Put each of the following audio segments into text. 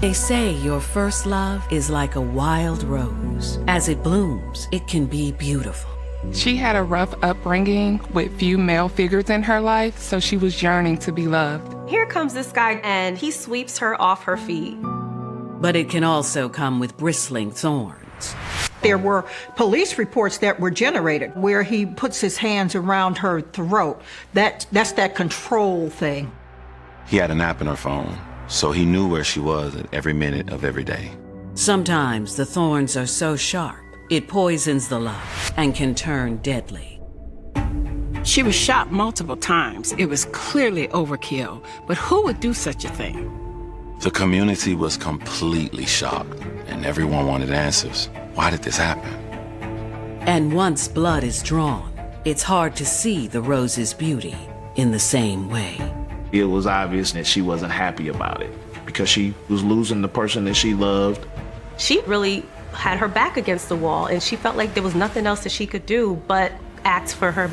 They say your first love is like a wild rose. As it blooms, it can be beautiful. She had a rough upbringing with few male figures in her life, so she was yearning to be loved. Here comes this guy, and he sweeps her off her feet. But it can also come with bristling thorns. There were police reports that were generated where he puts his hands around her throat. That's that control thing. He had an app in her phone, so he knew where she was at every minute of every day. Sometimes the thorns are so sharp, it poisons the love and can turn deadly. She was shot multiple times. It was clearly overkill, but who would do such a thing? The community was completely shocked, and everyone wanted answers. Why did this happen? And once blood is drawn, it's hard to see the rose's beauty in the same way. It was obvious that she wasn't happy about it because she was losing the person that she loved. She really had her back against the wall, and she felt like there was nothing else that she could do but act for her.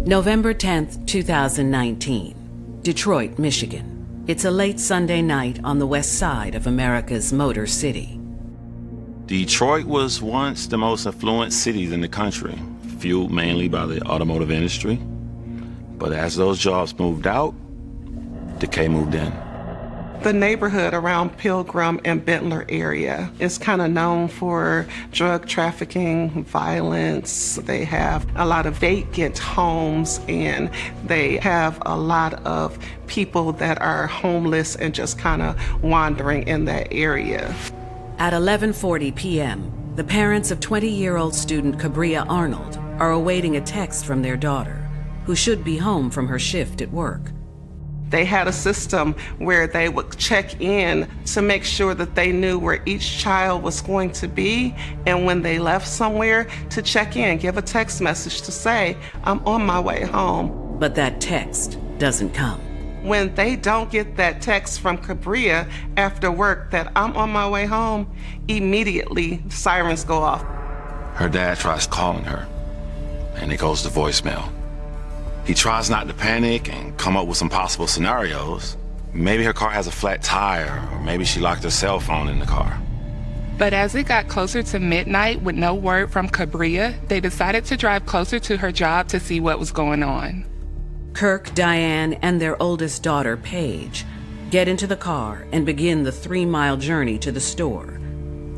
November 10th, 2019, Detroit, Michigan. It's a late Sunday night on the west side of America's Motor City. Detroit was once the most affluent city in the country, fueled mainly by the automotive industry. But as those jobs moved out, decay moved in. The neighborhood around Pilgrim and Bentler area is kind of known for drug trafficking, violence. They have a lot of vacant homes, and they have a lot of people that are homeless and just kind of wandering in that area. At 11:40 p.m., the parents of 20-year-old student Cabria Arnold are awaiting a text from their daughter, who should be home from her shift at work. They had a system where they would check in to make sure that they knew where each child was going to be, and when they left somewhere, to check in, give a text message to say, I'm on my way home. But that text doesn't come. When they don't get that text from Cabria after work that I'm on my way home, immediately sirens go off. Her dad tries calling her, and it goes to voicemail. He tries not to panic and come up with some possible scenarios. Maybe her car has a flat tire, or maybe she locked her cell phone in the car. But as it got closer to midnight with no word from Cabria, they decided to drive closer to her job to see what was going on. Kirk, Diane, and their oldest daughter, Paige, get into the car and begin the 3-mile journey to the store,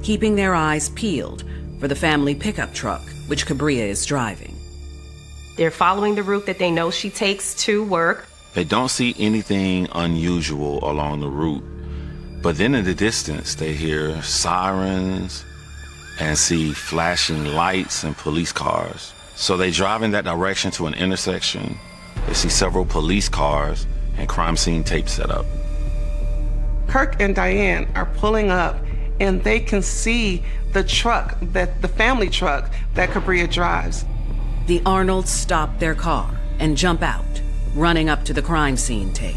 keeping their eyes peeled for the family pickup truck, which Cabria is driving. They're following the route that they know she takes to work. They don't see anything unusual along the route, but then in the distance, they hear sirens and see flashing lights and police cars. So they drive in that direction to an intersection. They see several police cars and crime scene tape set up. Kirk and Diane are pulling up, and they can see the truck, the family truck that Cabria drives. The Arnolds stop their car and jump out, running up to the crime scene tape.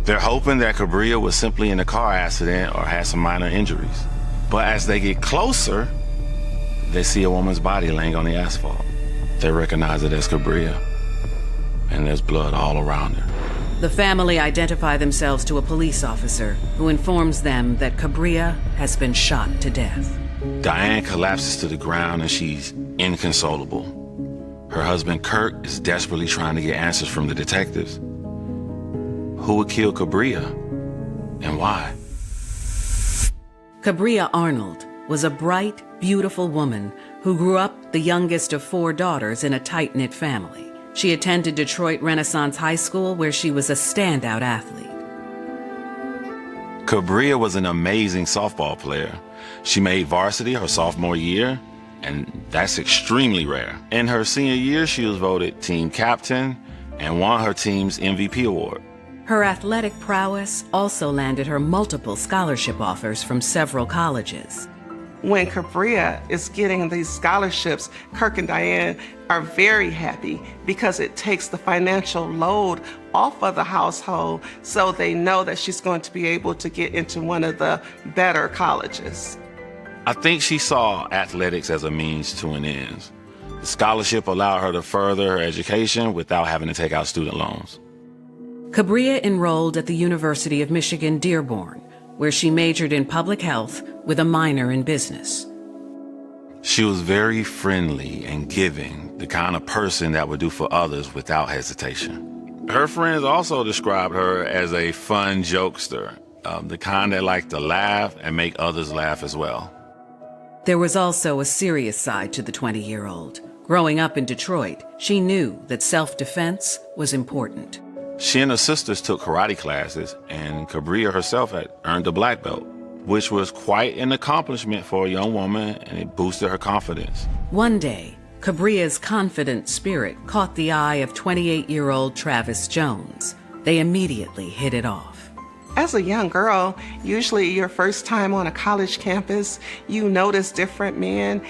They're hoping that Cabria was simply in a car accident or had some minor injuries. But as they get closer, they see a woman's body laying on the asphalt. They recognize it as Cabria, and there's blood all around her. The family identify themselves to a police officer who informs them that Cabria has been shot to death. Diane collapses to the ground and she's inconsolable. Her husband, Kirk, is desperately trying to get answers from the detectives. Who would kill Cabria, and why? Cabria Arnold was a bright, beautiful woman who grew up the youngest of 4 daughters in a tight-knit family. She attended Detroit Renaissance High School, where she was a standout athlete. Cabria was an amazing softball player. She made varsity her sophomore year, and that's extremely rare. In her senior year, she was voted team captain and won her team's MVP award. Her athletic prowess also landed her multiple scholarship offers from several colleges. When Cabria is getting these scholarships, Kirk and Diane are very happy because it takes the financial load off of the household, so they know that she's going to be able to get into one of the better colleges. I think she saw athletics as a means to an end. The scholarship allowed her to further her education without having to take out student loans. Cabria enrolled at the University of Michigan, Dearborn, where she majored in public health with a minor in business. She was very friendly and giving, the kind of person that would do for others without hesitation. Her friends also described her as a fun jokester, the kind that liked to laugh and make others laugh as well. There was also a serious side to the 20-year-old. Growing up in Detroit, she knew that self-defense was important. She and her sisters took karate classes, and Cabria herself had earned a black belt, which was quite an accomplishment for a young woman, and it boosted her confidence. One day, Cabria's confident spirit caught the eye of 28-year-old Travis Jones. They immediately hit it off. As a young girl, usually your first time on a college campus, you notice different men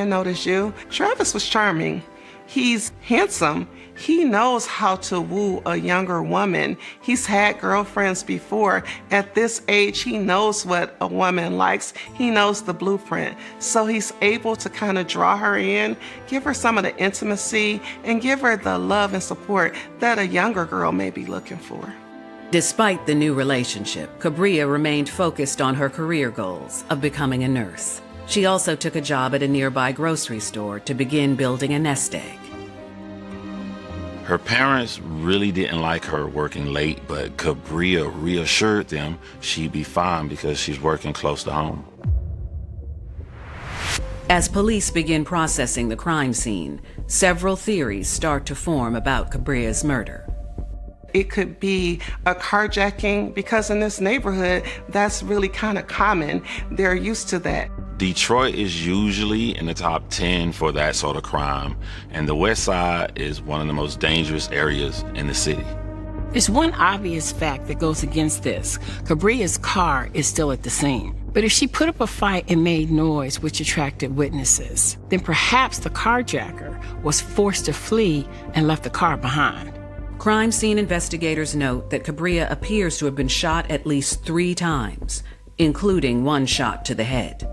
notice you. Travis was charming. He's handsome. He knows how to woo a younger woman. He's had girlfriends before. At this age, he knows what a woman likes. He knows the blueprint. So he's able to kind of draw her in, give her some of the intimacy, and give her the love and support that a younger girl may be looking for. Despite the new relationship, Cabria remained focused on her career goals of becoming a nurse. She also took a job at a nearby grocery store to begin building a nest egg. Her parents really didn't like her working late, but Cabria reassured them she'd be fine because she's working close to home. As police begin processing the crime scene, several theories start to form about Cabria's murder. It could be a carjacking, because in this neighborhood, that's really kind of common. They're used to that. Detroit is usually in the top 10 for that sort of crime, and the West Side is one of the most dangerous areas in the city. There's one obvious fact that goes against this. Cabria's car is still at the scene. But if she put up a fight and made noise which attracted witnesses, then perhaps the carjacker was forced to flee and left the car behind. Crime scene investigators note that Cabria appears to have been shot at least 3 times, including one shot to the head.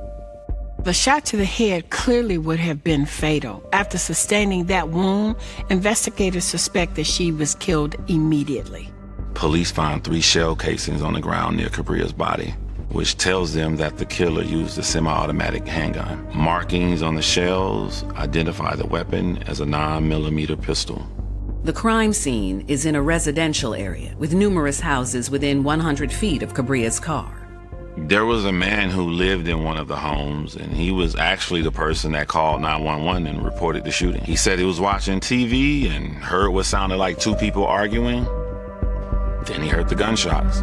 The shot to the head clearly would have been fatal. After sustaining that wound, investigators suspect that she was killed immediately. Police found 3 shell casings on the ground near Cabria's body, which tells them that the killer used a semi-automatic handgun. Markings on the shells identify the weapon as a 9mm pistol. The crime scene is in a residential area with numerous houses within 100 feet of Cabria's car. There was a man who lived in one of the homes, and he was actually the person that called 911 and reported the shooting. He said he was watching TV and heard what sounded like 2 people arguing. Then he heard the gunshots.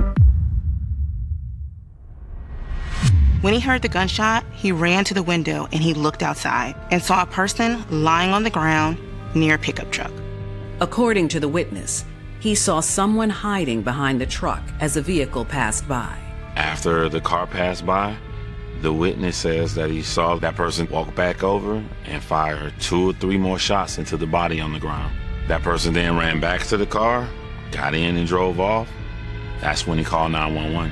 When he heard the gunshot, he ran to the window and he looked outside and saw a person lying on the ground near a pickup truck. According to the witness, he saw someone hiding behind the truck as a vehicle passed by. After the car passed by, the witness says that he saw that person walk back over and fire 2 or 3 more shots into the body on the ground. That person then ran back to the car, got in and drove off. That's when he called 911.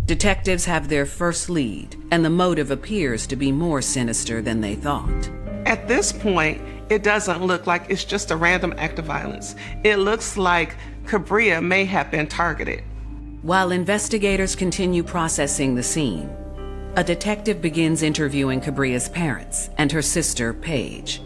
Detectives have their first lead, and the motive appears to be more sinister than they thought. At this point, it doesn't look like it's just a random act of violence. It looks like Cabria may have been targeted. While investigators continue processing the scene, a detective begins interviewing Cabria's parents and her sister, Paige.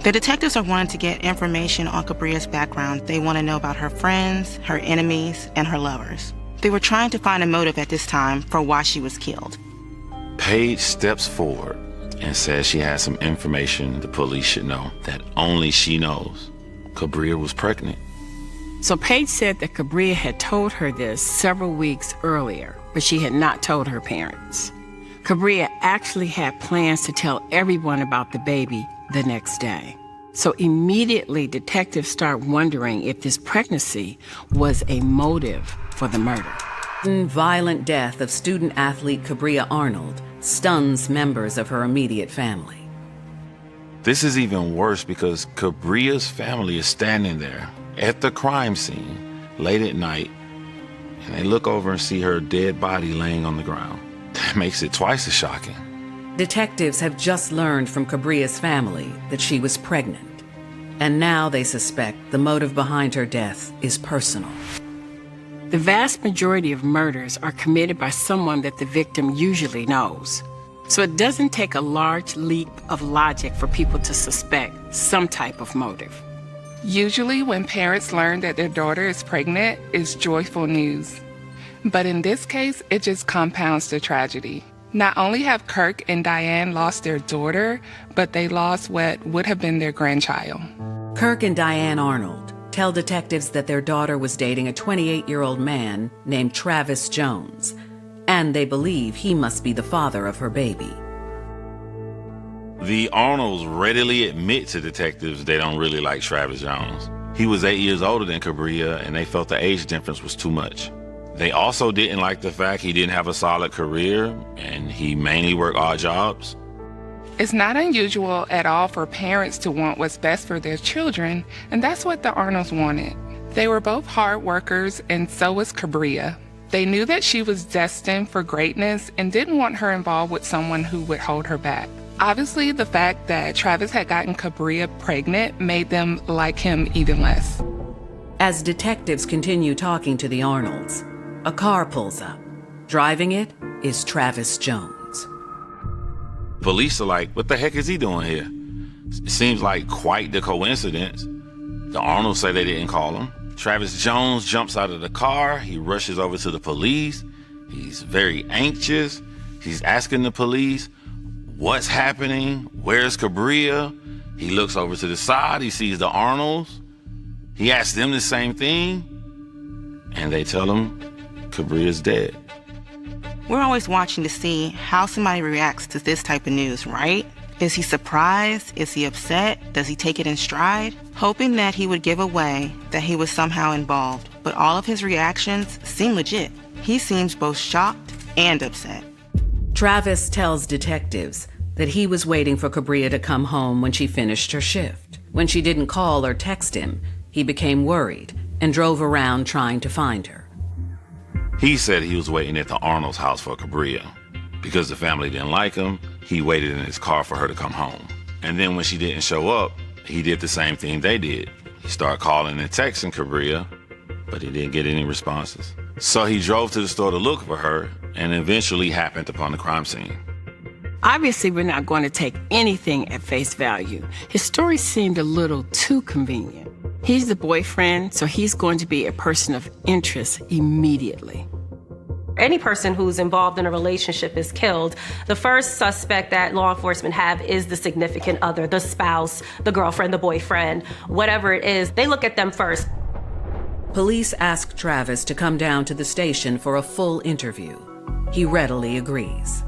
The detectives are wanting to get information on Cabria's background. They want to know about her friends, her enemies, and her lovers. They were trying to find a motive at this time for why she was killed. Paige steps forward and says she has some information the police should know that only she knows. Cabria was pregnant. So Paige said that Cabria had told her this several weeks earlier, but she had not told her parents. Cabria actually had plans to tell everyone about the baby the next day. So immediately detectives start wondering if this pregnancy was a motive for the murder. Violent death of student-athlete Cabria Arnold stuns members of her immediate family. This is even worse because Cabria's family is standing there at the crime scene late at night, and they look over and see her dead body laying on the ground. That makes it twice as shocking. Detectives have just learned from Cabria's family that she was pregnant, and now they suspect the motive behind her death is personal. The vast majority of murders are committed by someone that the victim usually knows. So it doesn't take a large leap of logic for people to suspect some type of motive. Usually when parents learn that their daughter is pregnant, it's joyful news. But in this case, it just compounds the tragedy. Not only have Kirk and Diane lost their daughter, but they lost what would have been their grandchild. Kirk and Diane Arnold tell detectives that their daughter was dating a 28-year-old man named Travis Jones, and they believe he must be the father of her baby. The Arnolds readily admit to detectives they don't really like Travis Jones. He was 8 years older than Cabria, and they felt the age difference was too much. They also didn't like the fact he didn't have a solid career, and he mainly worked odd jobs. It's not unusual at all for parents to want what's best for their children, and that's what the Arnolds wanted. They were both hard workers, and so was Cabria. They knew that she was destined for greatness and didn't want her involved with someone who would hold her back. Obviously, the fact that Travis had gotten Cabria pregnant made them like him even less. As detectives continue talking to the Arnolds, a car pulls up. Driving it is Travis Jones. Police are like, what the heck is he doing here? It seems like quite the coincidence. The Arnolds say they didn't call him. Travis Jones jumps out of the car. He rushes over to the police. He's very anxious. He's asking the police, what's happening? Where's Cabria? He looks over to the side. He sees the Arnolds. He asks them the same thing. And they tell him Cabria's dead. We're always watching to see how somebody reacts to this type of news, right? Is he surprised? Is he upset? Does he take it in stride? Hoping that he would give away that he was somehow involved, but all of his reactions seem legit. He seems both shocked and upset. Travis tells detectives that he was waiting for Cabria to come home when she finished her shift. When she didn't call or text him, he became worried and drove around trying to find her. He said he was waiting at the Arnold's house for Cabria. Because the family didn't like him, he waited in his car for her to come home. And then when she didn't show up, he did the same thing they did. He started calling and texting Cabria, but he didn't get any responses. So he drove to the store to look for her and eventually happened upon the crime scene. Obviously, we're not going to take anything at face value. His story seemed a little too convenient. He's the boyfriend, so he's going to be a person of interest immediately. Any person who's involved in a relationship is killed. The first suspect that law enforcement have is the significant other, the spouse, the girlfriend, the boyfriend, whatever it is. They look at them first. Police ask Travis to come down to the station for a full interview. He readily agrees.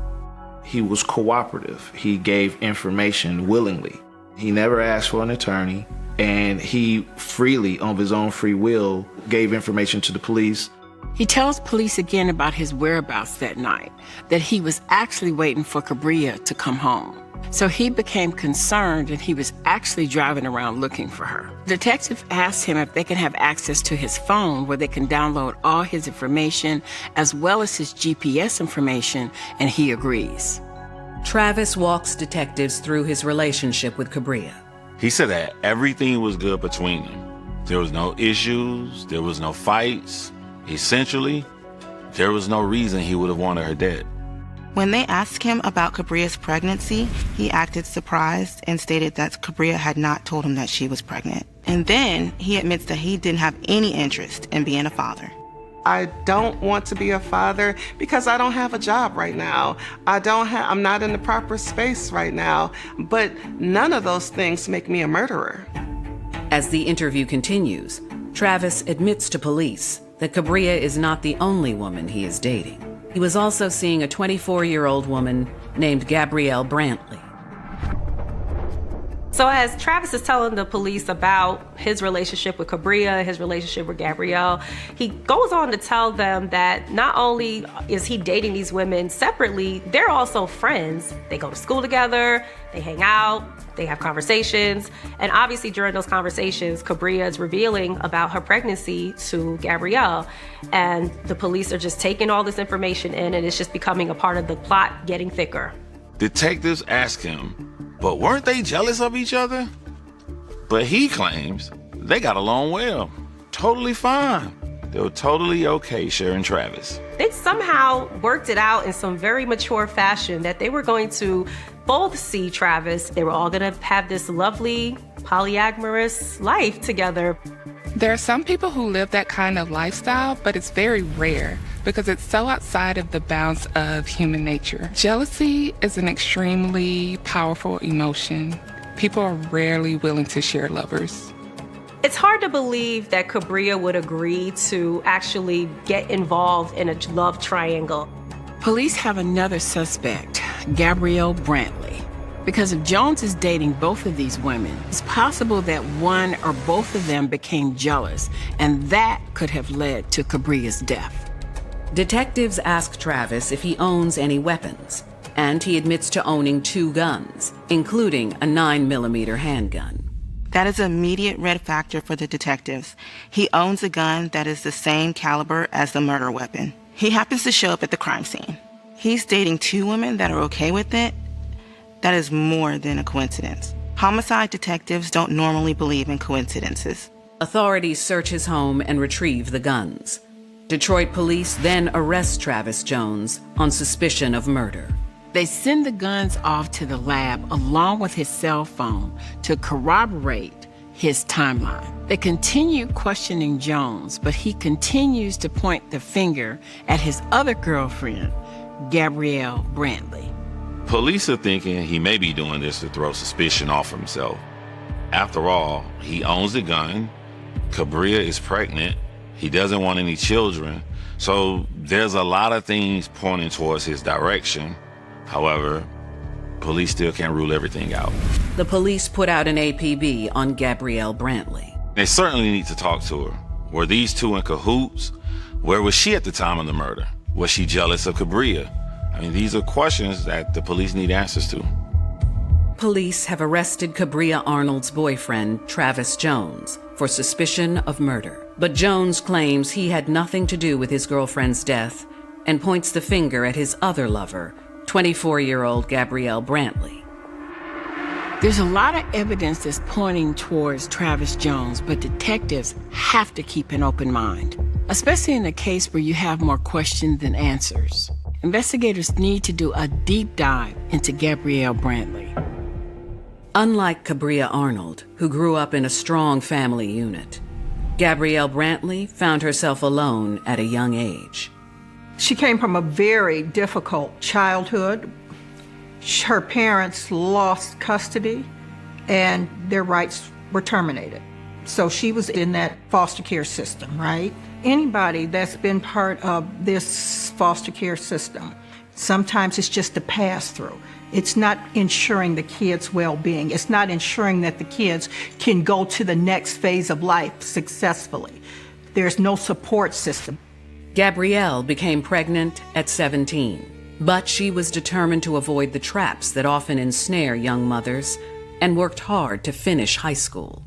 He was cooperative. He gave information willingly. He never asked for an attorney, and he freely, of his own free will, gave information to the police. He tells police again about his whereabouts that night, that he was actually waiting for Cabria to come home. So he became concerned and he was actually driving around looking for her. Detective asked him if they can have access to his phone where they can download all his information as well as his GPS information, and he agrees. Travis walks detectives through his relationship with Cabria. He said that everything was good between them. There was no issues, there was no fights. Essentially, there was no reason he would have wanted her dead. When they asked him about Cabria's pregnancy, he acted surprised and stated that Cabria had not told him that she was pregnant. And then he admits that he didn't have any interest in being a father. I don't want to be a father because I don't have a job right now. I'm not in the proper space right now, but none of those things make me a murderer. As the interview continues, Travis admits to police that Cabria is not the only woman he is dating. He was also seeing a 24-year-old woman named Gabrielle Brantley. So as Travis is telling the police about his relationship with Cabria, his relationship with Gabrielle, he goes on to tell them that not only is he dating these women separately, they're also friends. They go to school together, they hang out, they have conversations, and obviously during those conversations, Cabria is revealing about her pregnancy to Gabrielle, and the police are just taking all this information in, and it's just becoming a part of the plot getting thicker. Detectives ask him, but weren't they jealous of each other? But he claims they got along well, totally fine. They were totally okay sharing Travis. They somehow worked it out in some very mature fashion that they were going to both see Travis. They were all going to have this lovely polyamorous life together. There are some people who live that kind of lifestyle, but it's very rare because it's so outside of the bounds of human nature. Jealousy is an extremely powerful emotion. People are rarely willing to share lovers. It's hard to believe that Cabria would agree to actually get involved in a love triangle. Police have another suspect, Gabrielle Brantley. Because if Jones is dating both of these women, it's possible that one or both of them became jealous, and that could have led to Cabria's death. Detectives ask Travis if he owns any weapons, and he admits to owning 2 guns, including a 9mm handgun. That is an immediate red factor for the detectives. He owns a gun that is the same caliber as the murder weapon. He happens to show up at the crime scene. He's dating 2 women that are okay with it. That is more than a coincidence. Homicide detectives don't normally believe in coincidences. Authorities search his home and retrieve the guns. Detroit police then arrest Travis Jones on suspicion of murder. They send the guns off to the lab along with his cell phone to corroborate his timeline. They continue questioning Jones, but he continues to point the finger at his other girlfriend, Gabrielle Brantley. Police are thinking he may be doing this to throw suspicion off himself. After all, he owns the gun, Cabria is pregnant, he doesn't want any children, so there's a lot of things pointing towards his direction. However, police still can't rule everything out. The police put out an APB on Gabrielle Brantley. They certainly need to talk to her. Were these 2 in cahoots? Where was she at the time of the murder? Was she jealous of Cabria? I mean, these are questions that the police need answers to. Police have arrested Cabria Arnold's boyfriend, Travis Jones, for suspicion of murder. But Jones claims he had nothing to do with his girlfriend's death and points the finger at his other lover, 24-year-old Gabrielle Brantley. There's a lot of evidence that's pointing towards Travis Jones, but detectives have to keep an open mind, especially in a case where you have more questions than answers. Investigators need to do a deep dive into Gabrielle Brantley. Unlike Cabria Arnold, who grew up in a strong family unit, Gabrielle Brantley found herself alone at a young age. She came from a very difficult childhood. Her parents lost custody and their rights were terminated. So she was in that foster care system, right? Anybody that's been part of this foster care system, sometimes it's just a pass-through. It's not ensuring the kids' well-being. It's not ensuring that the kids can go to the next phase of life successfully. There's no support system. Gabrielle became pregnant at 17, but she was determined to avoid the traps that often ensnare young mothers and worked hard to finish high school.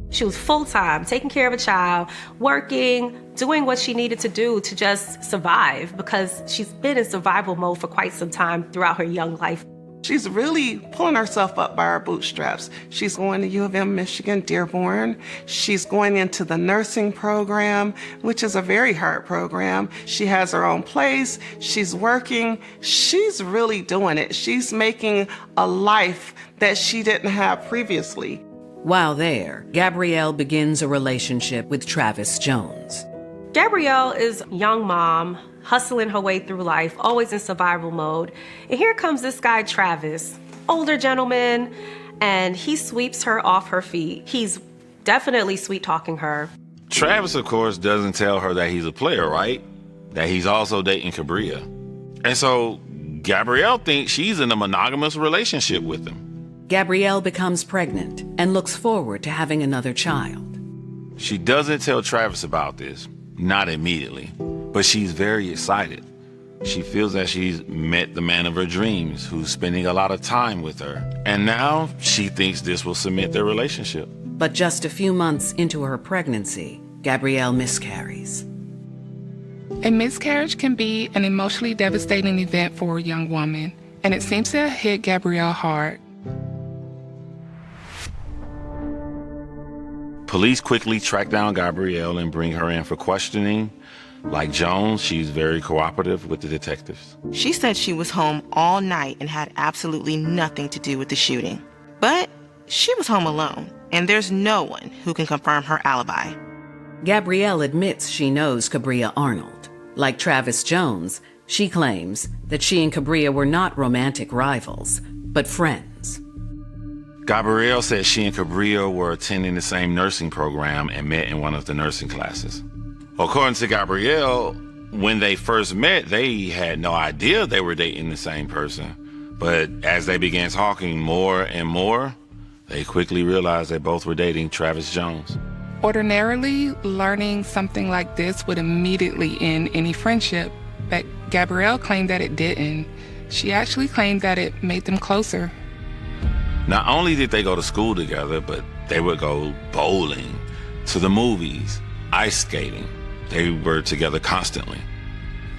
She was full-time, taking care of a child, working, doing what she needed to do to just survive because she's been in survival mode for quite some time throughout her young life. She's really pulling herself up by her bootstraps. She's going to U of M, Michigan, Dearborn. She's going into the nursing program, which is a very hard program. She has her own place. She's working. She's really doing it. She's making a life that she didn't have previously. While there, Gabrielle begins a relationship with Travis Jones. Gabrielle is a young mom, hustling her way through life, always in survival mode. And here comes this guy, Travis, older gentleman, and he sweeps her off her feet. He's definitely sweet-talking her. Travis, of course, doesn't tell her that he's a player, right? That he's also dating Cabria. And so Gabrielle thinks she's in a monogamous relationship with him. Gabrielle becomes pregnant and looks forward to having another child. She doesn't tell Travis about this, not immediately, but she's very excited. She feels that she's met the man of her dreams who's spending a lot of time with her. And now she thinks this will cement their relationship. But just a few months into her pregnancy, Gabrielle miscarries. A miscarriage can be an emotionally devastating event for a young woman, and it seems to have hit Gabrielle hard. Police quickly track down Gabrielle and bring her in for questioning. Like Jones, she's very cooperative with the detectives. She said she was home all night and had absolutely nothing to do with the shooting. But she was home alone, and there's no one who can confirm her alibi. Gabrielle admits she knows Cabria Arnold. Like Travis Jones, she claims that she and Cabria were not romantic rivals, but friends. Gabrielle says she and Cabria were attending the same nursing program and met in one of the nursing classes. According to Gabrielle, when they first met, they had no idea they were dating the same person. But as they began talking more and more, they quickly realized they both were dating Travis Jones. Ordinarily, learning something like this would immediately end any friendship, but Gabrielle claimed that it didn't. She actually claimed that it made them closer. Not only did they go to school together, but they would go bowling, to the movies, ice skating. They were together constantly.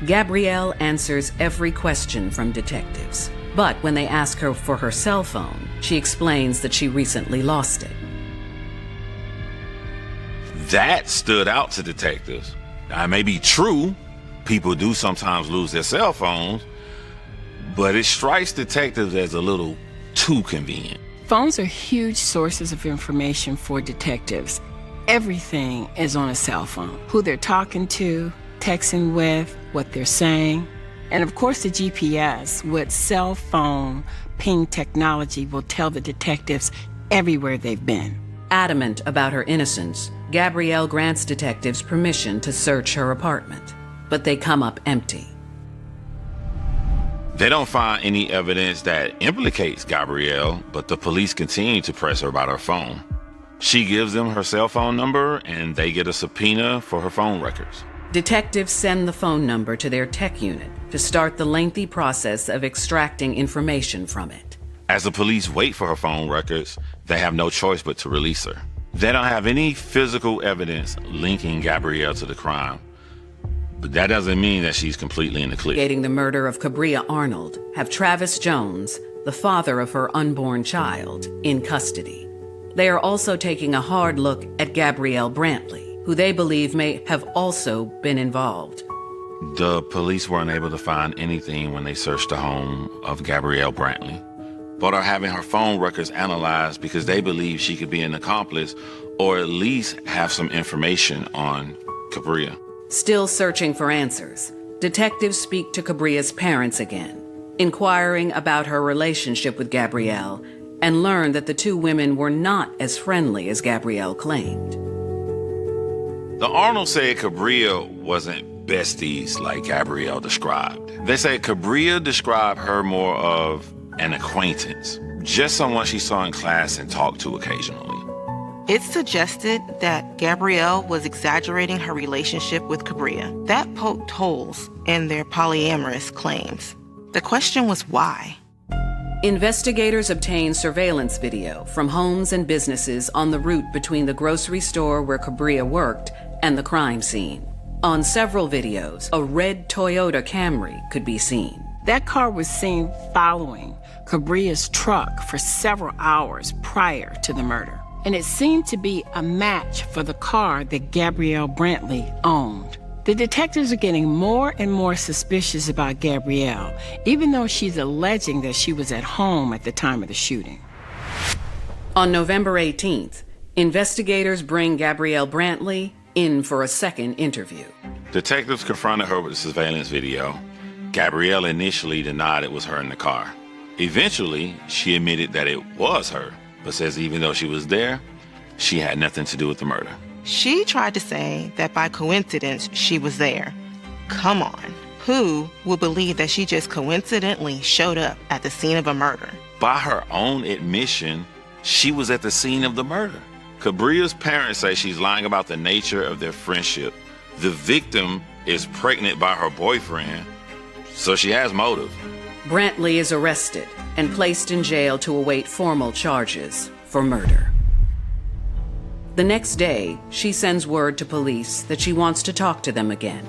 Gabrielle answers every question from detectives. But when they ask her for her cell phone, she explains that she recently lost it. That stood out to detectives. Now, it may be true, people do sometimes lose their cell phones, but it strikes detectives as a little too convenient. Phones are huge sources of information for detectives. Everything is on a cell phone. Who they're talking to, texting with, what they're saying. And of course the GPS with cell phone ping technology will tell the detectives everywhere they've been. Adamant about her innocence, Gabrielle grants detectives permission to search her apartment, but they come up empty. They don't find any evidence that implicates Gabrielle, but the police continue to press her about her phone. She gives them her cell phone number, and they get a subpoena for her phone records. Detectives send the phone number to their tech unit to start the lengthy process of extracting information from it. As the police wait for her phone records, they have no choice but to release her. They don't have any physical evidence linking Gabrielle to the crime, but that doesn't mean that she's completely in the clear. Investigating the murder of Cabria Arnold have Travis Jones, the father of her unborn child, in custody. They are also taking a hard look at Gabrielle Brantley, who they believe may have also been involved. The police weren't able to find anything when they searched the home of Gabrielle Brantley, but are having her phone records analyzed because they believe she could be an accomplice or at least have some information on Cabria. Still searching for answers, detectives speak to Cabria's parents again, inquiring about her relationship with Gabrielle, and learn that the two women were not as friendly as Gabrielle claimed. The Arnolds said Cabria wasn't besties like Gabrielle described. They said Cabria described her more of an acquaintance, just someone she saw in class and talked to occasionally. It suggested that Gabrielle was exaggerating her relationship with Cabria. That poked holes in their polyamorous claims. The question was why? Investigators obtained surveillance video from homes and businesses on the route between the grocery store where Cabria worked and the crime scene. On several videos, a red Toyota Camry could be seen. That car was seen following Cabria's truck for several hours prior to the murder. And it seemed to be a match for the car that Gabrielle Brantley owned. The detectives are getting more and more suspicious about Gabrielle, even though she's alleging that she was at home at the time of the shooting. On November 18th, investigators bring Gabrielle Brantley in for a second interview. Detectives confronted her with the surveillance video. Gabrielle initially denied it was her in the car. Eventually, she admitted that it was her, but says even though she was there, she had nothing to do with the murder. She tried to say that by coincidence she was there. Come on, who will believe that she just coincidentally showed up at the scene of a murder? By her own admission, she was at the scene of the murder. Cabria's parents say she's lying about the nature of their friendship. The victim is pregnant by her boyfriend, so she has motive. Brantley is arrested and placed in jail to await formal charges for murder. The next day, she sends word to police that she wants to talk to them again.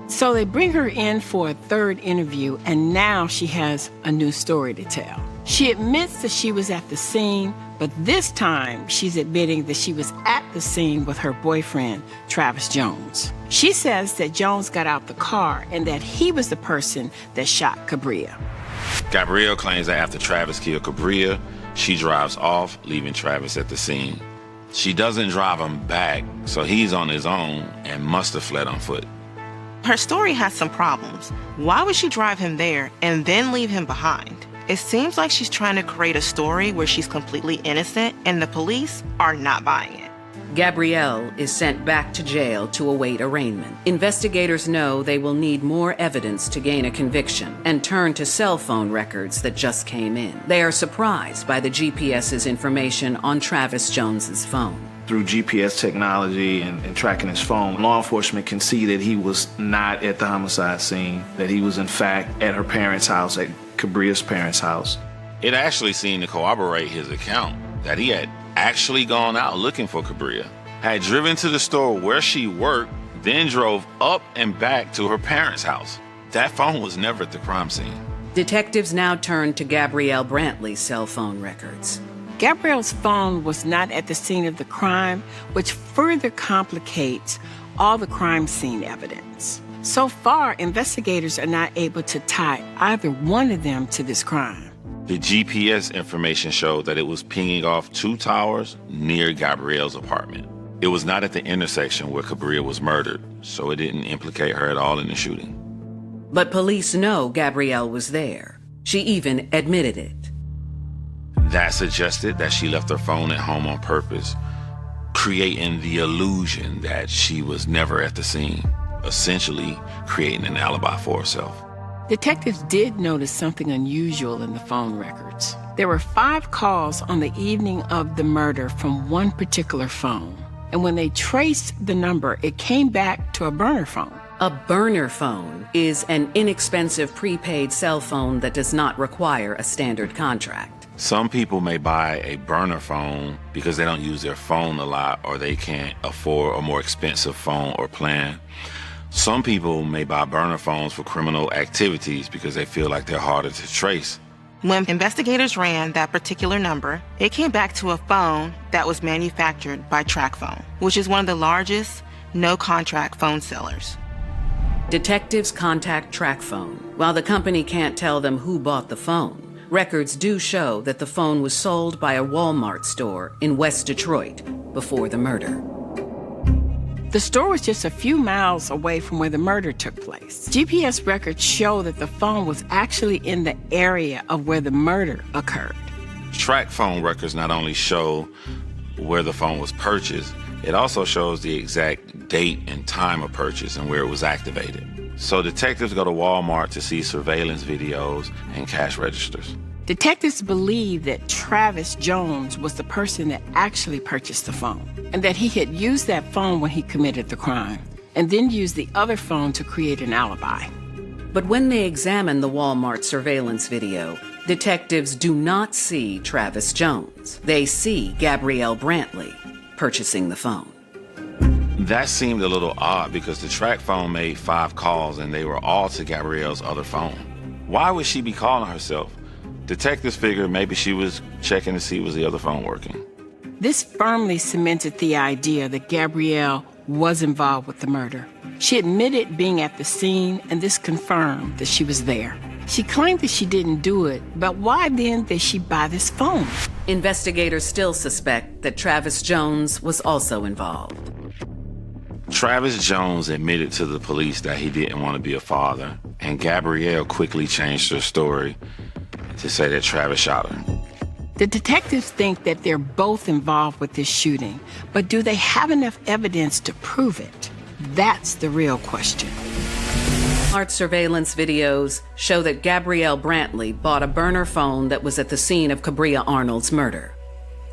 So they bring her in for a third interview, and now she has a new story to tell. She admits that she was at the scene, but this time she's admitting that she was at the scene with her boyfriend, Travis Jones. She says that Jones got out the car and that he was the person that shot Cabria. Gabrielle claims that after Travis killed Cabria, she drives off, leaving Travis at the scene. She doesn't drive him back, so he's on his own and must have fled on foot. Her story has some problems. Why would she drive him there and then leave him behind? It seems like she's trying to create a story where she's completely innocent and the police are not buying it. Gabrielle is sent back to jail to await arraignment. Investigators know they will need more evidence to gain a conviction and turn to cell phone records that just came in. They are surprised by the GPS's information on Travis Jones's phone. Through GPS technology and tracking his phone, law enforcement can see that he was not at the homicide scene, that he was in fact at her parents' house, at Cabria's parents' house. It actually seemed to corroborate his account that he had actually gone out looking for Cabria, had driven to the store where she worked, then drove up and back to her parents' house. That phone was never at the crime scene. Detectives now turn to Gabrielle Brantley's cell phone records. Gabrielle's phone was not at the scene of the crime, which further complicates all the crime scene evidence. So far, investigators are not able to tie either one of them to this crime. The GPS information showed that it was pinging off 2 towers near Gabrielle's apartment. It was not at the intersection where Cabria was murdered, so it didn't implicate her at all in the shooting. But police know Gabrielle was there. She even admitted it. That suggested that she left her phone at home on purpose, creating the illusion that she was never at the scene, essentially creating an alibi for herself. Detectives did notice something unusual in the phone records. There were 5 calls on the evening of the murder from one particular phone. And when they traced the number, it came back to a burner phone. A burner phone is an inexpensive prepaid cell phone that does not require a standard contract. Some people may buy a burner phone because they don't use their phone a lot or they can't afford a more expensive phone or plan. Some people may buy burner phones for criminal activities because they feel like they're harder to trace. When investigators ran that particular number, it came back to a phone that was manufactured by TracFone, which is one of the largest no-contract phone sellers. Detectives contact TracFone. While the company can't tell them who bought the phone, records do show that the phone was sold by a Walmart store in West Detroit before the murder. The store was just a few miles away from where the murder took place. GPS records show that the phone was actually in the area of where the murder occurred. TracFone records not only show where the phone was purchased, it also shows the exact date and time of purchase and where it was activated. So detectives go to Walmart to see surveillance videos and cash registers. Detectives believe that Travis Jones was the person that actually purchased the phone, and that he had used that phone when he committed the crime, and then used the other phone to create an alibi. But when they examine the Walmart surveillance video, detectives do not see Travis Jones. They see Gabrielle Brantley purchasing the phone. That seemed a little odd because the TracFone made 5 calls and they were all to Gabrielle's other phone. Why would she be calling herself? Detectives figured maybe she was checking to see was the other phone working. This firmly cemented the idea that Gabrielle was involved with the murder. She admitted being at the scene, and this confirmed that she was there. She claimed that she didn't do it, but why then did she buy this phone? Investigators still suspect that Travis Jones was also involved. Travis Jones admitted to the police that he didn't want to be a father, and Gabrielle quickly changed her story to say that Travis shot her. The detectives think that they're both involved with this shooting, but do they have enough evidence to prove it? That's the real question. Walmart surveillance videos show that Gabrielle Brantley bought a burner phone that was at the scene of Cabria Arnold's murder.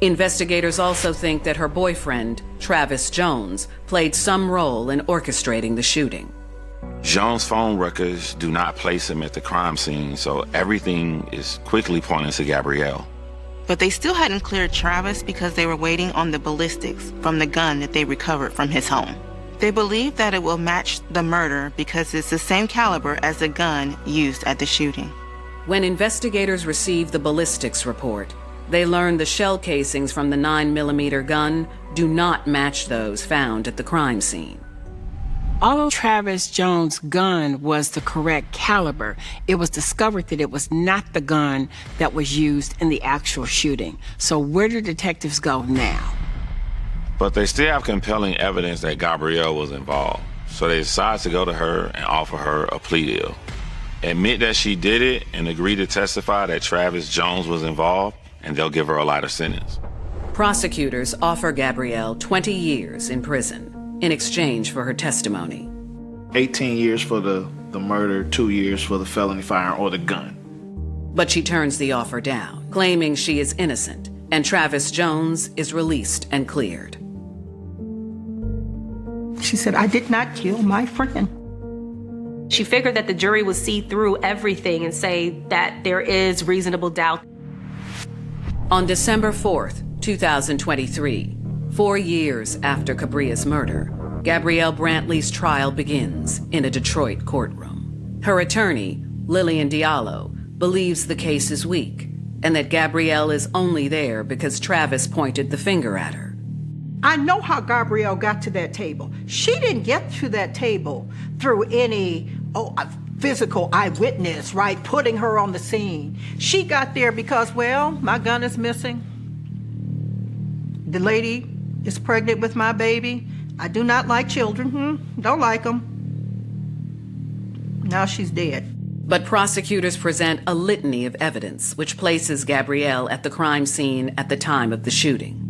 Investigators also think that her boyfriend, Travis Jones, played some role in orchestrating the shooting. Jones' phone records do not place him at the crime scene, so everything is quickly pointing to Gabrielle. But they still hadn't cleared Travis because they were waiting on the ballistics from the gun that they recovered from his home. They believe that it will match the murder because it's the same caliber as the gun used at the shooting. When investigators received the ballistics report, they learned the shell casings from the 9mm gun do not match those found at the crime scene. Although Travis Jones' gun was the correct caliber, it was discovered that it was not the gun that was used in the actual shooting. So where do detectives go now? But they still have compelling evidence that Gabrielle was involved. So they decide to go to her and offer her a plea deal. Admit that she did it and agree to testify that Travis Jones was involved, and they'll give her a lighter sentence. Prosecutors offer Gabrielle 20 years in prison in exchange for her testimony. 18 years for the murder, 2 years for the felony firearm or the gun. But she turns the offer down, claiming she is innocent, and Travis Jones is released and cleared. She said, I did not kill my friend. She figured that the jury would see through everything and say that there is reasonable doubt. On December 4th, 2023, 4 years after Cabria's murder, Gabrielle Brantley's trial begins in a Detroit courtroom. Her attorney, Lillian Diallo, believes the case is weak and that Gabrielle is only there because Travis pointed the finger at her. I know how Gabrielle got to that table. She didn't get to that table through any physical eyewitness, right, putting her on the scene. She got there because, well, my gun is missing. The lady is pregnant with my baby. I do not like children. Don't like them. Now she's dead. But prosecutors present a litany of evidence which places Gabrielle at the crime scene at the time of the shooting.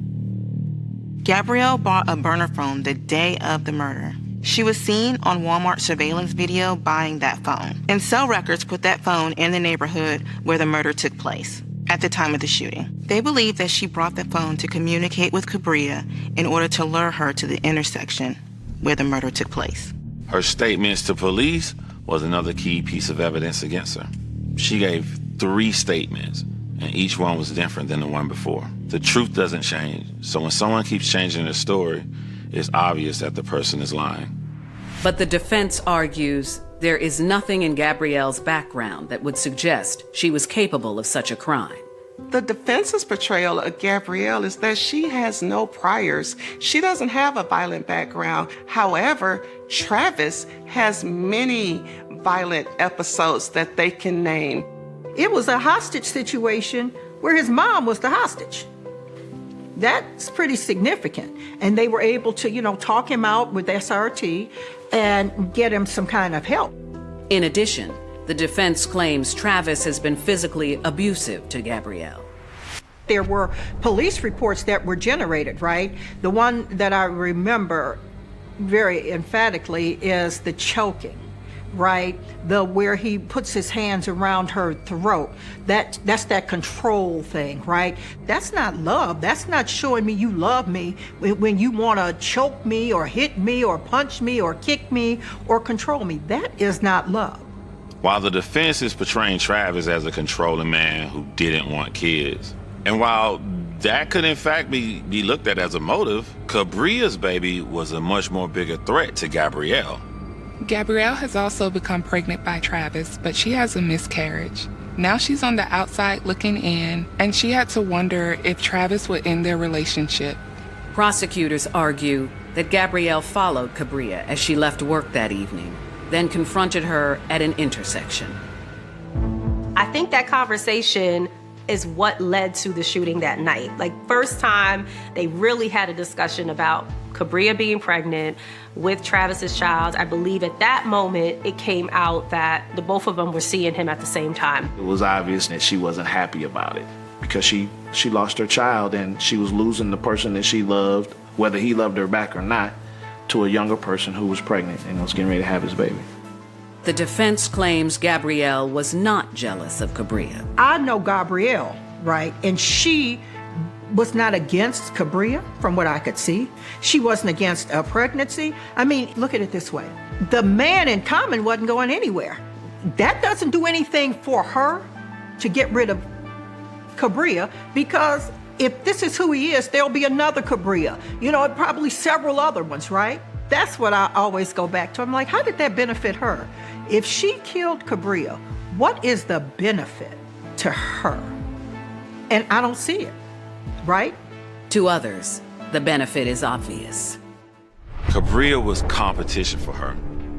Gabrielle bought a burner phone the day of the murder. She was seen on Walmart surveillance video buying that phone, and cell records put that phone in the neighborhood where the murder took place at the time of the shooting. They believe that she brought the phone to communicate with Cabria in order to lure her to the intersection where the murder took place. Her statements to police was another key piece of evidence against her. She gave 3 statements, and each one was different than the one before. The truth doesn't change, so when someone keeps changing their story, it's obvious that the person is lying. But the defense argues there is nothing in Gabrielle's background that would suggest she was capable of such a crime. The defense's portrayal of Gabrielle is that she has no priors. She doesn't have a violent background. However, Travis has many violent episodes that they can name. It was a hostage situation where his mom was the hostage. That's pretty significant. And they were able to, talk him out with SRT and get him some kind of help. In addition, the defense claims Travis has been physically abusive to Gabrielle. There were police reports that were generated, right? The one that I remember very emphatically is the choking, right? Where he puts his hands around her throat. That's that control thing, right? That's not love. That's not showing me you love me when you want to choke me or hit me or punch me or kick me or control me. That is not love. While the defense is portraying Travis as a controlling man who didn't want kids, and while that could in fact be looked at as a motive, Cabria's baby was a much more bigger threat to Gabrielle. Gabrielle has also become pregnant by Travis, but she has a miscarriage. Now she's on the outside looking in, and she had to wonder if Travis would end their relationship. Prosecutors argue that Gabrielle followed Cabria as she left work that evening, then confronted her at an intersection. I think that conversation is what led to the shooting that night. First time they really had a discussion about Cabria being pregnant with Travis's child. I believe at that moment it came out that the both of them were seeing him at the same time. It was obvious that she wasn't happy about it because she lost her child and she was losing the person that she loved, whether he loved her back or not, to a younger person who was pregnant and was getting ready to have his baby. The defense claims Gabrielle was not jealous of Cabria. I know Gabrielle, right? And she was not against Cabria, from what I could see. She wasn't against a pregnancy. I mean, look at it this way. The man in common wasn't going anywhere. That doesn't do anything for her to get rid of Cabria, because if this is who he is, there'll be another Cabria. Probably several other ones, right? That's what I always go back to. I'm like, how did that benefit her? If she killed Cabria, what is the benefit to her? And I don't see it, right? To others, the benefit is obvious. Cabria was competition for her.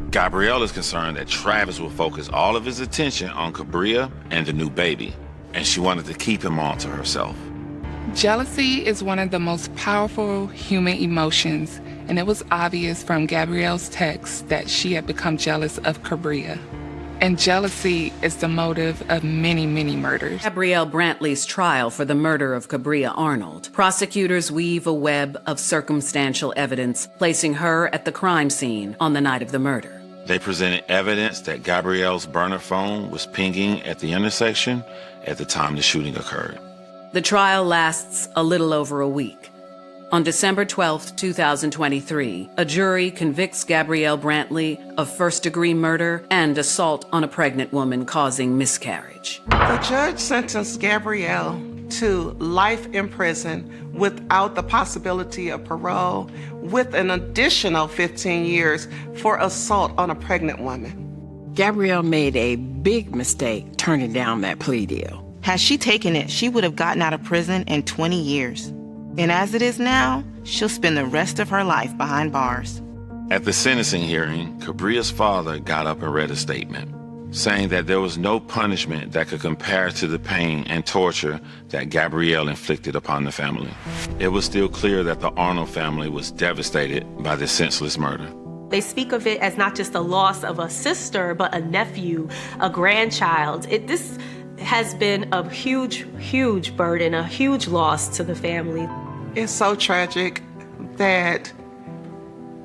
Gabrielle is concerned that Travis will focus all of his attention on Cabria and the new baby, and she wanted to keep him on to herself. Jealousy is one of the most powerful human emotions, and it was obvious from Gabrielle's text that she had become jealous of Cabria. And jealousy is the motive of many, many murders. Gabrielle Brantley's trial for the murder of Cabria Arnold. Prosecutors weave a web of circumstantial evidence, placing her at the crime scene on the night of the murder. They presented evidence that Gabrielle's burner phone was pinging at the intersection at the time the shooting occurred. The trial lasts a little over a week. On December 12, 2023, a jury convicts Gabrielle Brantley of first-degree murder and assault on a pregnant woman causing miscarriage. The judge sentenced Gabrielle to life in prison without the possibility of parole, with an additional 15 years for assault on a pregnant woman. Gabrielle made a big mistake turning down that plea deal. Had she taken it, she would have gotten out of prison in 20 years. And as it is now, she'll spend the rest of her life behind bars. At the sentencing hearing, Cabria's father got up and read a statement, saying that there was no punishment that could compare to the pain and torture that Gabrielle inflicted upon the family. It was still clear that the Arnold family was devastated by this senseless murder. They speak of it as not just the loss of a sister, but a nephew, a grandchild. This has been a huge, huge burden, a huge loss to the family. It's so tragic that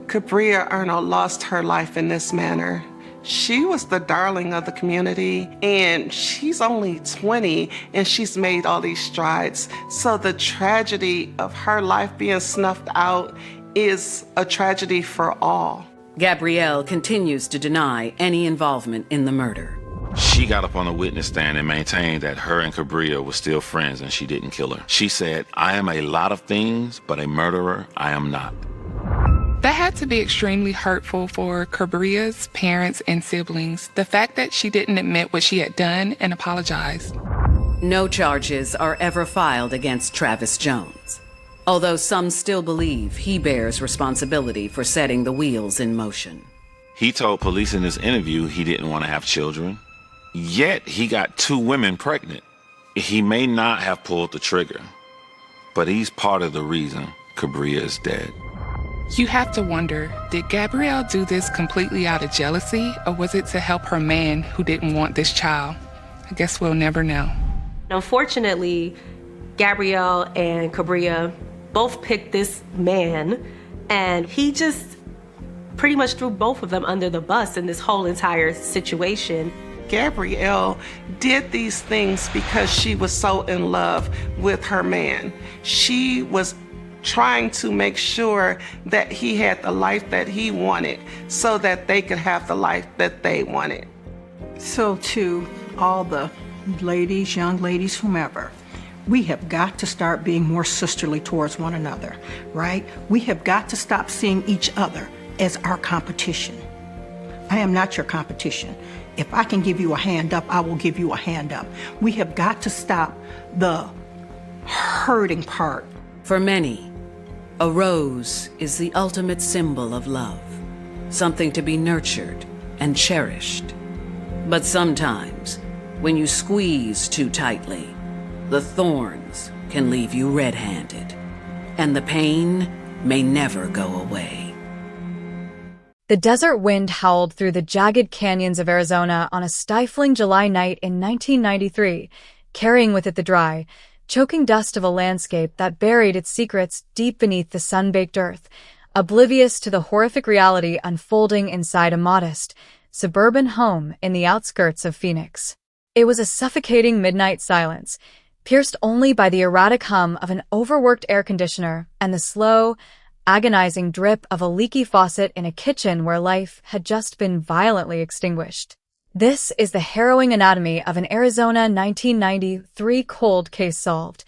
Cabria Arnold lost her life in this manner. She was the darling of the community, and she's only 20, and she's made all these strides. So the tragedy of her life being snuffed out is a tragedy for all. Gabrielle continues to deny any involvement in the murder. She got up on the witness stand and maintained that her and Cabria were still friends and she didn't kill her. She said, "I am a lot of things, but a murderer I am not." That had to be extremely hurtful for Cabria's parents and siblings, the fact that she didn't admit what she had done and apologize. No charges are ever filed against Travis Jones, although some still believe he bears responsibility for setting the wheels in motion. He told police in his interview he didn't want to have children, yet he got 2 women pregnant. He may not have pulled the trigger, but he's part of the reason Cabria is dead. You have to wonder, did Gabrielle do this completely out of jealousy, or was it to help her man who didn't want this child? I guess we'll never know. Unfortunately, Gabrielle and Cabria both picked this man, and he just pretty much threw both of them under the bus in this whole entire situation. Gabrielle did these things because she was so in love with her man. She was trying to make sure that he had the life that he wanted so that they could have the life that they wanted. So to all the ladies, young ladies, whomever, we have got to start being more sisterly towards one another, right? We have got to stop seeing each other as our competition. I am not your competition. If I can give you a hand up, I will give you a hand up. We have got to stop the hurting part. For many, a rose is the ultimate symbol of love, something to be nurtured and cherished. But sometimes, when you squeeze too tightly, the thorns can leave you red-handed, and the pain may never go away. The desert wind howled through the jagged canyons of Arizona on a stifling July night in 1993, carrying with it the dry, choking dust of a landscape that buried its secrets deep beneath the sun-baked earth, oblivious to the horrific reality unfolding inside a modest, suburban home in the outskirts of Phoenix. It was a suffocating midnight silence, pierced only by the erratic hum of an overworked air conditioner and the slow, agonizing drip of a leaky faucet in a kitchen where life had just been violently extinguished. This is the harrowing anatomy of an Arizona 1993 cold case solved.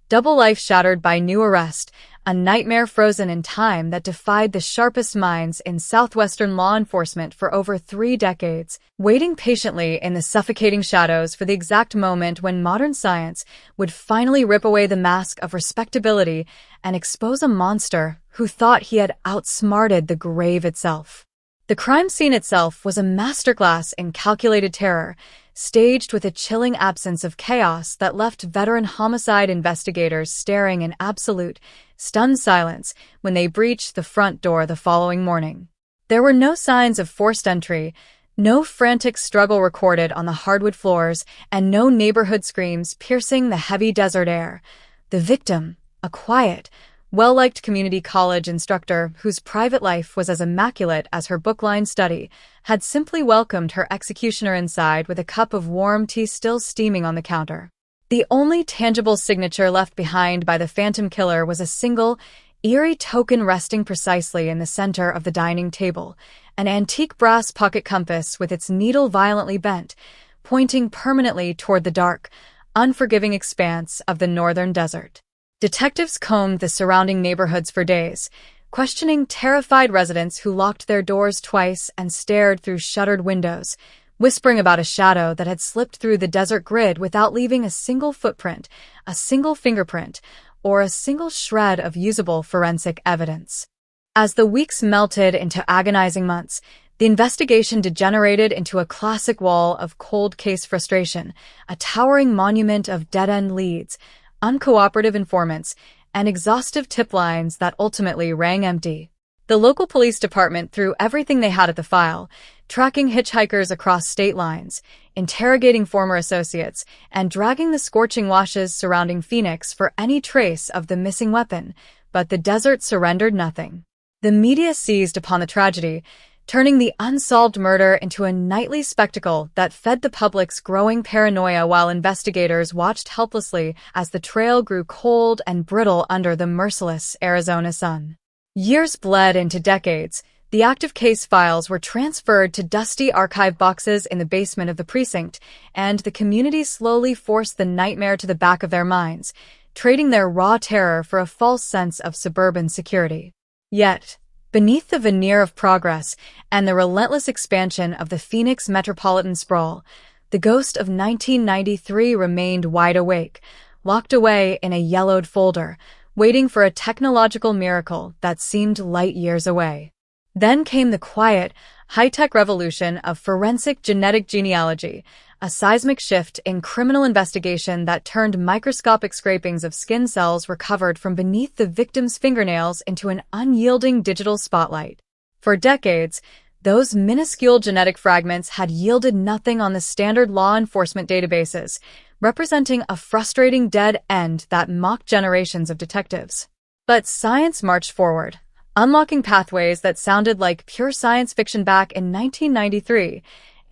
Double life shattered by new arrest, a nightmare frozen in time that defied the sharpest minds in southwestern law enforcement for over 3 decades, waiting patiently in the suffocating shadows for the exact moment when modern science would finally rip away the mask of respectability and expose a monster who thought he had outsmarted the grave itself. The crime scene itself was a masterclass in calculated terror, staged with a chilling absence of chaos that left veteran homicide investigators staring in absolute, stunned silence when they breached the front door the following morning. There were no signs of forced entry, no frantic struggle recorded on the hardwood floors, and no neighborhood screams piercing the heavy desert air. The victim, a quiet, well-liked community college instructor whose private life was as immaculate as her book-lined study, had simply welcomed her executioner inside with a cup of warm tea still steaming on the counter. The only tangible signature left behind by the phantom killer was a single, eerie token resting precisely in the center of the dining table, an antique brass pocket compass with its needle violently bent, pointing permanently toward the dark, unforgiving expanse of the northern desert. Detectives combed the surrounding neighborhoods for days, questioning terrified residents who locked their doors twice and stared through shuttered windows, whispering about a shadow that had slipped through the desert grid without leaving a single footprint, a single fingerprint, or a single shred of usable forensic evidence. As the weeks melted into agonizing months, the investigation degenerated into a classic wall of cold case frustration, a towering monument of dead-end leads, uncooperative informants, and exhaustive tip lines that ultimately rang empty. The local police department threw everything they had at the file, tracking hitchhikers across state lines, interrogating former associates, and dragging the scorching washes surrounding Phoenix for any trace of the missing weapon, but the desert surrendered nothing. The media seized upon the tragedy, turning the unsolved murder into a nightly spectacle that fed the public's growing paranoia while investigators watched helplessly as the trail grew cold and brittle under the merciless Arizona sun. Years bled into decades. The active case files were transferred to dusty archive boxes in the basement of the precinct, and the community slowly forced the nightmare to the back of their minds, trading their raw terror for a false sense of suburban security. Yet, beneath the veneer of progress and the relentless expansion of the Phoenix metropolitan sprawl, the ghost of 1993 remained wide awake, locked away in a yellowed folder, waiting for a technological miracle that seemed light years away. Then came the quiet, high-tech revolution of forensic genetic genealogy, a seismic shift in criminal investigation that turned microscopic scrapings of skin cells recovered from beneath the victim's fingernails into an unyielding digital spotlight. For decades, those minuscule genetic fragments had yielded nothing on the standard law enforcement databases, representing a frustrating dead end that mocked generations of detectives. But science marched forward, unlocking pathways that sounded like pure science fiction back in 1993.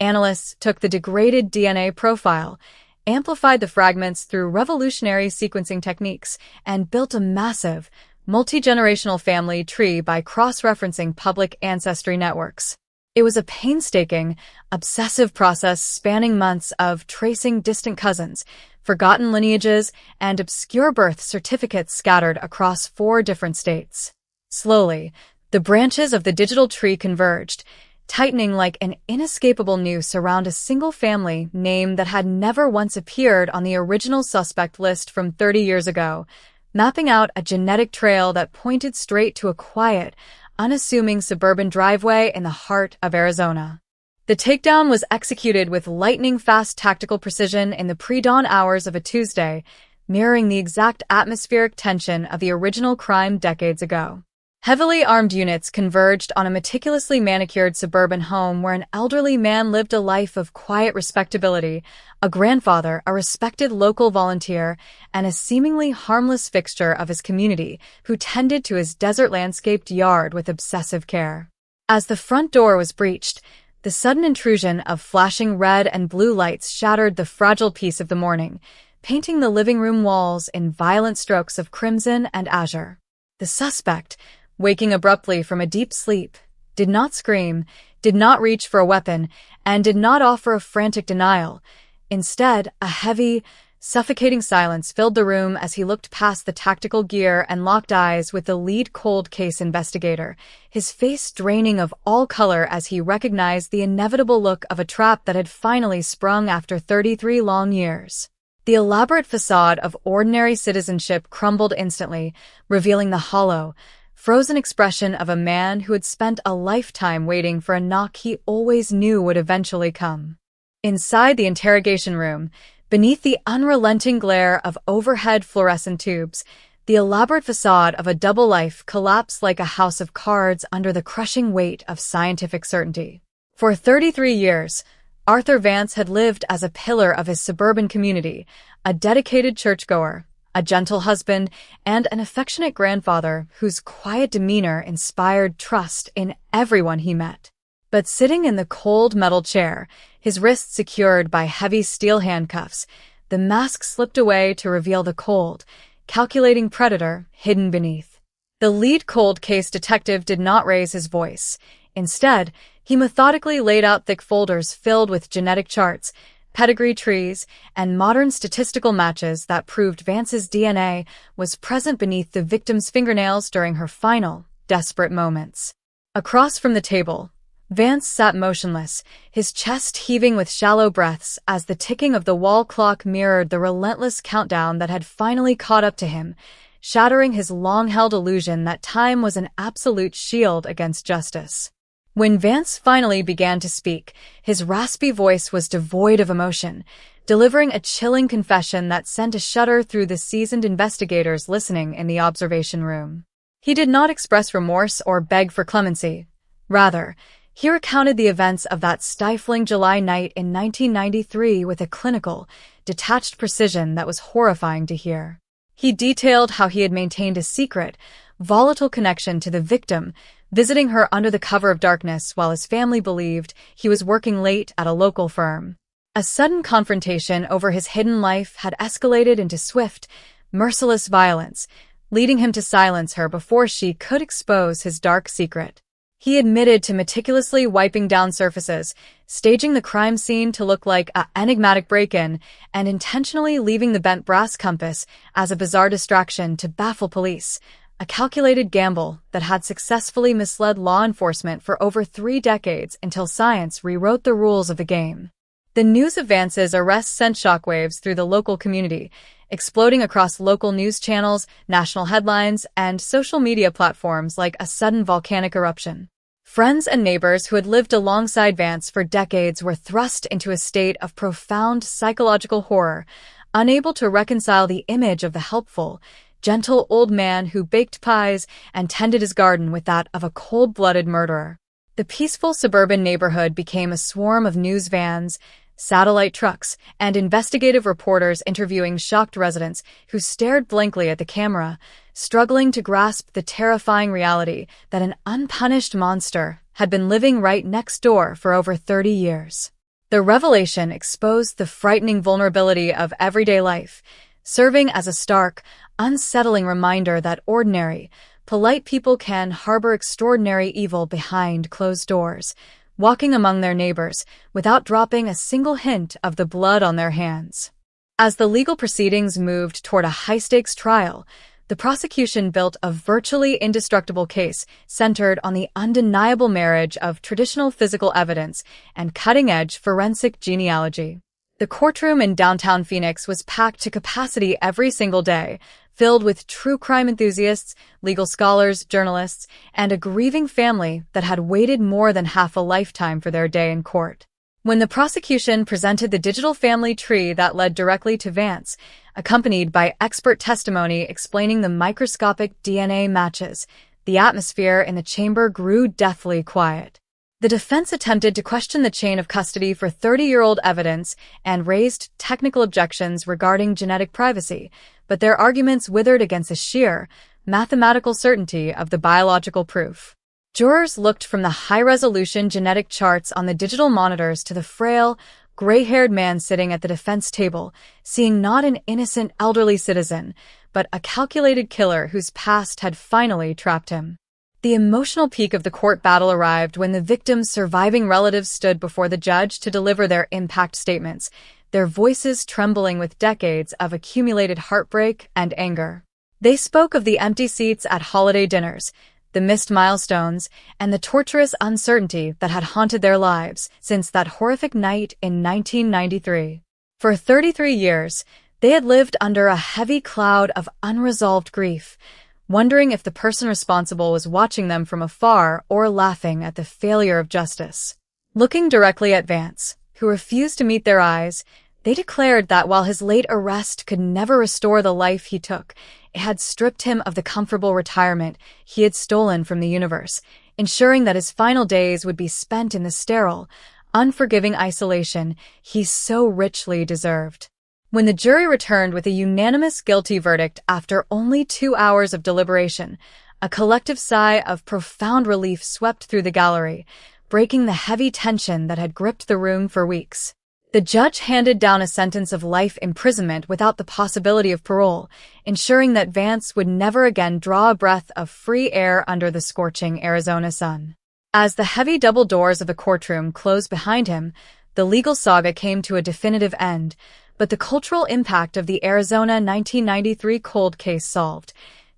Analysts took the degraded DNA profile, amplified the fragments through revolutionary sequencing techniques, and built a massive, multi-generational family tree by cross-referencing public ancestry networks. It was a painstaking, obsessive process spanning months of tracing distant cousins, forgotten lineages, and obscure birth certificates scattered across 4 different states. Slowly, the branches of the digital tree converged, tightening like an inescapable noose around a single family name that had never once appeared on the original suspect list from 30 years ago, mapping out a genetic trail that pointed straight to a quiet, unassuming suburban driveway in the heart of Arizona. The takedown was executed with lightning-fast tactical precision in the pre-dawn hours of a Tuesday, mirroring the exact atmospheric tension of the original crime decades ago. Heavily armed units converged on a meticulously manicured suburban home where an elderly man lived a life of quiet respectability, a grandfather, a respected local volunteer, and a seemingly harmless fixture of his community who tended to his desert-landscaped yard with obsessive care. As the front door was breached, the sudden intrusion of flashing red and blue lights shattered the fragile peace of the morning, painting the living room walls in violent strokes of crimson and azure. The suspect, waking abruptly from a deep sleep, did not scream, did not reach for a weapon, and did not offer a frantic denial. Instead, a heavy, Suffocating silence filled the room as he looked past the tactical gear and locked eyes with the lead cold case investigator, his face draining of all color as he recognized the inevitable look of a trap that had finally sprung after 33 long years. The elaborate facade of ordinary citizenship crumbled instantly, revealing the hollow, frozen expression of a man who had spent a lifetime waiting for a knock he always knew would eventually come. Inside the interrogation room, beneath the unrelenting glare of overhead fluorescent tubes, the elaborate facade of a double life collapsed like a house of cards under the crushing weight of scientific certainty. For 33 years, Arthur Vance had lived as a pillar of his suburban community, a dedicated churchgoer, a gentle husband, and an affectionate grandfather whose quiet demeanor inspired trust in everyone he met. But sitting in the cold metal chair, his wrists secured by heavy steel handcuffs, the mask slipped away to reveal the cold, calculating predator hidden beneath. The lead cold case detective did not raise his voice. Instead, he methodically laid out thick folders filled with genetic charts, pedigree trees, and modern statistical matches that proved Vance's DNA was present beneath the victim's fingernails during her final, desperate moments. Across from the table, Vance sat motionless, his chest heaving with shallow breaths as the ticking of the wall clock mirrored the relentless countdown that had finally caught up to him, shattering his long-held illusion that time was an absolute shield against justice. When Vance finally began to speak, his raspy voice was devoid of emotion, delivering a chilling confession that sent a shudder through the seasoned investigators listening in the observation room. He did not express remorse or beg for clemency. Rather, he recounted the events of that stifling July night in 1993 with a clinical, detached precision that was horrifying to hear. He detailed how he had maintained a secret, volatile connection to the victim, visiting her under the cover of darkness while his family believed he was working late at a local firm. A sudden confrontation over his hidden life had escalated into swift, merciless violence, leading him to silence her before she could expose his dark secret. He admitted to meticulously wiping down surfaces, staging the crime scene to look like an enigmatic break-in, and intentionally leaving the bent brass compass as a bizarre distraction to baffle police, a calculated gamble that had successfully misled law enforcement for over 3 decades until science rewrote the rules of the game. The news of Vance's arrest sent shockwaves through the local community, exploding across local news channels, national headlines, and social media platforms like a sudden volcanic eruption. Friends and neighbors who had lived alongside Vance for decades were thrust into a state of profound psychological horror, unable to reconcile the image of the helpful, gentle old man who baked pies and tended his garden with that of a cold-blooded murderer. The peaceful suburban neighborhood became a swarm of news vans, satellite trucks, and investigative reporters interviewing shocked residents who stared blankly at the camera, struggling to grasp the terrifying reality that an unpunished monster had been living right next door for over 30 years. The revelation exposed the frightening vulnerability of everyday life, serving as a stark, unsettling reminder that ordinary, polite people can harbor extraordinary evil behind closed doors, walking among their neighbors without dropping a single hint of the blood on their hands. As the legal proceedings moved toward a high-stakes trial, the prosecution built a virtually indestructible case centered on the undeniable marriage of traditional physical evidence and cutting-edge forensic genealogy. The courtroom in downtown Phoenix was packed to capacity every single day, filled with true crime enthusiasts, legal scholars, journalists, and a grieving family that had waited more than half a lifetime for their day in court. When the prosecution presented the digital family tree that led directly to Vance, accompanied by expert testimony explaining the microscopic DNA matches, the atmosphere in the chamber grew deathly quiet. The defense attempted to question the chain of custody for 30-year-old evidence and raised technical objections regarding genetic privacy, but their arguments withered against the sheer, mathematical certainty of the biological proof. Jurors looked from the high-resolution genetic charts on the digital monitors to the frail, gray-haired man sitting at the defense table, seeing not an innocent elderly citizen, but a calculated killer whose past had finally trapped him. The emotional peak of the court battle arrived when the victim's surviving relatives stood before the judge to deliver their impact statements, their voices trembling with decades of accumulated heartbreak and anger. They spoke of the empty seats at holiday dinners, the missed milestones, and the torturous uncertainty that had haunted their lives since that horrific night in 1993. For 33 years, they had lived under a heavy cloud of unresolved grief, wondering if the person responsible was watching them from afar or laughing at the failure of justice. Looking directly at Vance, who refused to meet their eyes, they declared that while his late arrest could never restore the life he took, it had stripped him of the comfortable retirement he had stolen from the universe, ensuring that his final days would be spent in the sterile, unforgiving isolation he so richly deserved. When the jury returned with a unanimous guilty verdict after only 2 hours of deliberation, a collective sigh of profound relief swept through the gallery, breaking the heavy tension that had gripped the room for weeks. The judge handed down a sentence of life imprisonment without the possibility of parole, ensuring that Vance would never again draw a breath of free air under the scorching Arizona sun. As the heavy double doors of the courtroom closed behind him, the legal saga came to a definitive end, but the cultural impact of the Arizona 1993 cold case solved,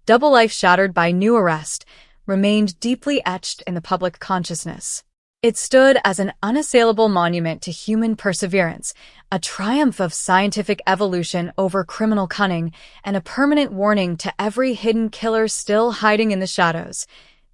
double life shattered by new arrest, remained deeply etched in the public consciousness. It stood as an unassailable monument to human perseverance, a triumph of scientific evolution over criminal cunning, and a permanent warning to every hidden killer still hiding in the shadows.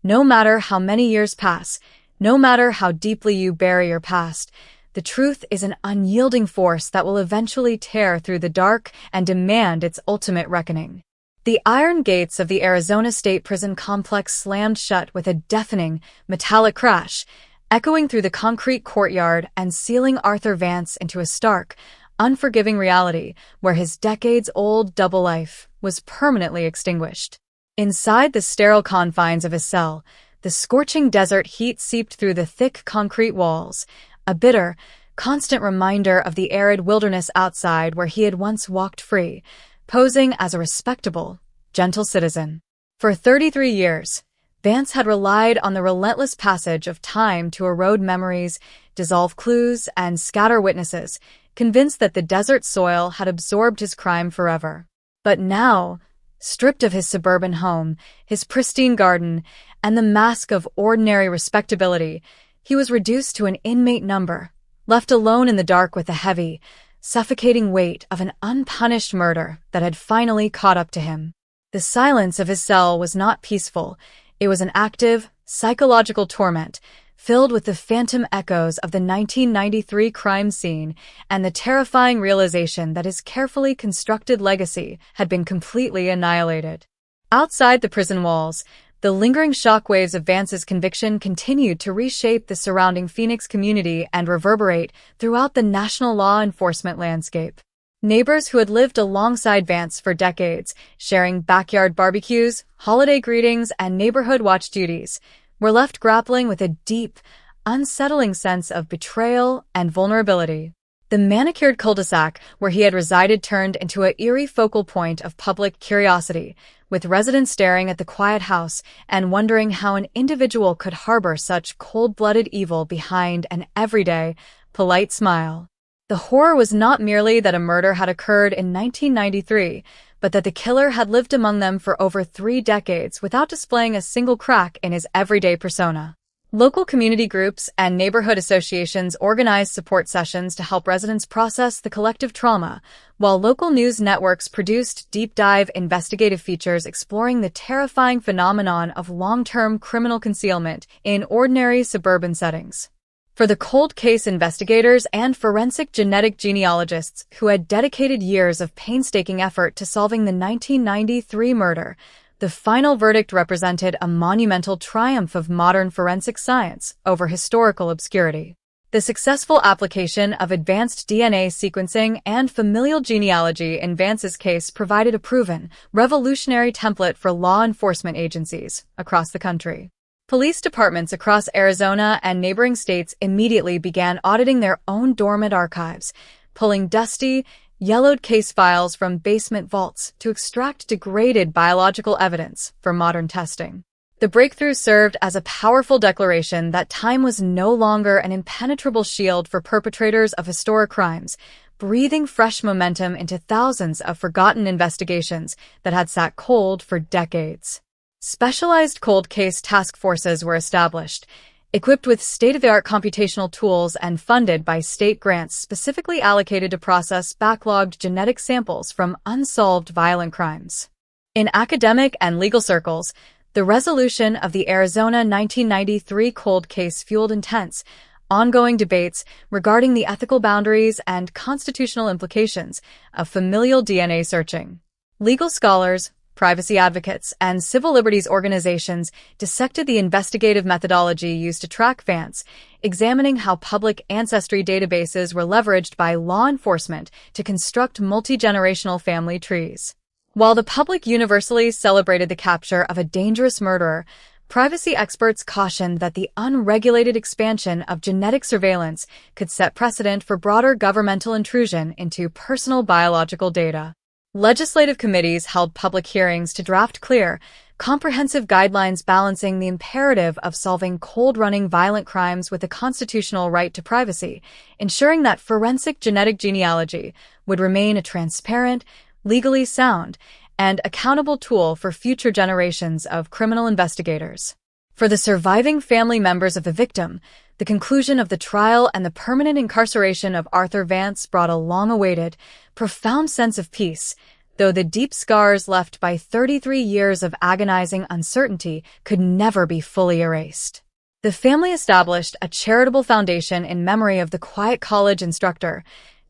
No matter how many years pass, no matter how deeply you bury your past, the truth is an unyielding force that will eventually tear through the dark and demand its ultimate reckoning. The iron gates of the Arizona State Prison complex slammed shut with a deafening, metallic crash, echoing through the concrete courtyard and sealing Arthur Vance into a stark, unforgiving reality where his decades-old double life was permanently extinguished. Inside the sterile confines of his cell, the scorching desert heat seeped through the thick concrete walls, a bitter, constant reminder of the arid wilderness outside where he had once walked free, posing as a respectable, gentle citizen. For 33 years, Vance had relied on the relentless passage of time to erode memories, dissolve clues, and scatter witnesses, convinced that the desert soil had absorbed his crime forever. But now, stripped of his suburban home, his pristine garden, and the mask of ordinary respectability, he was reduced to an inmate number, left alone in the dark with the heavy, suffocating weight of an unpunished murder that had finally caught up to him. The silence of his cell was not peaceful. It was an active, psychological torment, filled with the phantom echoes of the 1993 crime scene and the terrifying realization that his carefully constructed legacy had been completely annihilated. Outside the prison walls, the lingering shockwaves of Vance's conviction continued to reshape the surrounding Phoenix community and reverberate throughout the national law enforcement landscape. Neighbors who had lived alongside Vance for decades, sharing backyard barbecues, holiday greetings, and neighborhood watch duties, were left grappling with a deep, unsettling sense of betrayal and vulnerability. The manicured cul-de-sac where he had resided turned into an eerie focal point of public curiosity, with residents staring at the quiet house and wondering how an individual could harbor such cold-blooded evil behind an everyday, polite smile. The horror was not merely that a murder had occurred in 1993, but that the killer had lived among them for over 3 decades without displaying a single crack in his everyday persona. Local community groups and neighborhood associations organized support sessions to help residents process the collective trauma, while local news networks produced deep-dive investigative features exploring the terrifying phenomenon of long-term criminal concealment in ordinary suburban settings. For the cold case investigators and forensic genetic genealogists who had dedicated years of painstaking effort to solving the 1993 murder, the final verdict represented a monumental triumph of modern forensic science over historical obscurity. The successful application of advanced DNA sequencing and familial genealogy in Vance's case provided a proven, revolutionary template for law enforcement agencies across the country. Police departments across Arizona and neighboring states immediately began auditing their own dormant archives, pulling dusty, yellowed case files from basement vaults to extract degraded biological evidence for modern testing. The breakthrough served as a powerful declaration that time was no longer an impenetrable shield for perpetrators of historic crimes, breathing fresh momentum into thousands of forgotten investigations that had sat cold for decades. Specialized cold case task forces were established, equipped with state-of-the-art computational tools and funded by state grants specifically allocated to process backlogged genetic samples from unsolved violent crimes. In academic and legal circles, the resolution of the Arizona 1993 cold case fueled intense, ongoing debates regarding the ethical boundaries and constitutional implications of familial DNA searching. Legal scholars, privacy advocates, and civil liberties organizations dissected the investigative methodology used to track Vance, examining how public ancestry databases were leveraged by law enforcement to construct multi-generational family trees. While the public universally celebrated the capture of a dangerous murderer, privacy experts cautioned that the unregulated expansion of genetic surveillance could set precedent for broader governmental intrusion into personal biological data. Legislative committees held public hearings to draft clear, comprehensive guidelines balancing the imperative of solving cold-running violent crimes with the constitutional right to privacy, ensuring that forensic genetic genealogy would remain a transparent, legally sound, and accountable tool for future generations of criminal investigators. For the surviving family members of the victim, the conclusion of the trial and the permanent incarceration of Arthur Vance brought a long-awaited, profound sense of peace, though the deep scars left by 33 years of agonizing uncertainty could never be fully erased. The family established a charitable foundation in memory of the Quiet College instructor,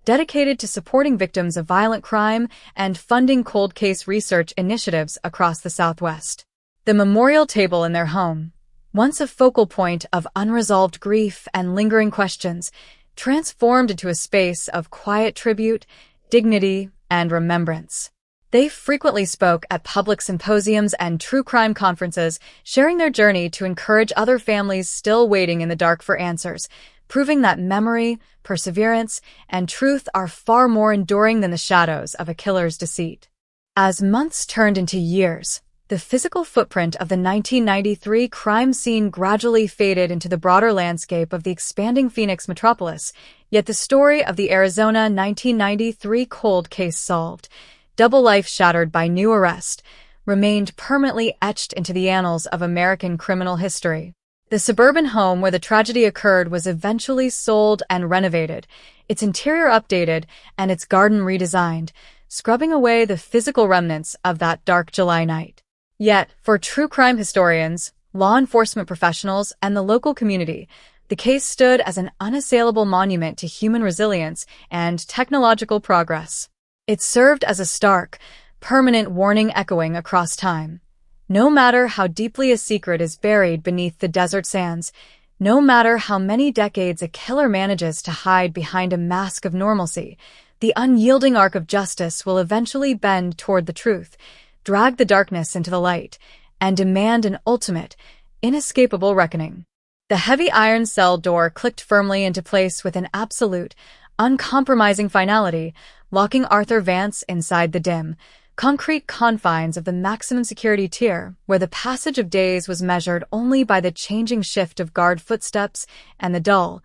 dedicated to supporting victims of violent crime and funding cold case research initiatives across the Southwest. The memorial table in their home, once a focal point of unresolved grief and lingering questions, transformed into a space of quiet tribute, dignity, and remembrance. They frequently spoke at public symposiums and true crime conferences, sharing their journey to encourage other families still waiting in the dark for answers, proving that memory, perseverance, and truth are far more enduring than the shadows of a killer's deceit. As months turned into years, the physical footprint of the 1993 crime scene gradually faded into the broader landscape of the expanding Phoenix metropolis, yet the story of the Arizona 1993 cold case solved, double life shattered by new arrest, remained permanently etched into the annals of American criminal history. The suburban home where the tragedy occurred was eventually sold and renovated, its interior updated and its garden redesigned, scrubbing away the physical remnants of that dark July night. Yet, for true crime historians, law enforcement professionals, and the local community, the case stood as an unassailable monument to human resilience and technological progress. It served as a stark, permanent warning echoing across time. No matter how deeply a secret is buried beneath the desert sands, no matter how many decades a killer manages to hide behind a mask of normalcy, the unyielding arc of justice will eventually bend toward the truth, drag the darkness into the light, and demand an ultimate, inescapable reckoning. The heavy iron cell door clicked firmly into place with an absolute, uncompromising finality, locking Arthur Vance inside the dim, concrete confines of the maximum security tier, where the passage of days was measured only by the changing shift of guard footsteps and the dull,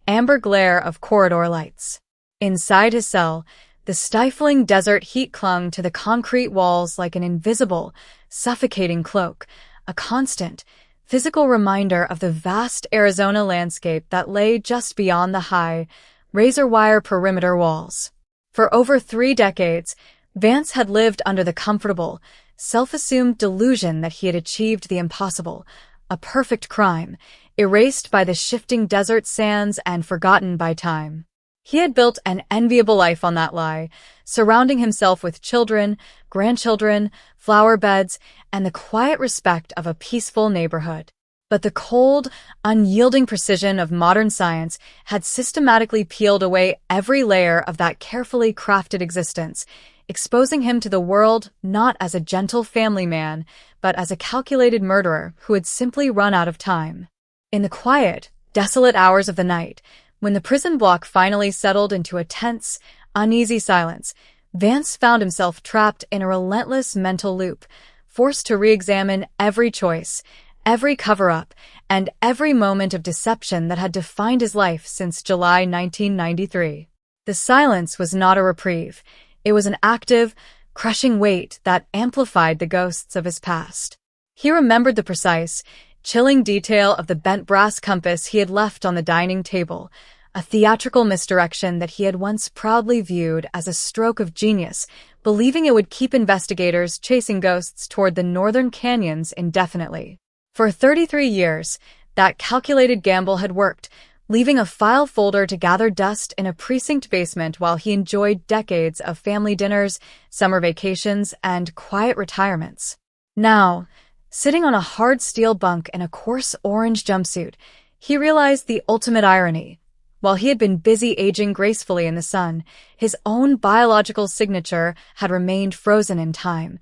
amber glare of corridor lights. Inside his cell, the stifling desert heat clung to the concrete walls like an invisible, suffocating cloak, a constant, physical reminder of the vast Arizona landscape that lay just beyond the high, razor-wire perimeter walls. For over 3 decades, Vance had lived under the comfortable, self-assumed delusion that he had achieved the impossible, a perfect crime, erased by the shifting desert sands and forgotten by time. He had built an enviable life on that lie, surrounding himself with children, grandchildren, flower beds, and the quiet respect of a peaceful neighborhood. But the cold, unyielding precision of modern science had systematically peeled away every layer of that carefully crafted existence, exposing him to the world not as a gentle family man, but as a calculated murderer who had simply run out of time. In the quiet, desolate hours of the night, when the prison block finally settled into a tense, uneasy silence, Vance found himself trapped in a relentless mental loop, forced to re-examine every choice, every cover-up, and every moment of deception that had defined his life since July 1993. The silence was not a reprieve. It was an active, crushing weight that amplified the ghosts of his past. He remembered the precise, chilling detail of the bent brass compass he had left on the dining table, a theatrical misdirection that he had once proudly viewed as a stroke of genius, believing it would keep investigators chasing ghosts toward the northern canyons indefinitely. For 33 years, that calculated gamble had worked, leaving a file folder to gather dust in a precinct basement while he enjoyed decades of family dinners, summer vacations, and quiet retirements. Now, sitting on a hard steel bunk in a coarse orange jumpsuit, he realized the ultimate irony. While he had been busy aging gracefully in the sun, his own biological signature had remained frozen in time,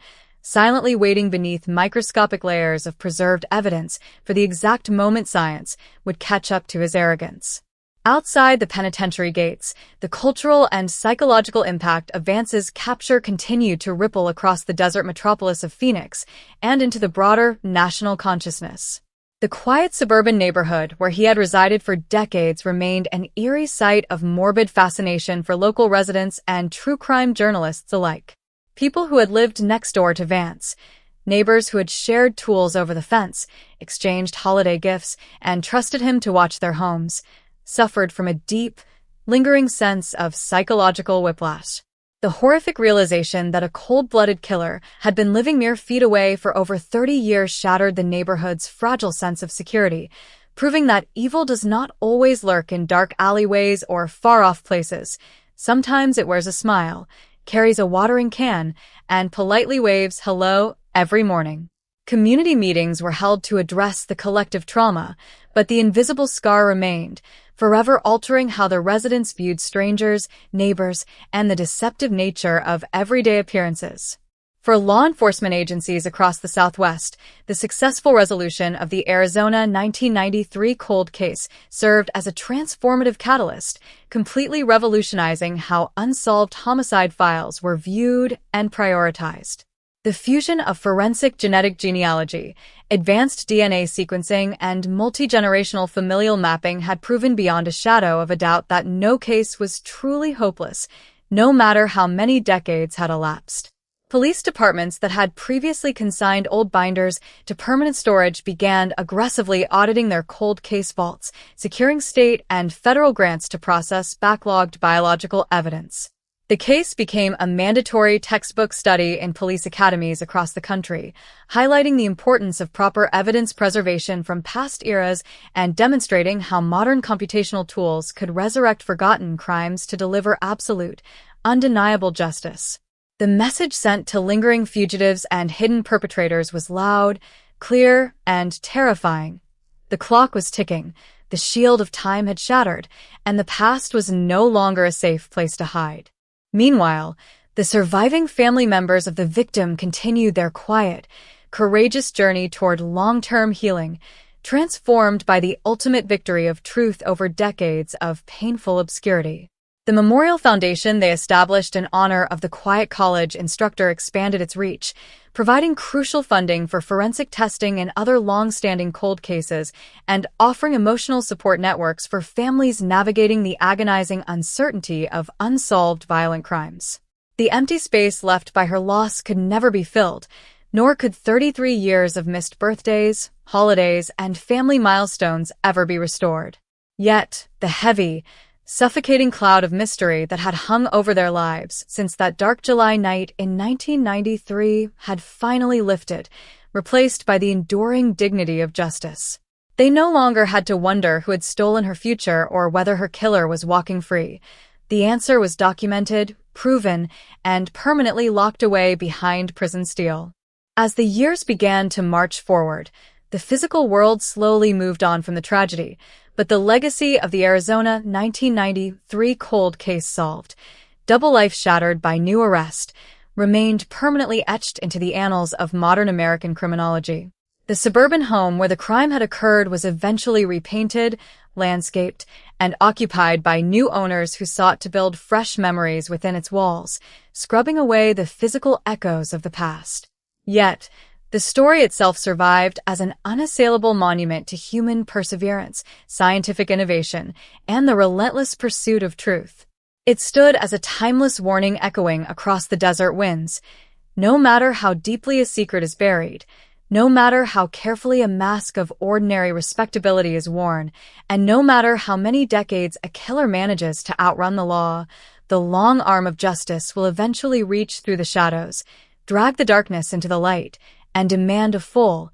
silently waiting beneath microscopic layers of preserved evidence for the exact moment science would catch up to his arrogance. Outside the penitentiary gates, the cultural and psychological impact of Vance's capture continued to ripple across the desert metropolis of Phoenix and into the broader national consciousness. The quiet suburban neighborhood where he had resided for decades remained an eerie site of morbid fascination for local residents and true crime journalists alike. People who had lived next door to Vance, neighbors who had shared tools over the fence, exchanged holiday gifts, and trusted him to watch their homes, suffered from a deep, lingering sense of psychological whiplash. The horrific realization that a cold-blooded killer had been living mere feet away for over 30 years shattered the neighborhood's fragile sense of security, proving that evil does not always lurk in dark alleyways or far-off places. Sometimes it wears a smile, carries a watering can, and politely waves hello every morning. Community meetings were held to address the collective trauma, but the invisible scar remained, forever altering how the residents viewed strangers, neighbors, and the deceptive nature of everyday appearances. For law enforcement agencies across the Southwest, the successful resolution of the Arizona 1993 cold case served as a transformative catalyst, completely revolutionizing how unsolved homicide files were viewed and prioritized. The fusion of forensic genetic genealogy, advanced DNA sequencing, and multi-generational familial mapping had proven beyond a shadow of a doubt that no case was truly hopeless, no matter how many decades had elapsed. Police departments that had previously consigned old binders to permanent storage began aggressively auditing their cold case vaults, securing state and federal grants to process backlogged biological evidence. The case became a mandatory textbook study in police academies across the country, highlighting the importance of proper evidence preservation from past eras and demonstrating how modern computational tools could resurrect forgotten crimes to deliver absolute, undeniable justice. The message sent to lingering fugitives and hidden perpetrators was loud, clear, and terrifying. The clock was ticking, the shield of time had shattered, and the past was no longer a safe place to hide. Meanwhile, the surviving family members of the victim continued their quiet, courageous journey toward long-term healing, transformed by the ultimate victory of truth over decades of painful obscurity. The Memorial Foundation they established in honor of the Quiet College instructor expanded its reach, providing crucial funding for forensic testing and other long-standing cold cases, and offering emotional support networks for families navigating the agonizing uncertainty of unsolved violent crimes. The empty space left by her loss could never be filled, nor could 33 years of missed birthdays, holidays, and family milestones ever be restored. Yet, the heavy, suffocating cloud of mystery that had hung over their lives since that dark July night in 1993 had finally lifted, replaced by the enduring dignity of justice. They no longer had to wonder who had stolen her future or whether her killer was walking free. The answer was documented, proven, and permanently locked away behind prison steel. As the years began to march forward, the physical world slowly moved on from the tragedy, but the legacy of the Arizona 1993 cold case solved, double life shattered by new arrest, remained permanently etched into the annals of modern American criminology. The suburban home where the crime had occurred was eventually repainted, landscaped, and occupied by new owners who sought to build fresh memories within its walls, scrubbing away the physical echoes of the past. Yet, The story itself survived as an unassailable monument to human perseverance, scientific innovation, and the relentless pursuit of truth. It stood as a timeless warning echoing across the desert winds. No matter how deeply a secret is buried, no matter how carefully a mask of ordinary respectability is worn, and no matter how many decades a killer manages to outrun the law, the long arm of justice will eventually reach through the shadows, drag the darkness into the light, and demand a full,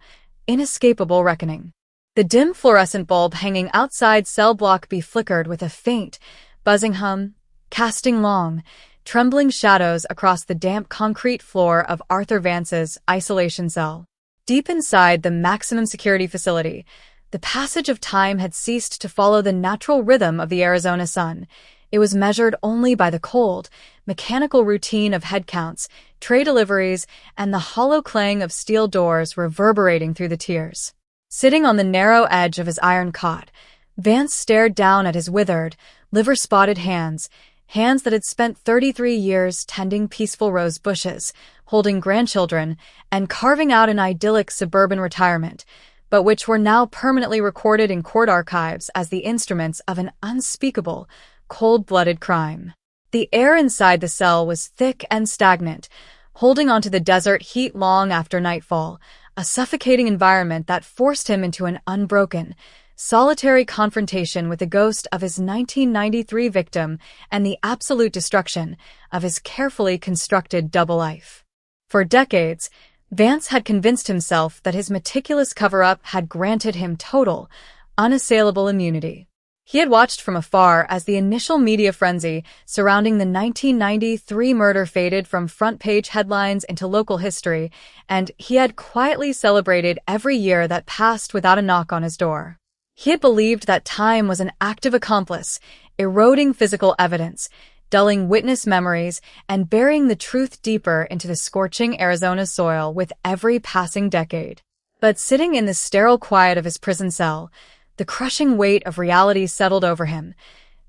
inescapable reckoning. The dim fluorescent bulb hanging outside cell block B flickered with a faint, buzzing hum, casting long, trembling shadows across the damp concrete floor of Arthur Vance's isolation cell. Deep inside the maximum security facility, the passage of time had ceased to follow the natural rhythm of the Arizona sun. It was measured only by the cold, mechanical routine of head counts, tray deliveries, and the hollow clang of steel doors reverberating through the tiers. Sitting on the narrow edge of his iron cot, Vance stared down at his withered, liver-spotted hands that had spent 33 years tending peaceful rose bushes, holding grandchildren, and carving out an idyllic suburban retirement, but which were now permanently recorded in court archives as the instruments of an unspeakable, cold-blooded crime. The air inside the cell was thick and stagnant, holding onto the desert heat long after nightfall, a suffocating environment that forced him into an unbroken, solitary confrontation with the ghost of his 1993 victim and the absolute destruction of his carefully constructed double life. For decades, Vance had convinced himself that his meticulous cover-up had granted him total, unassailable immunity. He had watched from afar as the initial media frenzy surrounding the 1993 murder faded from front-page headlines into local history, and he had quietly celebrated every year that passed without a knock on his door. He had believed that time was an active accomplice, eroding physical evidence, dulling witness memories, and burying the truth deeper into the scorching Arizona soil with every passing decade. But sitting in the sterile quiet of his prison cell, the crushing weight of reality settled over him.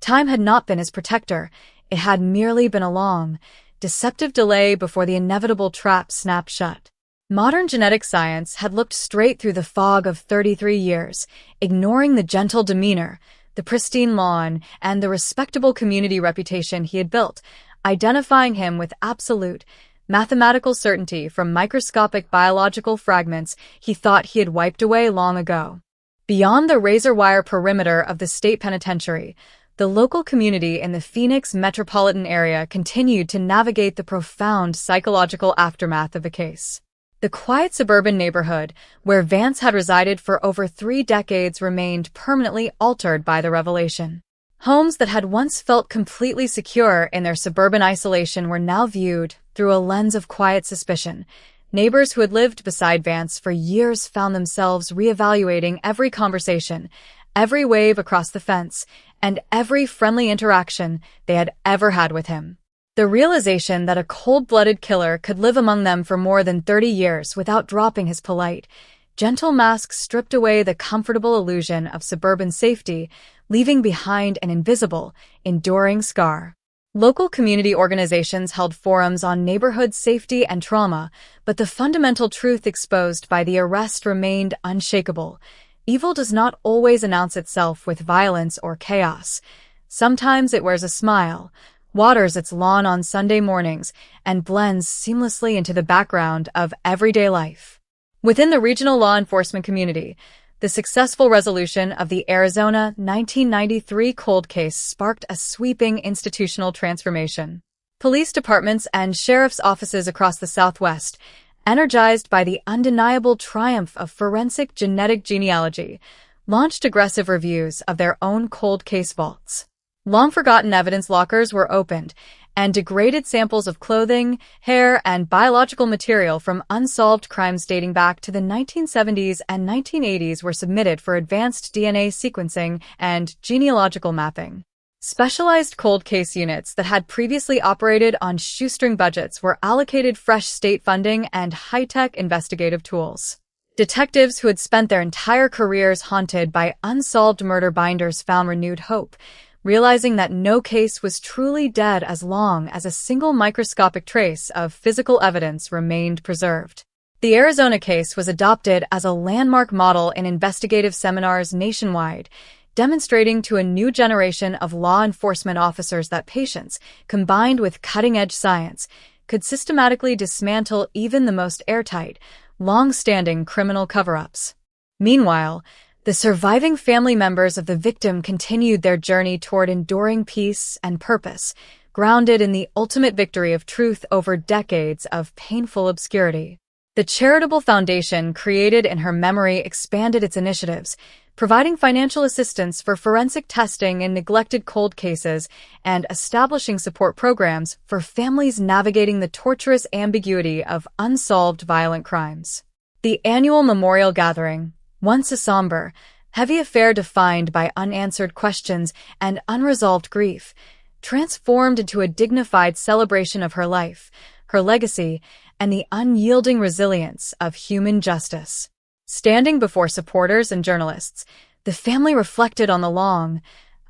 Time had not been his protector. It had merely been a long, deceptive delay before the inevitable trap snapped shut. Modern genetic science had looked straight through the fog of 33 years, ignoring the gentle demeanor, the pristine lawn, and the respectable community reputation he had built, identifying him with absolute, mathematical certainty from microscopic biological fragments he thought he had wiped away long ago. Beyond the razor-wire perimeter of the state penitentiary, the local community in the Phoenix metropolitan area continued to navigate the profound psychological aftermath of the case. The quiet suburban neighborhood, where Vance had resided for over 3 decades, remained permanently altered by the revelation. Homes that had once felt completely secure in their suburban isolation were now viewed through a lens of quiet suspicion. Neighbors who had lived beside Vance for years found themselves reevaluating every conversation, every wave across the fence, and every friendly interaction they had ever had with him. The realization that a cold-blooded killer could live among them for more than 30 years without dropping his polite, gentle mask stripped away the comfortable illusion of suburban safety, leaving behind an invisible, enduring scar. Local community organizations held forums on neighborhood safety and trauma, but the fundamental truth exposed by the arrest remained unshakable. Evil does not always announce itself with violence or chaos. Sometimes it wears a smile, waters its lawn on Sunday mornings, and blends seamlessly into the background of everyday life. Within the regional law enforcement community, the successful resolution of the Arizona 1993 cold case sparked a sweeping institutional transformation. Police departments and sheriff's offices across the Southwest, energized by the undeniable triumph of forensic genetic genealogy, launched aggressive reviews of their own cold case vaults. Long-forgotten evidence lockers were opened, and degraded samples of clothing, hair, and biological material from unsolved crimes dating back to the 1970s and 1980s were submitted for advanced DNA sequencing and genealogical mapping. Specialized cold case units that had previously operated on shoestring budgets were allocated fresh state funding and high-tech investigative tools. Detectives who had spent their entire careers haunted by unsolved murder binders found renewed hope, realizing that no case was truly dead as long as a single microscopic trace of physical evidence remained preserved. The Arizona case was adopted as a landmark model in investigative seminars nationwide, demonstrating to a new generation of law enforcement officers that patience, combined with cutting-edge science, could systematically dismantle even the most airtight, long-standing criminal cover-ups. Meanwhile, the surviving family members of the victim continued their journey toward enduring peace and purpose, grounded in the ultimate victory of truth over decades of painful obscurity. The charitable foundation created in her memory expanded its initiatives, providing financial assistance for forensic testing in neglected cold cases and establishing support programs for families navigating the torturous ambiguity of unsolved violent crimes. The annual memorial gathering, once a somber, heavy affair defined by unanswered questions and unresolved grief, transformed into a dignified celebration of her life, her legacy, and the unyielding resilience of human justice. Standing before supporters and journalists, the family reflected on the long,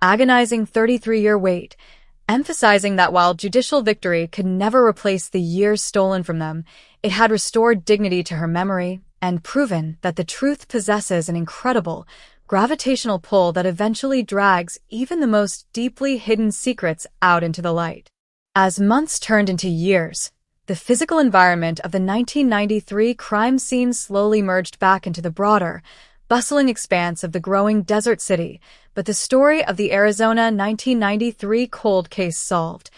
agonizing 33-year wait, emphasizing that while judicial victory could never replace the years stolen from them, it had restored dignity to her memory and proven that the truth possesses an incredible, gravitational pull that eventually drags even the most deeply hidden secrets out into the light. As months turned into years, the physical environment of the 1993 crime scene slowly merged back into the broader, bustling expanse of the growing desert city, but the story of the Arizona 1993 cold case solved,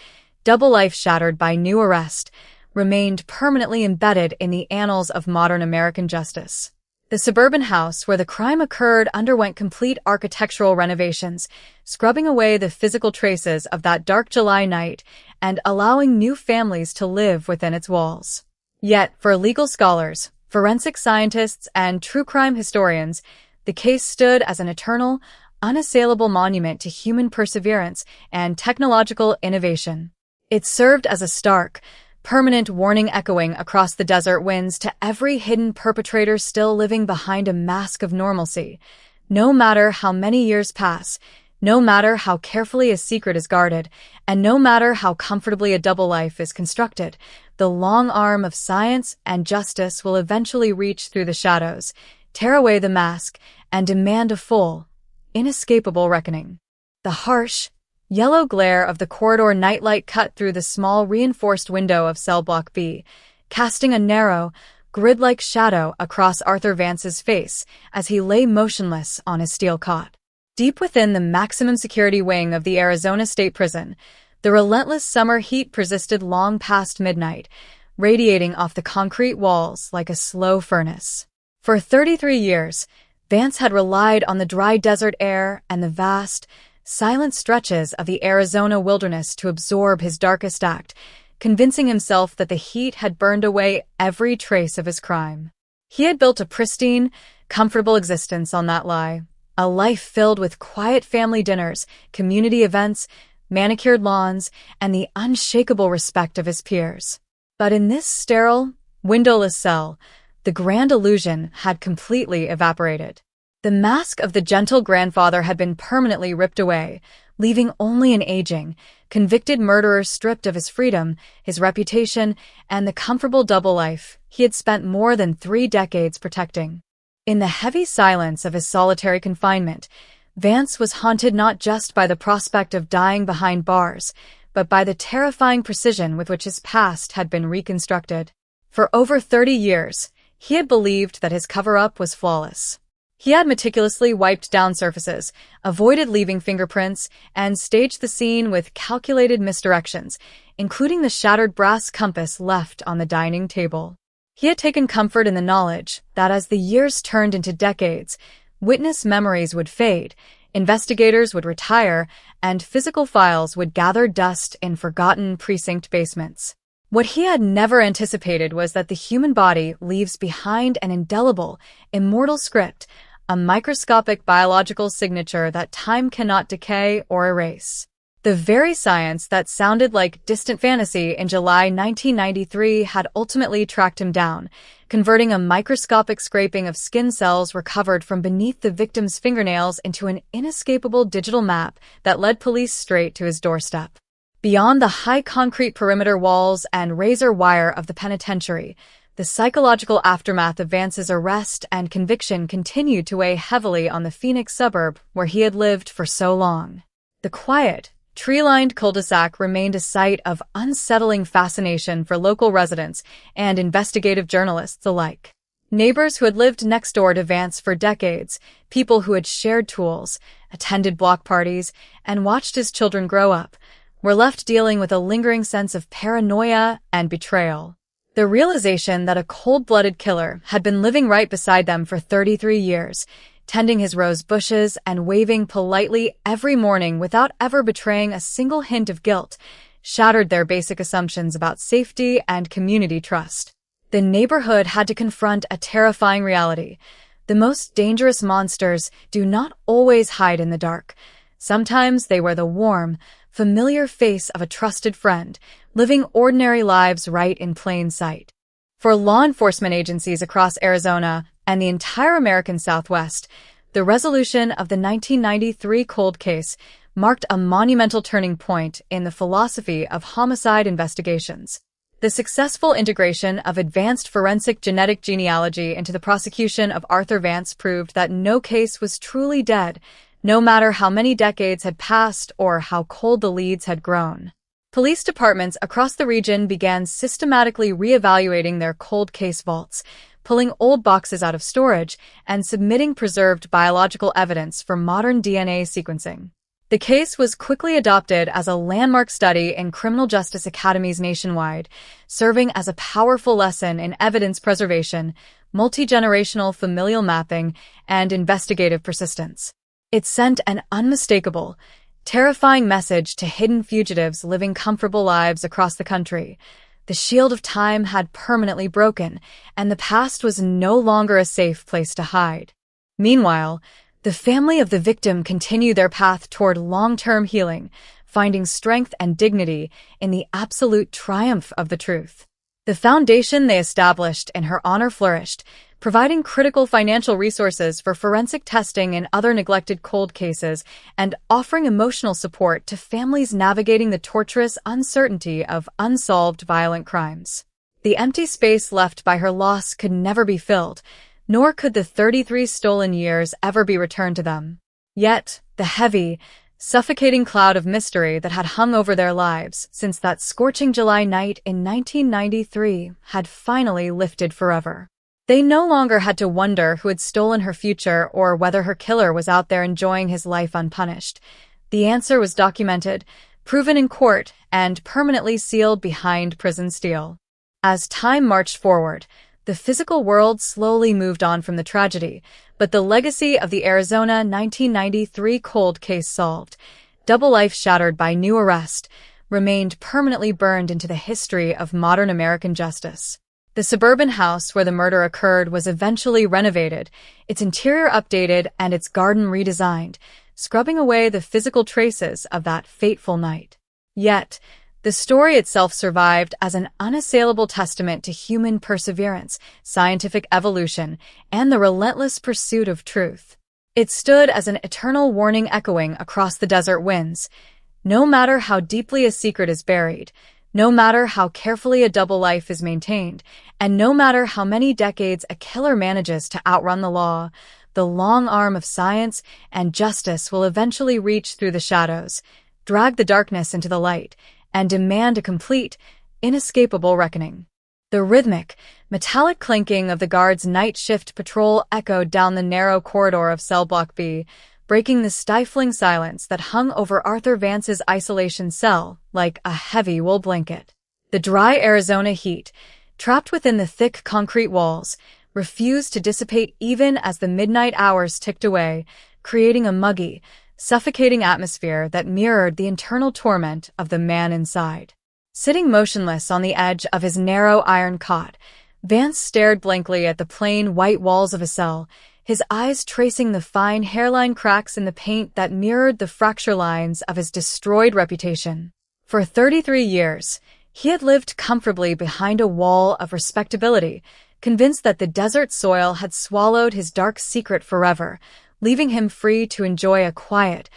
double life shattered by new arrest, remained permanently embedded in the annals of modern American justice. The suburban house where the crime occurred underwent complete architectural renovations, scrubbing away the physical traces of that dark July night and allowing new families to live within its walls. Yet, for legal scholars, forensic scientists, and true crime historians, the case stood as an eternal, unassailable monument to human perseverance and technological innovation. It served as a stark, permanent warning echoing across the desert winds to every hidden perpetrator still living behind a mask of normalcy. No matter how many years pass, no matter how carefully a secret is guarded, and no matter how comfortably a double life is constructed, the long arm of science and justice will eventually reach through the shadows, tear away the mask, and demand a full, inescapable reckoning. The harsh, yellow glare of the corridor nightlight cut through the small reinforced window of cell block B, casting a narrow, grid-like shadow across Arthur Vance's face as he lay motionless on his steel cot. Deep within the maximum security wing of the Arizona State Prison, the relentless summer heat persisted long past midnight, radiating off the concrete walls like a slow furnace. For 33 years, Vance had relied on the dry desert air and the vast, silent stretches of the Arizona wilderness to absorb his darkest act, convincing himself that the heat had burned away every trace of his crime. He had built a pristine, comfortable existence on that lie, a life filled with quiet family dinners, community events, manicured lawns, and the unshakable respect of his peers. But in this sterile, windowless cell, the grand illusion had completely evaporated. The mask of the gentle grandfather had been permanently ripped away, leaving only an aging, convicted murderer stripped of his freedom, his reputation, and the comfortable double life he had spent more than 3 decades protecting. In the heavy silence of his solitary confinement, Vance was haunted not just by the prospect of dying behind bars, but by the terrifying precision with which his past had been reconstructed. For over 30 years, he had believed that his cover-up was flawless. He had meticulously wiped down surfaces, avoided leaving fingerprints, and staged the scene with calculated misdirections, including the shattered brass compass left on the dining table. He had taken comfort in the knowledge that as the years turned into decades, witness memories would fade, investigators would retire, and physical files would gather dust in forgotten precinct basements. What he had never anticipated was that the human body leaves behind an indelible, immortal script, a microscopic biological signature that time cannot decay or erase. The very science that sounded like distant fantasy in July 1993 had ultimately tracked him down, converting a microscopic scraping of skin cells recovered from beneath the victim's fingernails into an inescapable digital map that led police straight to his doorstep. Beyond the high concrete perimeter walls and razor wire of the penitentiary, The psychological aftermath of Vance's arrest and conviction continued to weigh heavily on the Phoenix suburb where he had lived for so long. The quiet, tree-lined cul-de-sac remained a site of unsettling fascination for local residents and investigative journalists alike. Neighbors who had lived next door to Vance for decades, people who had shared tools, attended block parties, and watched his children grow up, were left dealing with a lingering sense of paranoia and betrayal. The realization that a cold-blooded killer had been living right beside them for 33 years, tending his rose bushes and waving politely every morning without ever betraying a single hint of guilt, shattered their basic assumptions about safety and community trust. The neighborhood had to confront a terrifying reality. The most dangerous monsters do not always hide in the dark. Sometimes they wear the warm, familiar face of a trusted friend, living ordinary lives right in plain sight. For law enforcement agencies across Arizona and the entire American Southwest, the resolution of the 1993 cold case marked a monumental turning point in the philosophy of homicide investigations. The successful integration of advanced forensic genetic genealogy into the prosecution of Arthur Vance proved that no case was truly dead, no matter how many decades had passed or how cold the leads had grown. Police departments across the region began systematically reevaluating their cold case vaults, pulling old boxes out of storage and submitting preserved biological evidence for modern DNA sequencing. The case was quickly adopted as a landmark study in criminal justice academies nationwide, serving as a powerful lesson in evidence preservation, multi-generational familial mapping, and investigative persistence. It sent an unmistakable, terrifying message to hidden fugitives living comfortable lives across the country. The shield of time had permanently broken, and the past was no longer a safe place to hide. Meanwhile, the family of the victim continued their path toward long-term healing, finding strength and dignity in the absolute triumph of the truth. The foundation they established in her honor flourished, providing critical financial resources for forensic testing in other neglected cold cases and offering emotional support to families navigating the torturous uncertainty of unsolved violent crimes. The empty space left by her loss could never be filled, nor could the 33 stolen years ever be returned to them. Yet, the heavy, suffocating cloud of mystery that had hung over their lives since that scorching July night in 1993 had finally lifted forever. They no longer had to wonder who had stolen her future or whether her killer was out there enjoying his life unpunished. The answer was documented, proven in court, and permanently sealed behind prison steel. As time marched forward, the physical world slowly moved on from the tragedy, but the legacy of the Arizona 1993 cold case solved, double life shattered by new arrest, remained permanently burned into the history of modern American justice. The suburban house where the murder occurred was eventually renovated, its interior updated and its garden redesigned, scrubbing away the physical traces of that fateful night. Yet, the story itself survived as an unassailable testament to human perseverance, scientific evolution, and the relentless pursuit of truth. It stood as an eternal warning echoing across the desert winds. No matter how deeply a secret is buried, no matter how carefully a double life is maintained, and no matter how many decades a killer manages to outrun the law, the long arm of science and justice will eventually reach through the shadows, drag the darkness into the light, and demand a complete, inescapable reckoning. The rhythmic, metallic clinking of the guards' night shift patrol echoed down the narrow corridor of Cell Block B, breaking the stifling silence that hung over Arthur Vance's isolation cell like a heavy wool blanket. The dry Arizona heat, trapped within the thick concrete walls, refused to dissipate even as the midnight hours ticked away, creating a muggy, suffocating atmosphere that mirrored the internal torment of the man inside. Sitting motionless on the edge of his narrow iron cot, Vance stared blankly at the plain white walls of his cell, his eyes tracing the fine hairline cracks in the paint that mirrored the fracture lines of his destroyed reputation. For 33 years, he had lived comfortably behind a wall of respectability, convinced that the desert soil had swallowed his dark secret forever, leaving him free to enjoy a quiet,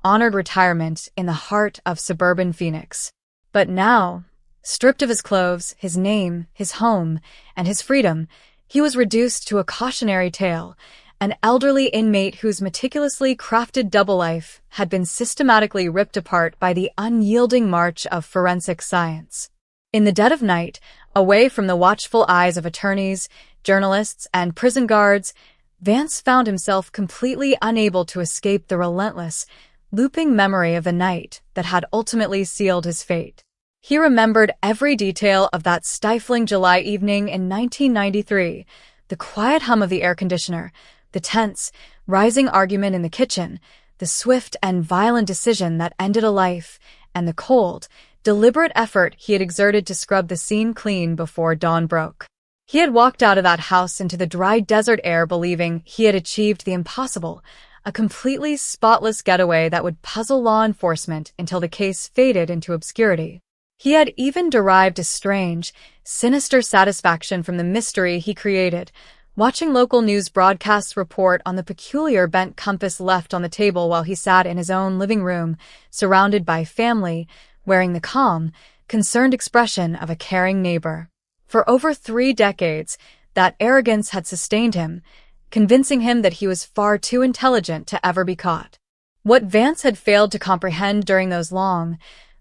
honored retirement in the heart of suburban Phoenix. But now, Stripped of his clothes, his name, his home, and his freedom, he was reduced to a cautionary tale, an elderly inmate whose meticulously crafted double life had been systematically ripped apart by the unyielding march of forensic science. In the dead of night, away from the watchful eyes of attorneys, journalists, and prison guards, Vance found himself completely unable to escape the relentless, looping memory of the night that had ultimately sealed his fate. He remembered every detail of that stifling July evening in 1993, the quiet hum of the air conditioner, the tense, rising argument in the kitchen, the swift and violent decision that ended a life, and the cold, deliberate effort he had exerted to scrub the scene clean before dawn broke. He had walked out of that house into the dry desert air believing he had achieved the impossible, a completely spotless getaway that would puzzle law enforcement until the case faded into obscurity. He had even derived a strange, sinister satisfaction from the mystery he created, watching local news broadcasts report on the peculiar bent compass left on the table while he sat in his own living room, surrounded by family, wearing the calm, concerned expression of a caring neighbor. For over 3 decades, that arrogance had sustained him, convincing him that he was far too intelligent to ever be caught. What Vance had failed to comprehend during those long,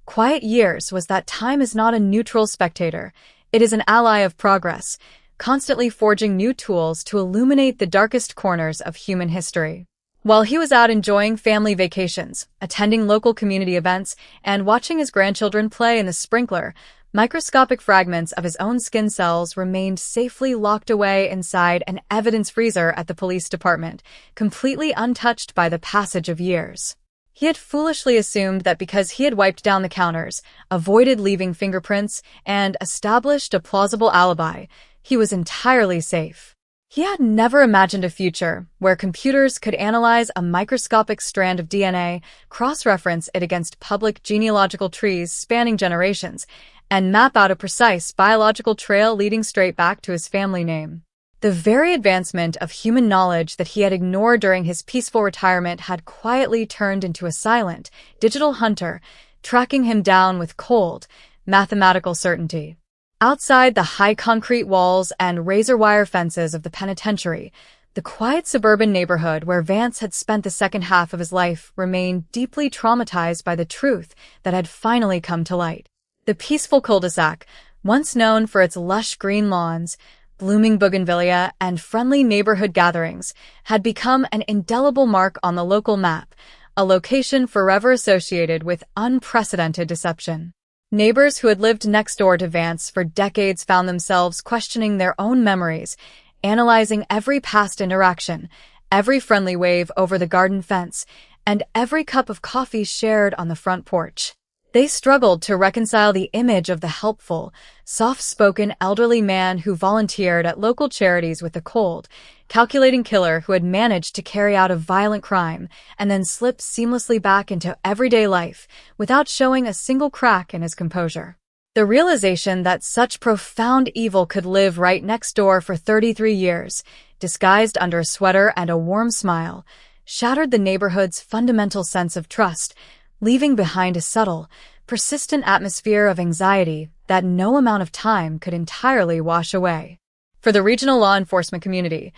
quiet years was that time is not a neutral spectator, it is an ally of progress, constantly forging new tools to illuminate the darkest corners of human history. While he was out enjoying family vacations, attending local community events, and watching his grandchildren play in the sprinkler, microscopic fragments of his own skin cells remained safely locked away inside an evidence freezer at the police department, completely untouched by the passage of years. He had foolishly assumed that because he had wiped down the counters, avoided leaving fingerprints, and established a plausible alibi, he was entirely safe. He had never imagined a future where computers could analyze a microscopic strand of DNA, cross-reference it against public genealogical trees spanning generations, and map out a precise biological trail leading straight back to his family name. The very advancement of human knowledge that he had ignored during his peaceful retirement had quietly turned into a silent, digital hunter, tracking him down with cold, mathematical certainty. Outside the high concrete walls and razor-wire fences of the penitentiary, the quiet suburban neighborhood where Vance had spent the second half of his life remained deeply traumatized by the truth that had finally come to light. The peaceful cul-de-sac, once known for its lush green lawns, blooming bougainvillea, and friendly neighborhood gatherings, had become an indelible mark on the local map, a location forever associated with unprecedented deception. Neighbors who had lived next door to Vance for decades found themselves questioning their own memories, analyzing every past interaction, every friendly wave over the garden fence, and every cup of coffee shared on the front porch. They struggled to reconcile the image of the helpful, soft-spoken elderly man who volunteered at local charities with a cold, calculating killer who had managed to carry out a violent crime and then slip seamlessly back into everyday life without showing a single crack in his composure. The realization that such profound evil could live right next door for 33 years, disguised under a sweater and a warm smile, shattered the neighborhood's fundamental sense of trust, leaving behind a subtle, persistent atmosphere of anxiety that no amount of time could entirely wash away. For the regional law enforcement community,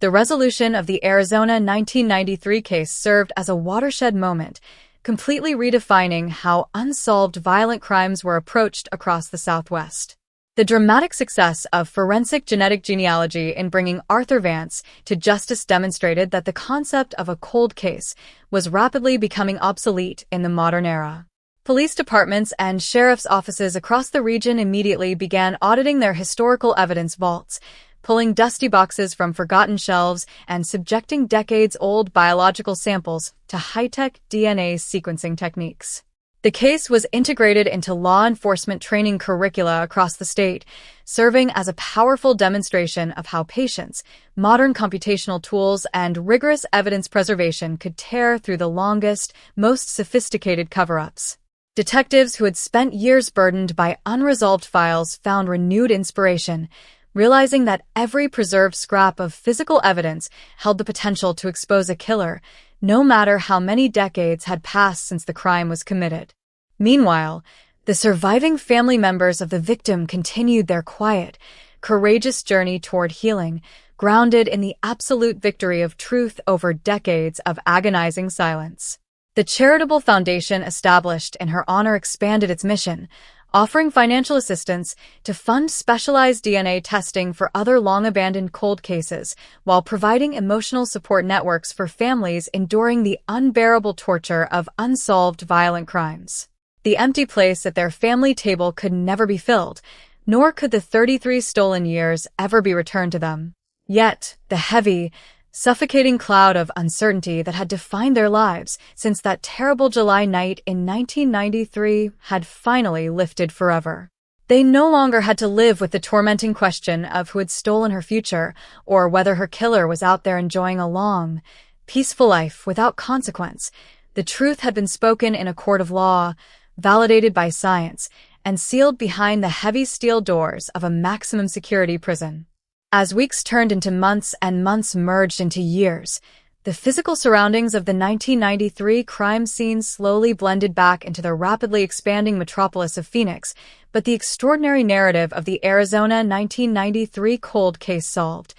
the resolution of the Arizona 1993 case served as a watershed moment, completely redefining how unsolved violent crimes were approached across the Southwest. The dramatic success of forensic genetic genealogy in bringing Arthur Vance to justice demonstrated that the concept of a cold case was rapidly becoming obsolete in the modern era. Police departments and sheriff's offices across the region immediately began auditing their historical evidence vaults, pulling dusty boxes from forgotten shelves and subjecting decades-old biological samples to high-tech DNA sequencing techniques. The case was integrated into law enforcement training curricula across the state, serving as a powerful demonstration of how patience, modern computational tools, and rigorous evidence preservation could tear through the longest, most sophisticated cover-ups. Detectives who had spent years burdened by unresolved files found renewed inspiration, realizing that every preserved scrap of physical evidence held the potential to expose a killer, no matter how many decades had passed since the crime was committed. Meanwhile, The surviving family members of the victim continued their quiet, courageous journey toward healing, grounded in the absolute victory of truth over decades of agonizing silence. The charitable foundation established in her honor expanded its mission, offering financial assistance to fund specialized DNA testing for other long-abandoned cold cases, while providing emotional support networks for families enduring the unbearable torture of unsolved violent crimes. The empty place at their family table could never be filled, nor could the 33 stolen years ever be returned to them. Yet, the heavy, suffocating cloud of uncertainty that had defined their lives since that terrible July night in 1993 had finally lifted forever. They no longer had to live with the tormenting question of who had stolen her future, or whether her killer was out there enjoying a long, peaceful life without consequence. The truth had been spoken in a court of law, validated by science, and sealed behind the heavy steel doors of a maximum security prison. As weeks turned into months and months merged into years, the physical surroundings of the 1993 crime scene slowly blended back into the rapidly expanding metropolis of Phoenix, but the extraordinary narrative of the Arizona 1993 cold case solved,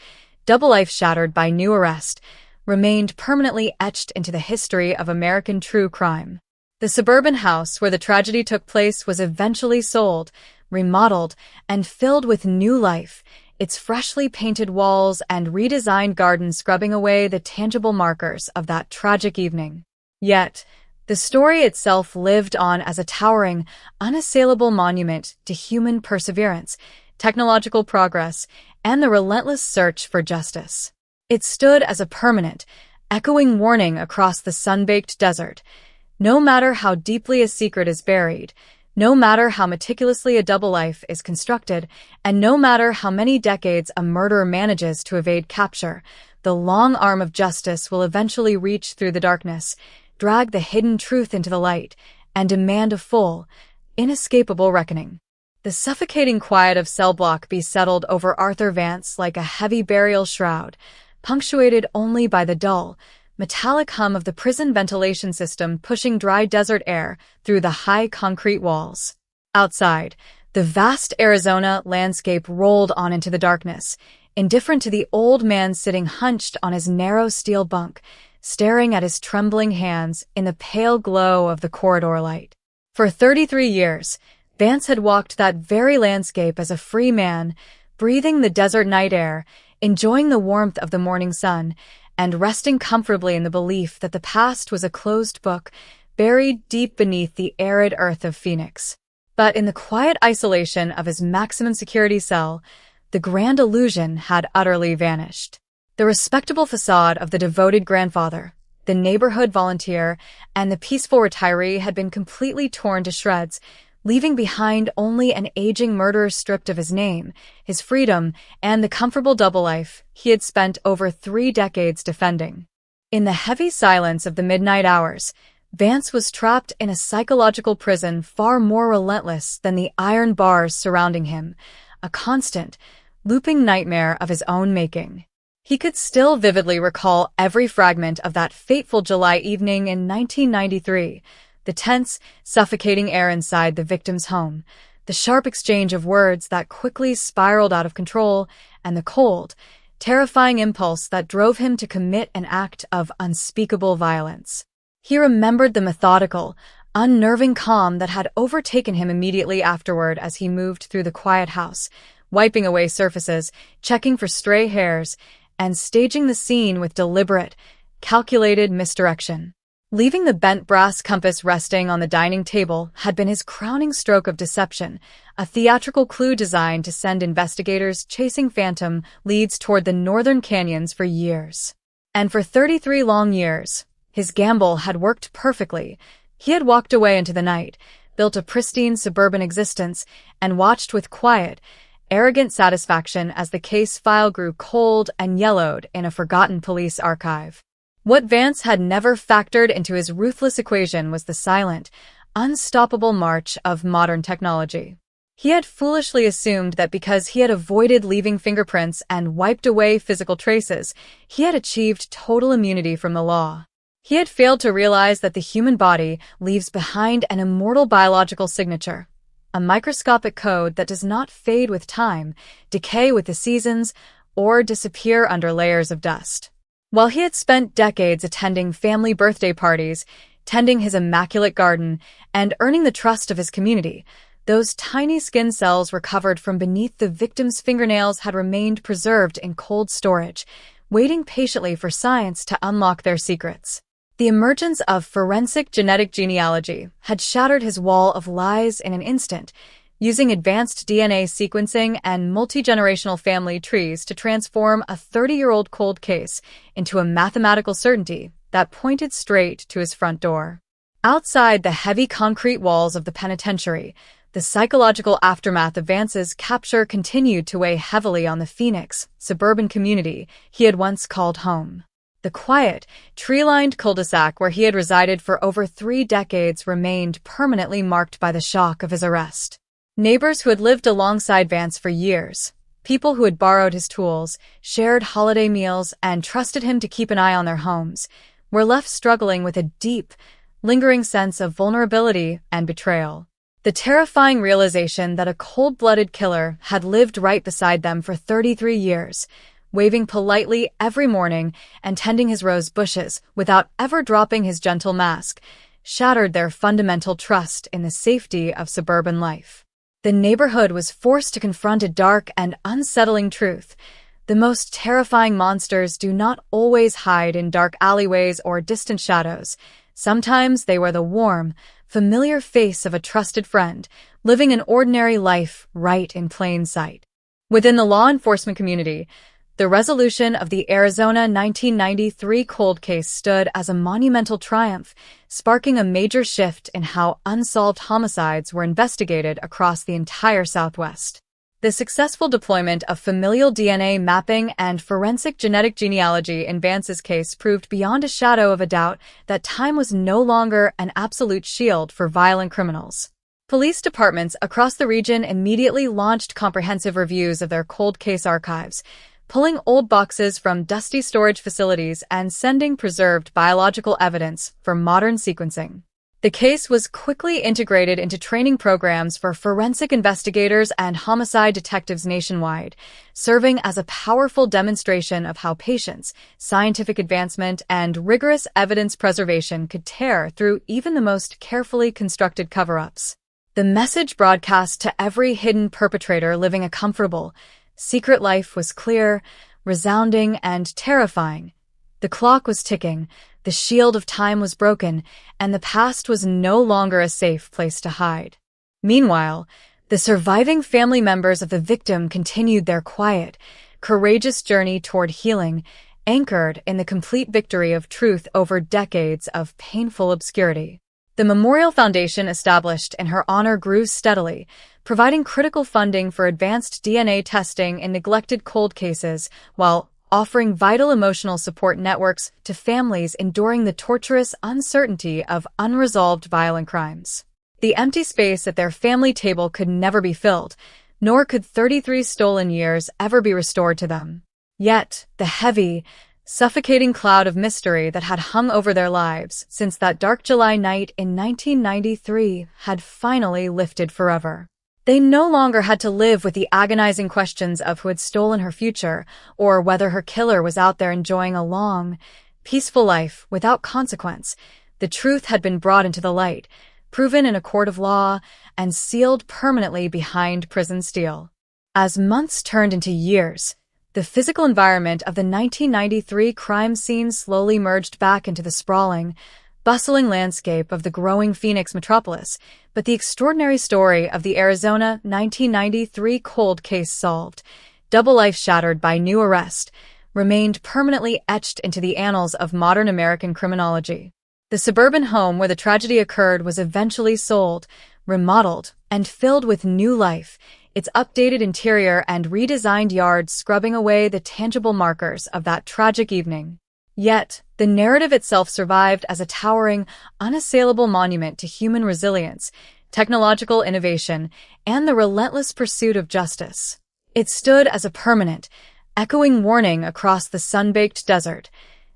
double life shattered by new arrest, remained permanently etched into the history of American true crime. The suburban house where the tragedy took place was eventually sold, remodeled, and filled with new life, its freshly painted walls and redesigned garden scrubbing away the tangible markers of that tragic evening. Yet, the story itself lived on as a towering, unassailable monument to human perseverance, technological progress, and the relentless search for justice. It stood as a permanent, echoing warning across the sun-baked desert. No matter how deeply a secret is buried, no matter how meticulously a double life is constructed, and no matter how many decades a murderer manages to evade capture, the long arm of justice will eventually reach through the darkness, drag the hidden truth into the light, and demand a full, inescapable reckoning. The suffocating quiet of cell block B settled over Arthur Vance like a heavy burial shroud, punctuated only by the dull, metallic hum of the prison ventilation system pushing dry desert air through the high concrete walls. Outside, the vast Arizona landscape rolled on into the darkness, indifferent to the old man sitting hunched on his narrow steel bunk, staring at his trembling hands in the pale glow of the corridor light. For 33 years, Vance had walked that very landscape as a free man, breathing the desert night air, enjoying the warmth of the morning sun, and resting comfortably in the belief that the past was a closed book, buried deep beneath the arid earth of Phoenix. But in the quiet isolation of his maximum security cell, the grand illusion had utterly vanished. The respectable facade of the devoted grandfather, the neighborhood volunteer, and the peaceful retiree had been completely torn to shreds, leaving behind only an aging murderer stripped of his name, his freedom, and the comfortable double life he had spent over 3 decades defending. In the heavy silence of the midnight hours, Vance was trapped in a psychological prison far more relentless than the iron bars surrounding him, a constant, looping nightmare of his own making. He could still vividly recall every fragment of that fateful July evening in 1993, the tense, suffocating air inside the victim's home, the sharp exchange of words that quickly spiraled out of control, and the cold, terrifying impulse that drove him to commit an act of unspeakable violence. He remembered the methodical, unnerving calm that had overtaken him immediately afterward as he moved through the quiet house, wiping away surfaces, checking for stray hairs, and staging the scene with deliberate, calculated misdirection. Leaving the bent brass compass resting on the dining table had been his crowning stroke of deception, a theatrical clue designed to send investigators chasing phantom leads toward the northern canyons for years. And for 33 long years, his gamble had worked perfectly. He had walked away into the night, built a pristine suburban existence, and watched with quiet, arrogant satisfaction as the case file grew cold and yellowed in a forgotten police archive. What Vance had never factored into his ruthless equation was the silent, unstoppable march of modern technology. He had foolishly assumed that because he had avoided leaving fingerprints and wiped away physical traces, he had achieved total immunity from the law. He had failed to realize that the human body leaves behind an immortal biological signature, a microscopic code that does not fade with time, decay with the seasons, or disappear under layers of dust. While he had spent decades attending family birthday parties, tending his immaculate garden, and earning the trust of his community, those tiny skin cells recovered from beneath the victim's fingernails had remained preserved in cold storage, waiting patiently for science to unlock their secrets. The emergence of forensic genetic genealogy had shattered his wall of lies in an instant, using advanced DNA sequencing and multi-generational family trees to transform a 30-year-old cold case into a mathematical certainty that pointed straight to his front door. Outside the heavy concrete walls of the penitentiary, the psychological aftermath of Vance's capture continued to weigh heavily on the Phoenix, suburban community he had once called home. The quiet, tree-lined cul-de-sac where he had resided for over 3 decades remained permanently marked by the shock of his arrest. Neighbors who had lived alongside Vance for years, people who had borrowed his tools, shared holiday meals, and trusted him to keep an eye on their homes, were left struggling with a deep, lingering sense of vulnerability and betrayal. The terrifying realization that a cold-blooded killer had lived right beside them for 33 years, waving politely every morning and tending his rose bushes without ever dropping his gentle mask, shattered their fundamental trust in the safety of suburban life. The neighborhood was forced to confront a dark and unsettling truth. The most terrifying monsters do not always hide in dark alleyways or distant shadows. Sometimes they wear the warm, familiar face of a trusted friend, living an ordinary life right in plain sight. Within the law enforcement community, the resolution of the Arizona 1993 cold case stood as a monumental triumph, sparking a major shift in how unsolved homicides were investigated across the entire Southwest. The successful deployment of familial DNA mapping and forensic genetic genealogy in Vance's case proved beyond a shadow of a doubt that time was no longer an absolute shield for violent criminals. Police departments across the region immediately launched comprehensive reviews of their cold case archives, pulling old boxes from dusty storage facilities and sending preserved biological evidence for modern sequencing. The case was quickly integrated into training programs for forensic investigators and homicide detectives nationwide, serving as a powerful demonstration of how patience, scientific advancement, and rigorous evidence preservation could tear through even the most carefully constructed cover-ups. The message broadcast to every hidden perpetrator living a comfortable, secret life was clear, resounding, and terrifying. The clock was ticking, the shield of time was broken, and the past was no longer a safe place to hide. Meanwhile, the surviving family members of the victim continued their quiet, courageous journey toward healing, anchored in the complete victory of truth over decades of painful obscurity. The Memorial Foundation established in her honor grew steadily, providing critical funding for advanced DNA testing in neglected cold cases, while offering vital emotional support networks to families enduring the torturous uncertainty of unresolved violent crimes. The empty space at their family table could never be filled, nor could 33 stolen years ever be restored to them. Yet, the heavy, suffocating cloud of mystery that had hung over their lives since that dark July night in 1993 had finally lifted forever. They no longer had to live with the agonizing questions of who had stolen her future, or whether her killer was out there enjoying a long, peaceful life without consequence. The truth had been brought into the light, proven in a court of law, and sealed permanently behind prison steel. As months turned into years, the physical environment of the 1993 crime scene slowly merged back into the sprawling, bustling landscape of the growing Phoenix metropolis, but the extraordinary story of the Arizona 1993 cold case solved, double life shattered by new arrest, remained permanently etched into the annals of modern American criminology. The suburban home where the tragedy occurred was eventually sold, remodeled, and filled with new life, its updated interior and redesigned yard scrubbing away the tangible markers of that tragic evening. Yet, the narrative itself survived as a towering, unassailable monument to human resilience, technological innovation, and the relentless pursuit of justice. It stood as a permanent, echoing warning across the sun-baked desert.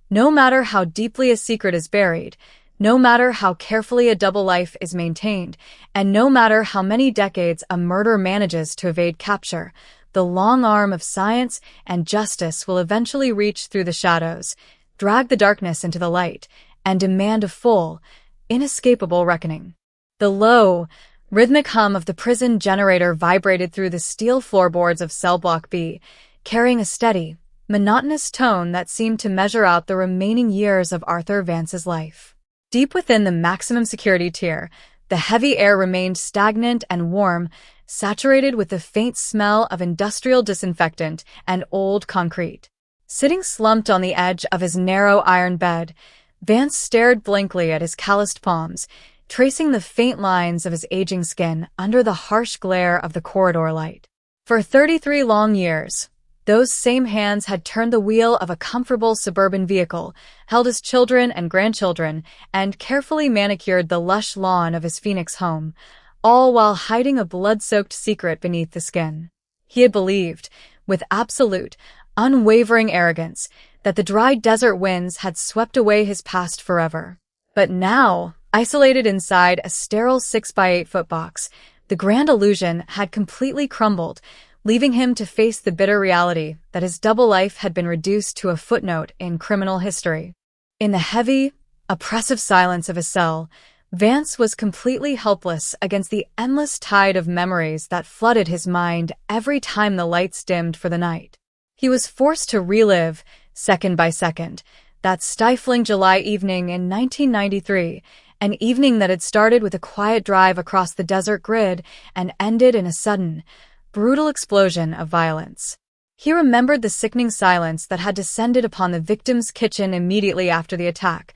No matter how deeply a secret is buried, No matter how carefully a double life is maintained, and no matter how many decades a murder manages to evade capture, the long arm of science and justice will eventually reach through the shadows, drag the darkness into the light, and demand a full, inescapable reckoning. The low, rhythmic hum of the prison generator vibrated through the steel floorboards of Cell Block B, carrying a steady, monotonous tone that seemed to measure out the remaining years of Arthur Vance's life. Deep within the maximum security tier, the heavy air remained stagnant and warm, saturated with the faint smell of industrial disinfectant and old concrete. Sitting slumped on the edge of his narrow iron bed, Vance stared blankly at his calloused palms, tracing the faint lines of his aging skin under the harsh glare of the corridor light. For 33 long years, those same hands had turned the wheel of a comfortable suburban vehicle, held his children and grandchildren, and carefully manicured the lush lawn of his Phoenix home, all while hiding a blood-soaked secret beneath the skin. He had believed, with absolute, unwavering arrogance, that the dry desert winds had swept away his past forever. But now, isolated inside a sterile 6x8-foot box, the grand illusion had completely crumbled, leaving him to face the bitter reality that his double life had been reduced to a footnote in criminal history. In the heavy, oppressive silence of his cell, Vance was completely helpless against the endless tide of memories that flooded his mind every time the lights dimmed for the night. He was forced to relive, second by second, that stifling July evening in 1993, an evening that had started with a quiet drive across the desert grid and ended in a sudden, brutal explosion of violence. He remembered the sickening silence that had descended upon the victim's kitchen immediately after the attack,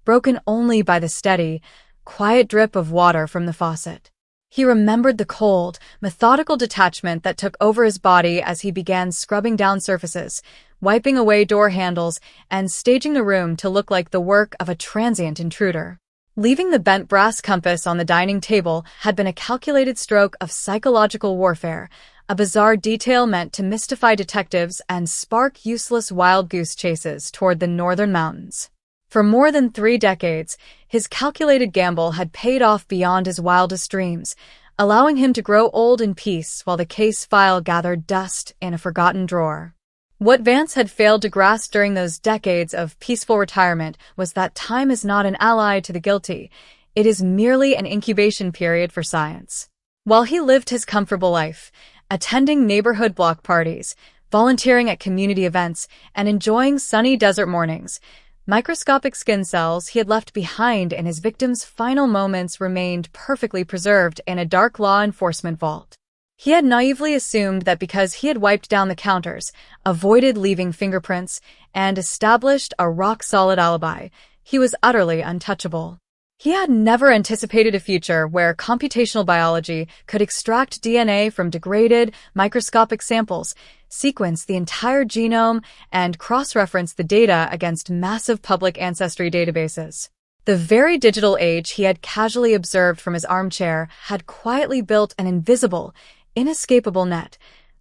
broken only by the steady, quiet drip of water from the faucet. He remembered the cold, methodical detachment that took over his body as he began scrubbing down surfaces, wiping away door handles, and staging the room to look like the work of a transient intruder. Leaving the bent brass compass on the dining table had been a calculated stroke of psychological warfare, a bizarre detail meant to mystify detectives and spark useless wild goose chases toward the northern mountains. For more than 3 decades, his calculated gamble had paid off beyond his wildest dreams, allowing him to grow old in peace while the case file gathered dust in a forgotten drawer. What Vance had failed to grasp during those decades of peaceful retirement was that time is not an ally to the guilty. It is merely an incubation period for science. While he lived his comfortable life, attending neighborhood block parties, volunteering at community events, and enjoying sunny desert mornings, microscopic skin cells he had left behind in his victim's final moments remained perfectly preserved in a dark law enforcement vault. He had naively assumed that because he had wiped down the counters, avoided leaving fingerprints, and established a rock-solid alibi, he was utterly untouchable. He had never anticipated a future where computational biology could extract DNA from degraded, microscopic samples, sequence the entire genome, and cross-reference the data against massive public ancestry databases. The very digital age he had casually observed from his armchair had quietly built an invisible, inescapable net,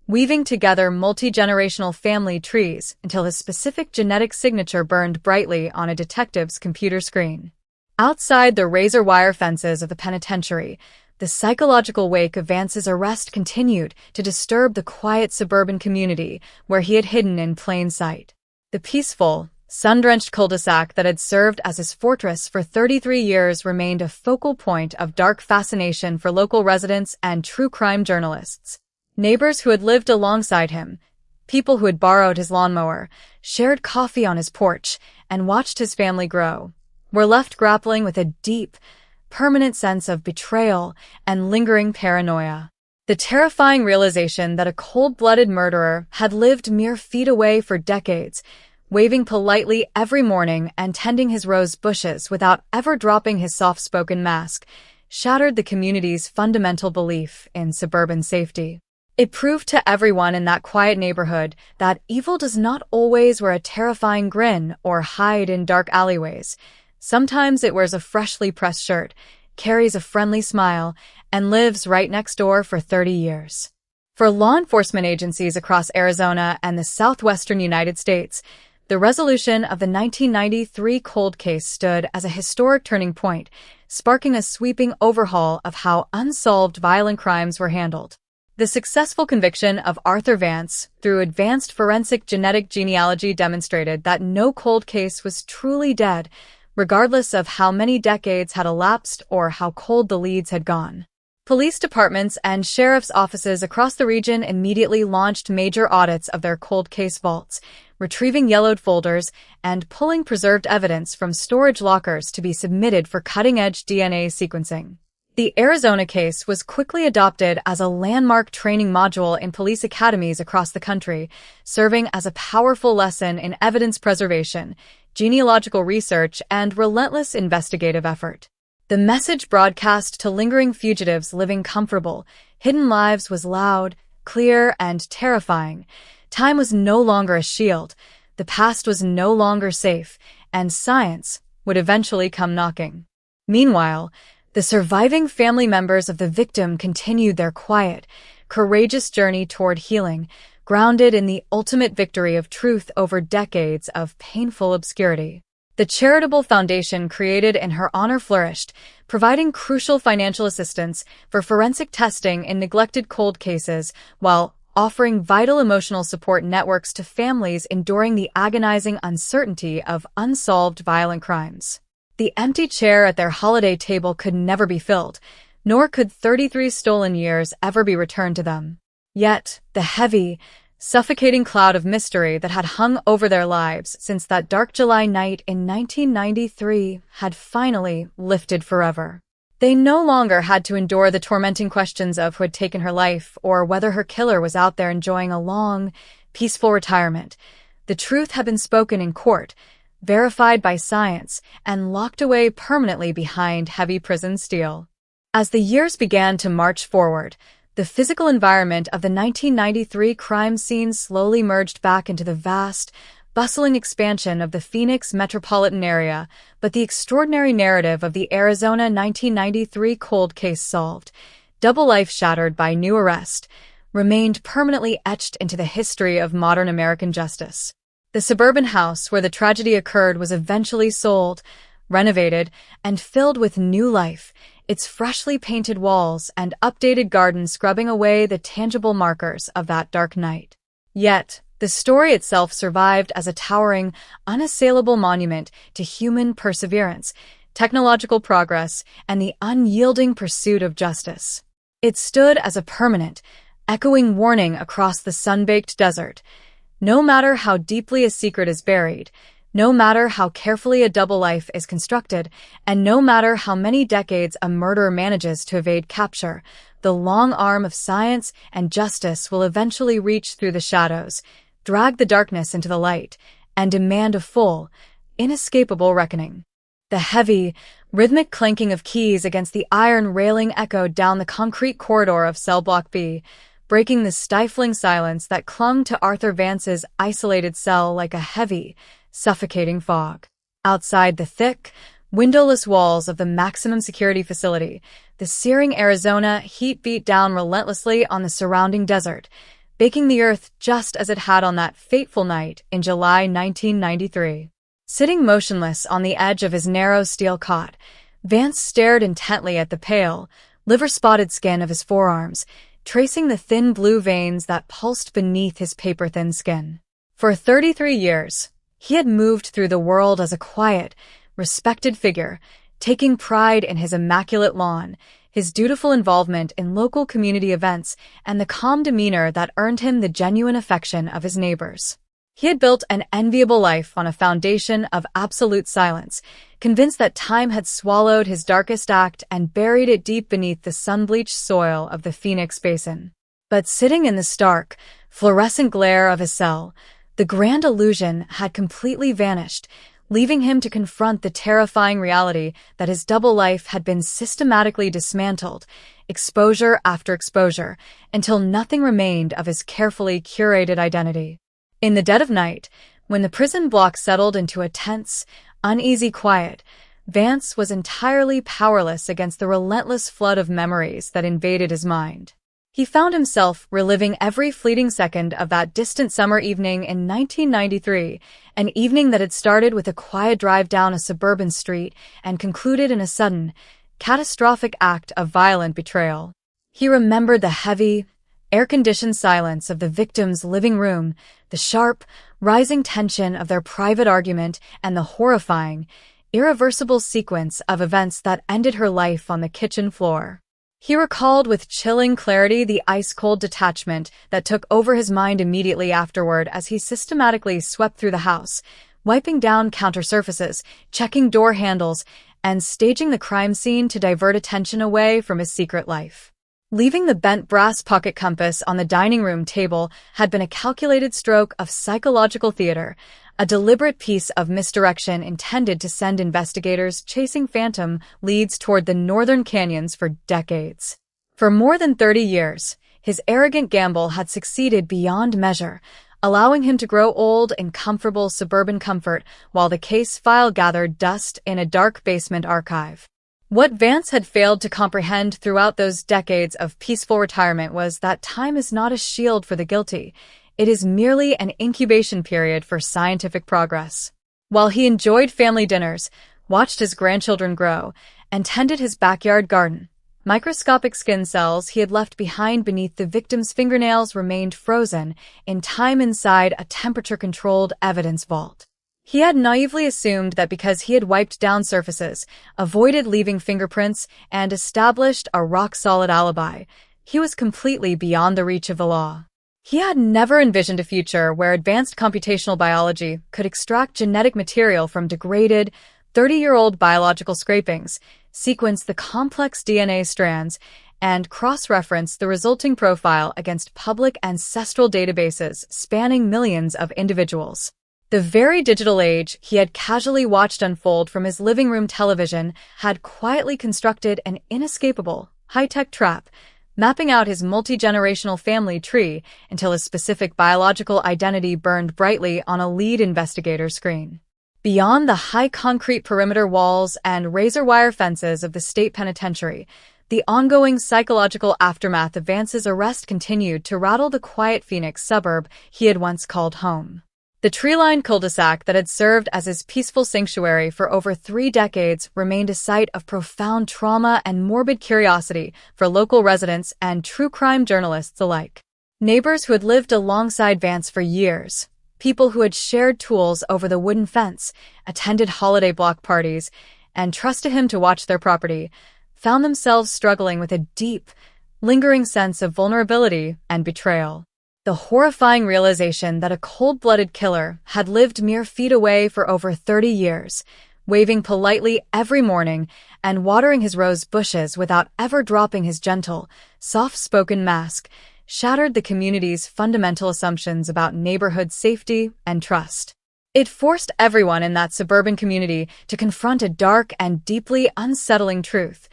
weaving together multi-generational family trees until his specific genetic signature burned brightly on a detective's computer screen. Outside the razor-wire fences of the penitentiary, the psychological wake of Vance's arrest continued to disturb the quiet suburban community where he had hidden in plain sight. The peaceful, sun-drenched cul-de-sac that had served as his fortress for 33 years remained a focal point of dark fascination for local residents and true crime journalists. Neighbors who had lived alongside him, people who had borrowed his lawnmower, shared coffee on his porch, and watched his family grow, were left grappling with a deep, permanent sense of betrayal and lingering paranoia. The terrifying realization that a cold-blooded murderer had lived mere feet away for decades, waving politely every morning and tending his rose bushes without ever dropping his soft-spoken mask, shattered the community's fundamental belief in suburban safety. It proved to everyone in that quiet neighborhood that evil does not always wear a terrifying grin or hide in dark alleyways. Sometimes it wears a freshly pressed shirt, carries a friendly smile, and lives right next door for 30 years. For law enforcement agencies across Arizona and the southwestern United States, The resolution of the 1993 cold case stood as a historic turning point, sparking a sweeping overhaul of how unsolved violent crimes were handled. The successful conviction of Arthur Vance through advanced forensic genetic genealogy demonstrated that no cold case was truly dead, regardless of how many decades had elapsed or how cold the leads had gone. Police departments and sheriff's offices across the region immediately launched major audits of their cold case vaults, retrieving yellowed folders and pulling preserved evidence from storage lockers to be submitted for cutting-edge DNA sequencing. The Arizona case was quickly adopted as a landmark training module in police academies across the country, serving as a powerful lesson in evidence preservation, genealogical research, and relentless investigative effort. The message broadcast to lingering fugitives living comfortable, hidden lives was loud, clear, and terrifying. Time was no longer a shield, the past was no longer safe, and science would eventually come knocking. Meanwhile, the surviving family members of the victim continued their quiet, courageous journey toward healing, grounded in the ultimate victory of truth over decades of painful obscurity. The charitable foundation created in her honor flourished, providing crucial financial assistance for forensic testing in neglected cold cases while offering vital emotional support networks to families enduring the agonizing uncertainty of unsolved violent crimes. The empty chair at their holiday table could never be filled, nor could 33 stolen years ever be returned to them. Yet, the heavy, suffocating cloud of mystery that had hung over their lives since that dark July night in 1993 had finally lifted forever. They no longer had to endure the tormenting questions of who had taken her life or whether her killer was out there enjoying a long, peaceful retirement. The truth had been spoken in court, verified by science, and locked away permanently behind heavy prison steel. As the years began to march forward, the physical environment of the 1993 crime scene slowly merged back into the vast, bustling expansion of the Phoenix metropolitan area, but the extraordinary narrative of the Arizona 1993 cold case solved, double life shattered by new arrest, remained permanently etched into the history of modern American justice. The suburban house where the tragedy occurred was eventually sold, renovated, and filled with new life, its freshly painted walls and updated garden scrubbing away the tangible markers of that dark night. Yet, the story itself survived as a towering, unassailable monument to human perseverance, technological progress, and the unyielding pursuit of justice. It stood as a permanent, echoing warning across the sun-baked desert. No matter how deeply a secret is buried, no matter how carefully a double life is constructed, and no matter how many decades a murderer manages to evade capture, the long arm of science and justice will eventually reach through the shadows, drag the darkness into the light, and demand a full, inescapable reckoning. The heavy, rhythmic clanking of keys against the iron railing echoed down the concrete corridor of Cell Block B, breaking the stifling silence that clung to Arthur Vance's isolated cell like a heavy, suffocating fog. Outside the thick, windowless walls of the maximum security facility, the searing Arizona heat beat down relentlessly on the surrounding desert, baking the earth just as it had on that fateful night in July 1993. Sitting motionless on the edge of his narrow steel cot, Vance stared intently at the pale, liver-spotted skin of his forearms, tracing the thin blue veins that pulsed beneath his paper-thin skin. For 33 years, he had moved through the world as a quiet, respected figure, taking pride in his immaculate lawn, his dutiful involvement in local community events, and the calm demeanor that earned him the genuine affection of his neighbors. He had built an enviable life on a foundation of absolute silence, convinced that time had swallowed his darkest act and buried it deep beneath the sun-bleached soil of the Phoenix Basin. But sitting in the stark, fluorescent glare of his cell, the grand illusion had completely vanished, leaving him to confront the terrifying reality that his double life had been systematically dismantled, exposure after exposure, until nothing remained of his carefully curated identity. In the dead of night, when the prison block settled into a tense, uneasy quiet, Vance was entirely powerless against the relentless flood of memories that invaded his mind. He found himself reliving every fleeting second of that distant summer evening in 1993, an evening that had started with a quiet drive down a suburban street and concluded in a sudden, catastrophic act of violent betrayal. He remembered the heavy, air-conditioned silence of the victim's living room, the sharp, rising tension of their private argument, and the horrifying, irreversible sequence of events that ended her life on the kitchen floor. He recalled with chilling clarity the ice-cold detachment that took over his mind immediately afterward as he systematically swept through the house, wiping down counter surfaces, checking door handles, and staging the crime scene to divert attention away from his secret life. Leaving the bent brass pocket compass on the dining room table had been a calculated stroke of psychological theater, a deliberate piece of misdirection intended to send investigators chasing phantom leads toward the northern canyons for decades. For more than 30 years, his arrogant gamble had succeeded beyond measure, allowing him to grow old in comfortable suburban comfort while the case file gathered dust in a dark basement archive. What Vance had failed to comprehend throughout those decades of peaceful retirement was that time is not a shield for the guilty. It is merely an incubation period for scientific progress. While he enjoyed family dinners, watched his grandchildren grow, and tended his backyard garden, microscopic skin cells he had left behind beneath the victim's fingernails remained frozen in time inside a temperature-controlled evidence vault. He had naively assumed that because he had wiped down surfaces, avoided leaving fingerprints, and established a rock-solid alibi, he was completely beyond the reach of the law. He had never envisioned a future where advanced computational biology could extract genetic material from degraded, 30-year-old biological scrapings, sequence the complex DNA strands, and cross-reference the resulting profile against public ancestral databases spanning millions of individuals. The very digital age he had casually watched unfold from his living room television had quietly constructed an inescapable, high-tech trap, mapping out his multi-generational family tree until his specific biological identity burned brightly on a lead investigator screen. Beyond the high concrete perimeter walls and razor-wire fences of the state penitentiary, the ongoing psychological aftermath of Vance's arrest continued to rattle the quiet Phoenix suburb he had once called home. The tree-lined cul-de-sac that had served as his peaceful sanctuary for over 3 decades remained a site of profound trauma and morbid curiosity for local residents and true crime journalists alike. Neighbors who had lived alongside Vance for years, people who had shared tools over the wooden fence, attended holiday block parties, and trusted him to watch their property, found themselves struggling with a deep, lingering sense of vulnerability and betrayal. The horrifying realization that a cold-blooded killer had lived mere feet away for over 30 years, waving politely every morning and watering his rose bushes without ever dropping his gentle, soft-spoken mask, shattered the community's fundamental assumptions about neighborhood safety and trust. It forced everyone in that suburban community to confront a dark and deeply unsettling truth.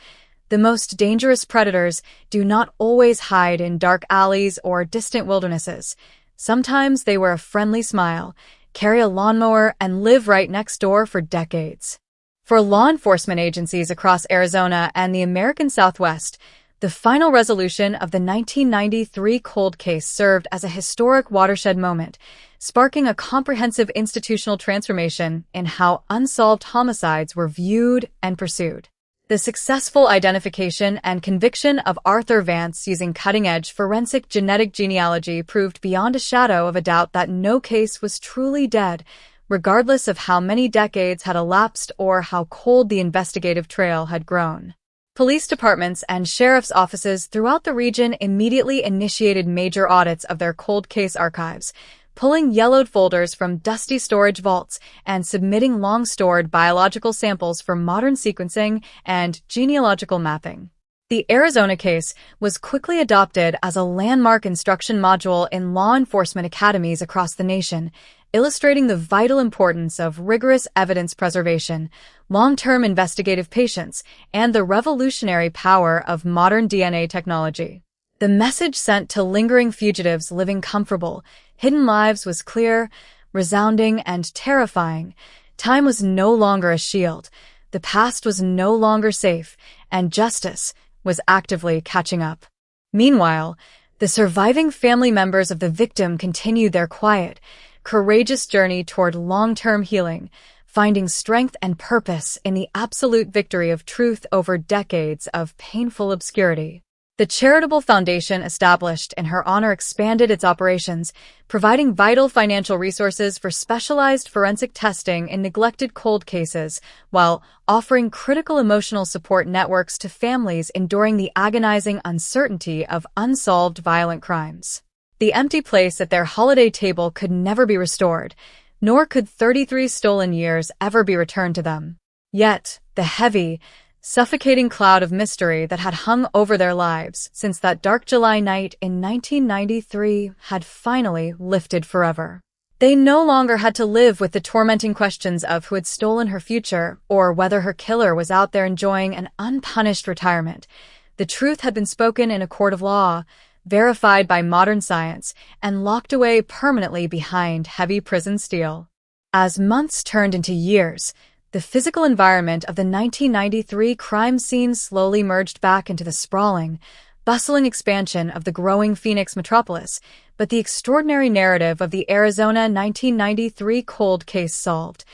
The most dangerous predators do not always hide in dark alleys or distant wildernesses. Sometimes they wear a friendly smile, carry a lawnmower, and live right next door for decades. For law enforcement agencies across Arizona and the American Southwest, the final resolution of the 1993 cold case served as a historic watershed moment, sparking a comprehensive institutional transformation in how unsolved homicides were viewed and pursued. The successful identification and conviction of Arthur Vance using cutting-edge forensic genetic genealogy proved beyond a shadow of a doubt that no case was truly dead, regardless of how many decades had elapsed or how cold the investigative trail had grown. Police departments and sheriff's offices throughout the region immediately initiated major audits of their cold case archives, pulling yellowed folders from dusty storage vaults and submitting long-stored biological samples for modern sequencing and genealogical mapping. The Arizona case was quickly adopted as a landmark instruction module in law enforcement academies across the nation, illustrating the vital importance of rigorous evidence preservation, long-term investigative patience, and the revolutionary power of modern DNA technology. The message sent to lingering fugitives living comfortable, hidden lives was clear, resounding, and terrifying. Time was no longer a shield, the past was no longer safe, and justice was actively catching up. Meanwhile, the surviving family members of the victim continued their quiet, courageous journey toward long-term healing, finding strength and purpose in the absolute victory of truth over decades of painful obscurity. The charitable foundation established in her honor expanded its operations, providing vital financial resources for specialized forensic testing in neglected cold cases, while offering critical emotional support networks to families enduring the agonizing uncertainty of unsolved violent crimes. The empty place at their holiday table could never be restored, nor could 33 stolen years ever be returned to them. Yet, the heavy, suffocating cloud of mystery that had hung over their lives since that dark July night in 1993 had finally lifted forever. They no longer had to live with the tormenting questions of who had stolen her future or whether her killer was out there enjoying an unpunished retirement. The truth had been spoken in a court of law, verified by modern science, and locked away permanently behind heavy prison steel. As months turned into years, the physical environment of the 1993 crime scene slowly merged back into the sprawling, bustling expansion of the growing Phoenix metropolis, but the extraordinary narrative of the Arizona 1993 cold case solved,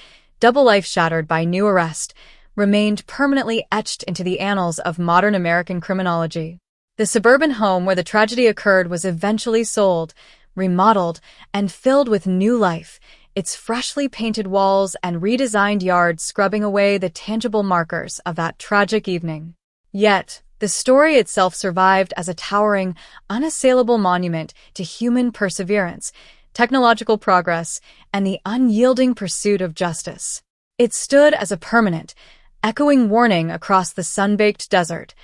double life shattered by new arrest, remained permanently etched into the annals of modern American criminology. The suburban home where the tragedy occurred was eventually sold, remodeled, and filled with new life, its freshly painted walls and redesigned yard scrubbing away the tangible markers of that tragic evening. Yet, the story itself survived as a towering, unassailable monument to human perseverance, technological progress, and the unyielding pursuit of justice. It stood as a permanent, echoing warning across the sun-baked desert.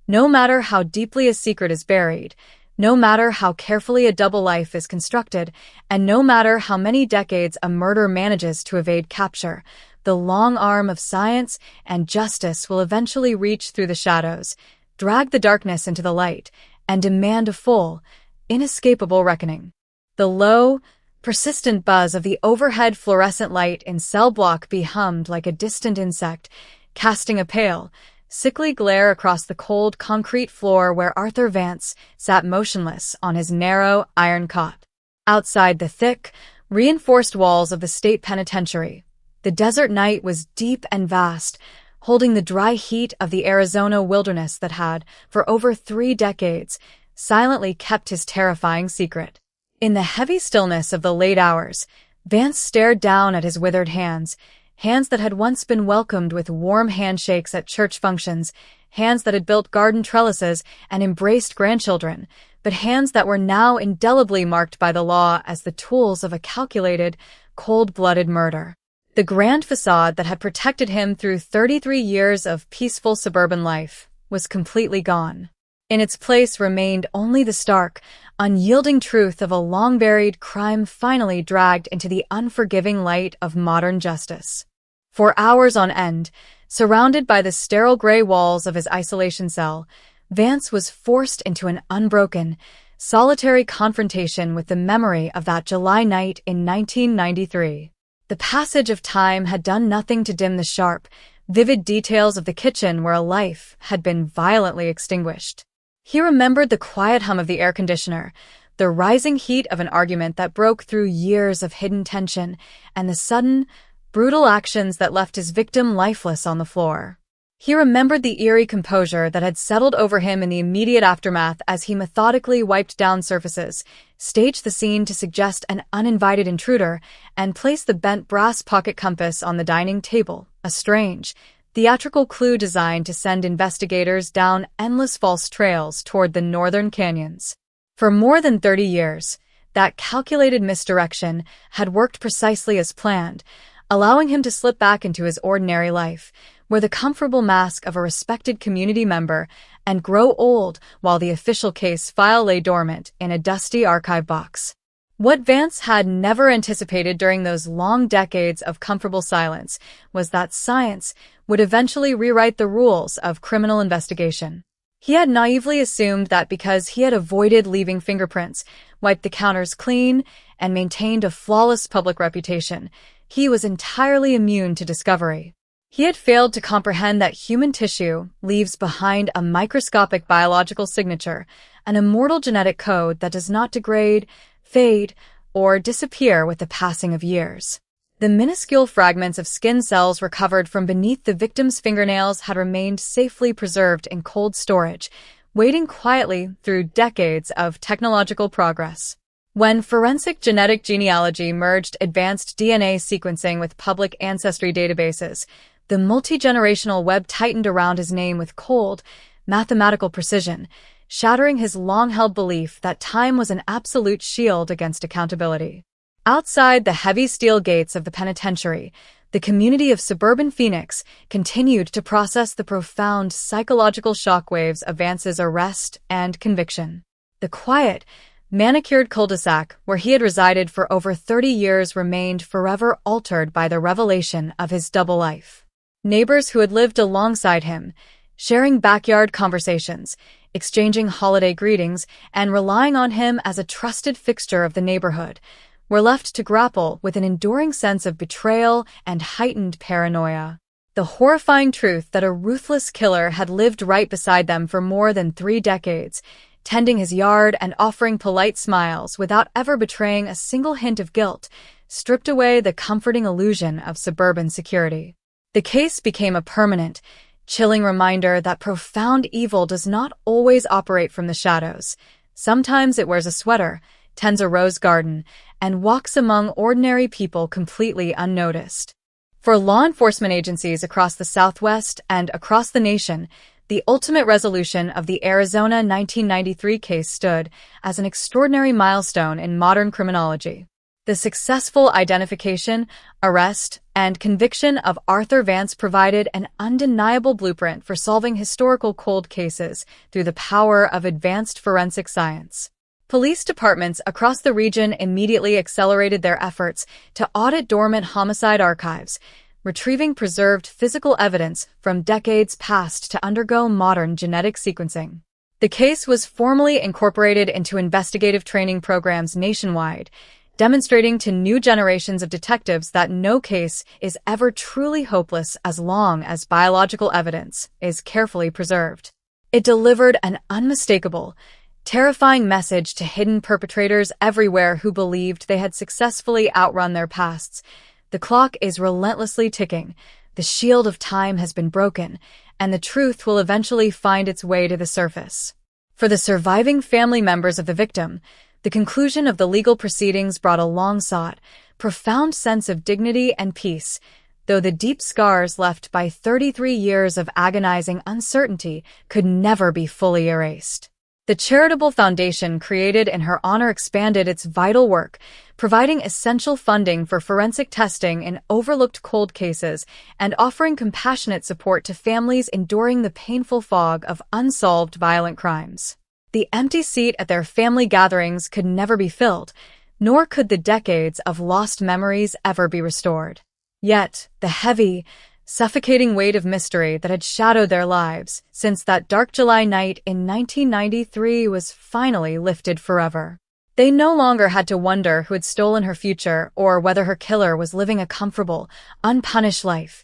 No matter how deeply a secret is buried, no matter how carefully a double life is constructed, and no matter how many decades a murder manages to evade capture, the long arm of science and justice will eventually reach through the shadows, drag the darkness into the light, and demand a full, inescapable reckoning. The low, persistent buzz of the overhead fluorescent light in Cell Block B hummed like a distant insect, casting a pale, sickly glare across the cold concrete floor where Arthur Vance sat motionless on his narrow iron cot. Outside the thick, reinforced walls of the state penitentiary, the desert night was deep and vast, holding the dry heat of the Arizona wilderness that had, for over 3 decades, silently kept his terrifying secret. In the heavy stillness of the late hours, Vance stared down at his withered hands that had once been welcomed with warm handshakes at church functions, hands that had built garden trellises and embraced grandchildren, but hands that were now indelibly marked by the law as the tools of a calculated, cold-blooded murder. The grand facade that had protected him through 33 years of peaceful suburban life was completely gone. In its place remained only the stark, unyielding truth of a long-buried crime finally dragged into the unforgiving light of modern justice. For hours on end, surrounded by the sterile gray walls of his isolation cell, Vance was forced into an unbroken, solitary confrontation with the memory of that July night in 1993. The passage of time had done nothing to dim the sharp, vivid details of the kitchen where a life had been violently extinguished. He remembered the quiet hum of the air conditioner, the rising heat of an argument that broke through years of hidden tension, and the sudden, brutal actions that left his victim lifeless on the floor. He remembered the eerie composure that had settled over him in the immediate aftermath as he methodically wiped down surfaces, staged the scene to suggest an uninvited intruder, and placed the bent brass pocket compass on the dining table, a strange, theatrical clue designed to send investigators down endless false trails toward the northern canyons. For more than 30 years, that calculated misdirection had worked precisely as planned, allowing him to slip back into his ordinary life, wear the comfortable mask of a respected community member, and grow old while the official case file lay dormant in a dusty archive box. What Vance had never anticipated during those long decades of comfortable silence was that science would eventually rewrite the rules of criminal investigation. He had naively assumed that because he had avoided leaving fingerprints, wiped the counters clean, and maintained a flawless public reputation, he was entirely immune to discovery. He had failed to comprehend that human tissue leaves behind a microscopic biological signature, an immortal genetic code that does not degrade, fade, or disappear with the passing of years. The minuscule fragments of skin cells recovered from beneath the victim's fingernails had remained safely preserved in cold storage, waiting quietly through decades of technological progress. When forensic genetic genealogy merged advanced DNA sequencing with public ancestry databases, the multi-generational web tightened around his name with cold, mathematical precision, shattering his long-held belief that time was an absolute shield against accountability. Outside the heavy steel gates of the penitentiary, the community of suburban Phoenix continued to process the profound psychological shockwaves of Vance's arrest and conviction. The quiet, manicured cul-de-sac where he had resided for over 30 years remained forever altered by the revelation of his double life. Neighbors who had lived alongside him, sharing backyard conversations, exchanging holiday greetings, and relying on him as a trusted fixture of the neighborhood, were left to grapple with an enduring sense of betrayal and heightened paranoia. The horrifying truth that a ruthless killer had lived right beside them for more than 3 decades, tending his yard and offering polite smiles without ever betraying a single hint of guilt, stripped away the comforting illusion of suburban security. The case became a permanent, chilling reminder that profound evil does not always operate from the shadows. Sometimes it wears a sweater, tends a rose garden, and walks among ordinary people completely unnoticed. For law enforcement agencies across the Southwest and across the nation, the ultimate resolution of the Arizona 1993 case stood as an extraordinary milestone in modern criminology. The successful identification, arrest, and conviction of Arthur Vance provided an undeniable blueprint for solving historical cold cases through the power of advanced forensic science. Police departments across the region immediately accelerated their efforts to audit dormant homicide archives, retrieving preserved physical evidence from decades past to undergo modern genetic sequencing. The case was formally incorporated into investigative training programs nationwide, demonstrating to new generations of detectives that no case is ever truly hopeless as long as biological evidence is carefully preserved. It delivered an unmistakable, terrifying message to hidden perpetrators everywhere who believed they had successfully outrun their pasts. The clock is relentlessly ticking, the shield of time has been broken, and the truth will eventually find its way to the surface. For the surviving family members of the victim, the conclusion of the legal proceedings brought a long-sought, profound sense of dignity and peace, though the deep scars left by 33 years of agonizing uncertainty could never be fully erased. The charitable foundation created in her honor expanded its vital work, providing essential funding for forensic testing in overlooked cold cases and offering compassionate support to families enduring the painful fog of unsolved violent crimes. The empty seat at their family gatherings could never be filled, nor could the decades of lost memories ever be restored. Yet, the heavy, suffocating weight of mystery that had shadowed their lives since that dark July night in 1993 was finally lifted forever. They no longer had to wonder who had stolen her future or whether her killer was living a comfortable, unpunished life.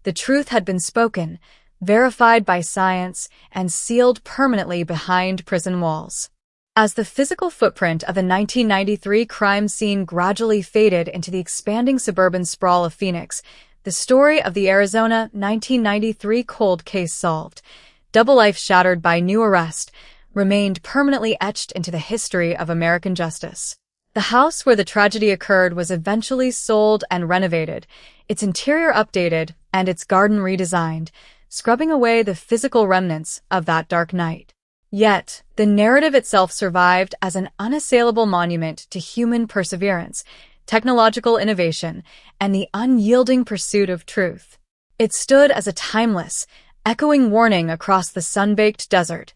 The truth had been spoken, verified by science, and sealed permanently behind prison walls. As the physical footprint of the 1993 crime scene gradually faded into the expanding suburban sprawl of Phoenix, the story of the Arizona 1993 cold case solved, double life shattered by new arrest, remained permanently etched into the history of American justice. The house where the tragedy occurred was eventually sold and renovated, its interior updated, and its garden redesigned, scrubbing away the physical remnants of that dark night. Yet, the narrative itself survived as an unassailable monument to human perseverance, technological innovation, and the unyielding pursuit of truth. It stood as a timeless, echoing warning across the sun-baked desert.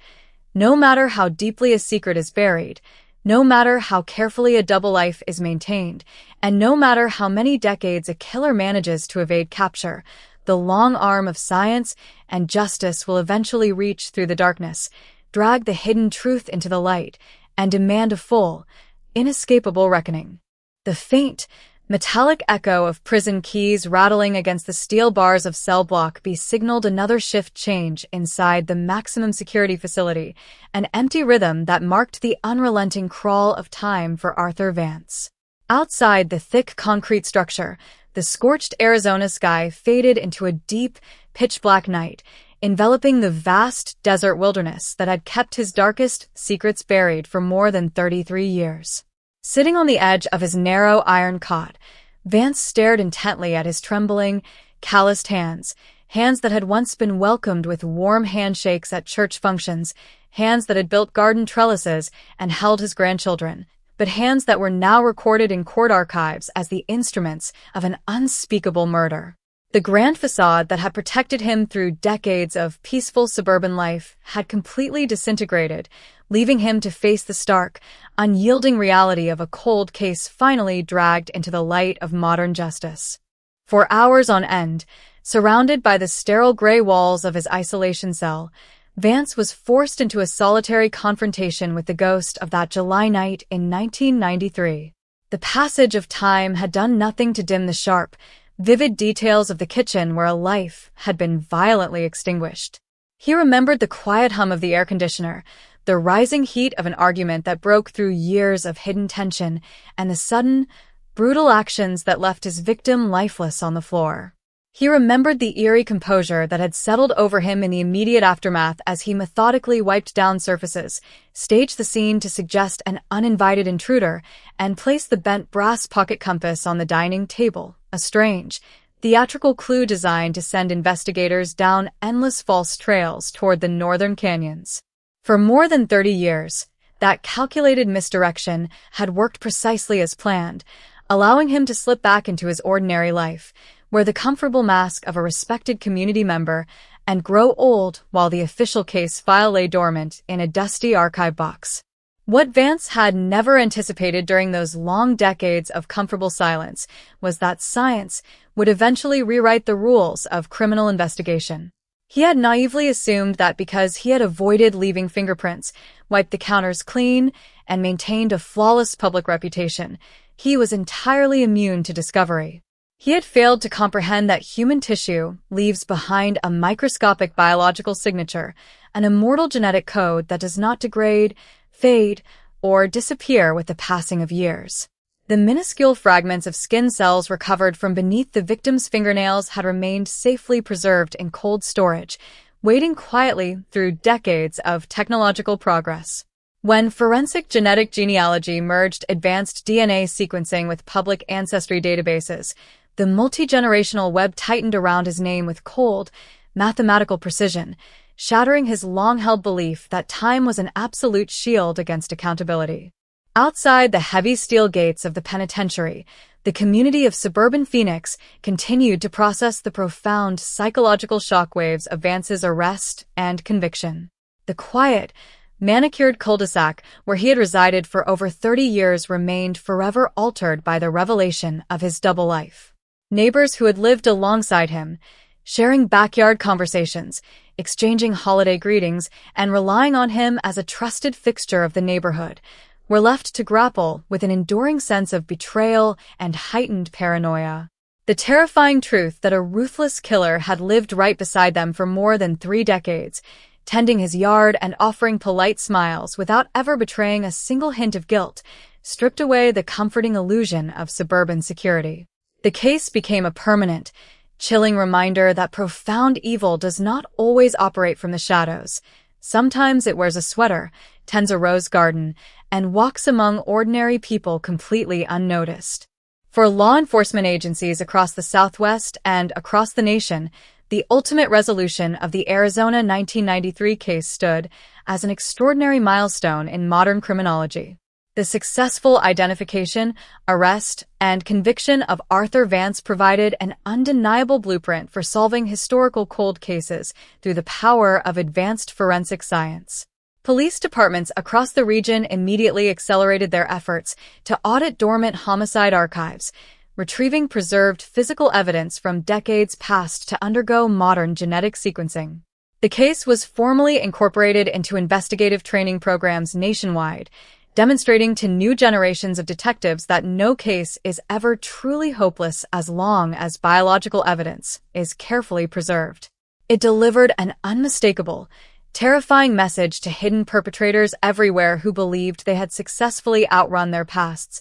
No matter how deeply a secret is buried, no matter how carefully a double life is maintained, and no matter how many decades a killer manages to evade capture, the long arm of science and justice will eventually reach through the darkness, drag the hidden truth into the light, and demand a full, inescapable reckoning. The faint, Metallic echo of prison keys rattling against the steel bars of cell block B signaled another shift change inside the maximum security facility, an empty rhythm that marked the unrelenting crawl of time for Arthur Vance. Outside the thick concrete structure, the scorched Arizona sky faded into a deep, pitch-black night, enveloping the vast desert wilderness that had kept his darkest secrets buried for more than 33 years. Sitting on the edge of his narrow iron cot, Vance stared intently at his trembling, calloused hands that had once been welcomed with warm handshakes at church functions, hands that had built garden trellises and held his grandchildren, but hands that were now recorded in court archives as the instruments of an unspeakable murder. The grand facade that had protected him through decades of peaceful suburban life had completely disintegrated, leaving him to face the stark, unyielding reality of a cold case finally dragged into the light of modern justice. For hours on end, surrounded by the sterile gray walls of his isolation cell, Vance was forced into a solitary confrontation with the ghost of that July night in 1993. The passage of time had done nothing to dim the sharp, vivid details of the kitchen where a life had been violently extinguished. He remembered the quiet hum of the air conditioner, the rising heat of an argument that broke through years of hidden tension, and the sudden, brutal actions that left his victim lifeless on the floor. He remembered the eerie composure that had settled over him in the immediate aftermath as he methodically wiped down surfaces, staged the scene to suggest an uninvited intruder, and placed the bent brass pocket compass on the dining table, a strange, theatrical clue designed to send investigators down endless false trails toward the northern canyons. For more than 30 years, that calculated misdirection had worked precisely as planned, allowing him to slip back into his ordinary life, wear the comfortable mask of a respected community member, and grow old while the official case file lay dormant in a dusty archive box. What Vance had never anticipated during those long decades of comfortable silence was that science would eventually rewrite the rules of criminal investigation. He had naively assumed that because he had avoided leaving fingerprints, wiped the counters clean, and maintained a flawless public reputation, he was entirely immune to discovery. He had failed to comprehend that human tissue leaves behind a microscopic biological signature, an immortal genetic code that does not degrade, fade, or disappear with the passing of years. The minuscule fragments of skin cells recovered from beneath the victim's fingernails had remained safely preserved in cold storage, waiting quietly through decades of technological progress. When forensic genetic genealogy merged advanced DNA sequencing with public ancestry databases, the multi-generational web tightened around his name with cold, mathematical precision, shattering his long-held belief that time was an absolute shield against accountability. Outside the heavy steel gates of the penitentiary, the community of suburban Phoenix continued to process the profound psychological shockwaves of Vance's arrest and conviction. The quiet, manicured cul-de-sac where he had resided for over 30 years remained forever altered by the revelation of his double life. Neighbors who had lived alongside him, sharing backyard conversations, exchanging holiday greetings, and relying on him as a trusted fixture of the neighborhood, were left to grapple with an enduring sense of betrayal and heightened paranoia. The terrifying truth that a ruthless killer had lived right beside them for more than 3 decades, tending his yard and offering polite smiles without ever betraying a single hint of guilt, stripped away the comforting illusion of suburban security. The case became a permanent, chilling reminder that profound evil does not always operate from the shadows. Sometimes it wears a sweater, tends a rose garden, and walks among ordinary people completely unnoticed. For law enforcement agencies across the Southwest and across the nation, the ultimate resolution of the Arizona 1993 case stood as an extraordinary milestone in modern criminology. The successful identification, arrest, and conviction of Arthur Vance provided an undeniable blueprint for solving historical cold cases through the power of advanced forensic science. Police departments across the region immediately accelerated their efforts to audit dormant homicide archives, retrieving preserved physical evidence from decades past to undergo modern genetic sequencing. The case was formally incorporated into investigative training programs nationwide, demonstrating to new generations of detectives that no case is ever truly hopeless as long as biological evidence is carefully preserved. It delivered an unmistakable, terrifying message to hidden perpetrators everywhere who believed they had successfully outrun their pasts.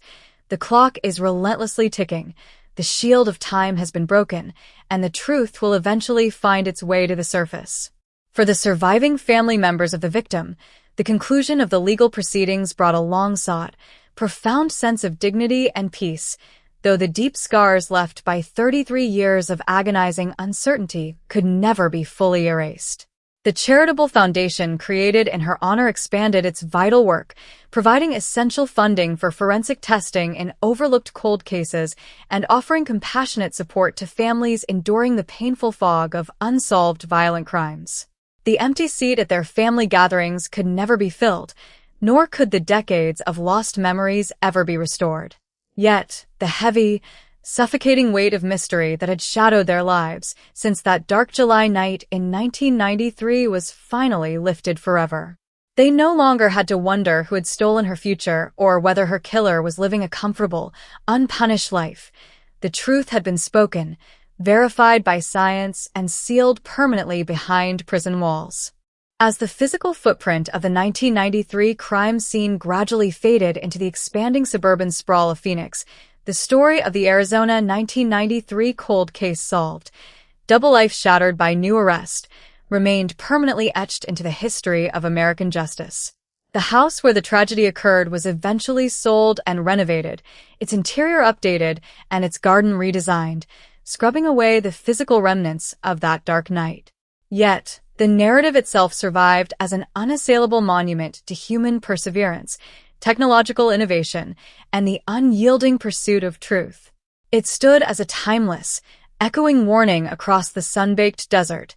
The clock is relentlessly ticking, the shield of time has been broken, and the truth will eventually find its way to the surface. For the surviving family members of the victim, the conclusion of the legal proceedings brought a long-sought, profound sense of dignity and peace, though the deep scars left by 33 years of agonizing uncertainty could never be fully erased. The charitable foundation created in her honor expanded its vital work, providing essential funding for forensic testing in overlooked cold cases and offering compassionate support to families enduring the painful fog of unsolved violent crimes. The empty seat at their family gatherings could never be filled, nor could the decades of lost memories ever be restored. Yet, the heavy, suffocating weight of mystery that had shadowed their lives since that dark July night in 1993 was finally lifted forever. They no longer had to wonder who had stolen her future or whether her killer was living a comfortable, unpunished life. The truth had been spoken, verified by science, and sealed permanently behind prison walls. As the physical footprint of the 1993 crime scene gradually faded into the expanding suburban sprawl of Phoenix, the story of the Arizona 1993 cold case solved, double life shattered by new arrest, remained permanently etched into the history of American justice. The house where the tragedy occurred was eventually sold and renovated, its interior updated, and its garden redesigned, scrubbing away the physical remnants of that dark night. Yet, the narrative itself survived as an unassailable monument to human perseverance, technological innovation, and the unyielding pursuit of truth. It stood as a timeless, echoing warning across the sun-baked desert.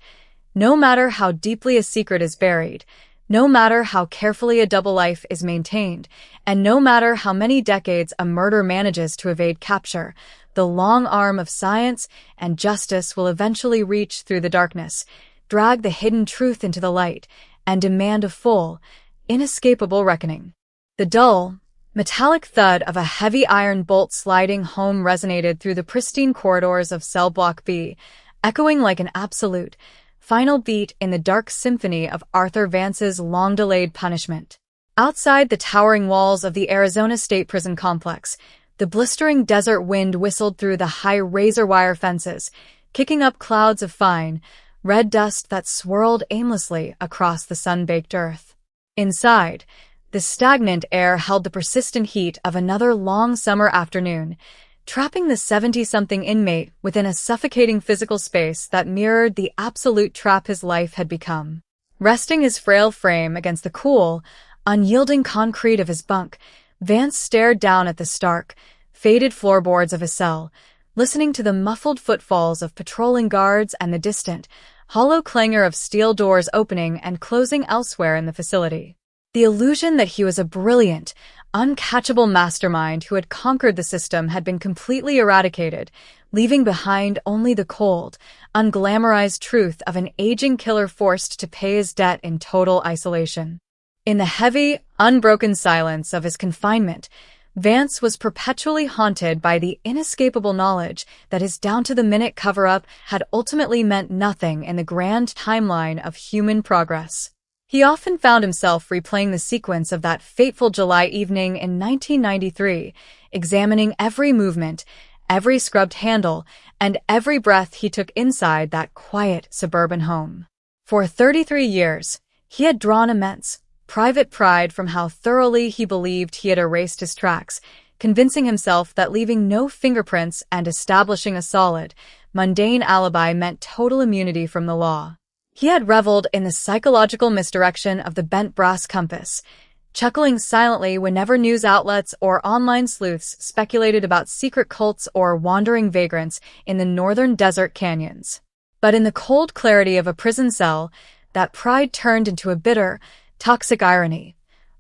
No matter how deeply a secret is buried, no matter how carefully a double life is maintained, and no matter how many decades a murder manages to evade capture, the long arm of science and justice will eventually reach through the darkness, drag the hidden truth into the light, and demand a full, inescapable reckoning. The dull, metallic thud of a heavy iron bolt sliding home resonated through the pristine corridors of Cell Block B, echoing like an absolute, final beat in the dark symphony of Arthur Vance's long-delayed punishment. Outside the towering walls of the Arizona State Prison complex, the blistering desert wind whistled through the high razor-wire fences, kicking up clouds of fine, red dust that swirled aimlessly across the sun-baked earth. Inside, the stagnant air held the persistent heat of another long summer afternoon, trapping the 70-something inmate within a suffocating physical space that mirrored the absolute trap his life had become. Resting his frail frame against the cool, unyielding concrete of his bunk, Vance stared down at the stark, faded floorboards of his cell, listening to the muffled footfalls of patrolling guards and the distant, hollow clangor of steel doors opening and closing elsewhere in the facility. The illusion that he was a brilliant, uncatchable mastermind who had conquered the system had been completely eradicated, leaving behind only the cold, unglamorized truth of an aging killer forced to pay his debt in total isolation. In the heavy, unbroken silence of his confinement, Vance was perpetually haunted by the inescapable knowledge that his down-to-the-minute cover-up had ultimately meant nothing in the grand timeline of human progress. He often found himself replaying the sequence of that fateful July evening in 1993, examining every movement, every scrubbed handle, and every breath he took inside that quiet suburban home. For 33 years, he had drawn immense, private pride from how thoroughly he believed he had erased his tracks, convincing himself that leaving no fingerprints and establishing a solid, mundane alibi meant total immunity from the law. He had reveled in the psychological misdirection of the bent brass compass, chuckling silently whenever news outlets or online sleuths speculated about secret cults or wandering vagrants in the northern desert canyons. But in the cold clarity of a prison cell, that pride turned into a bitter, toxic irony.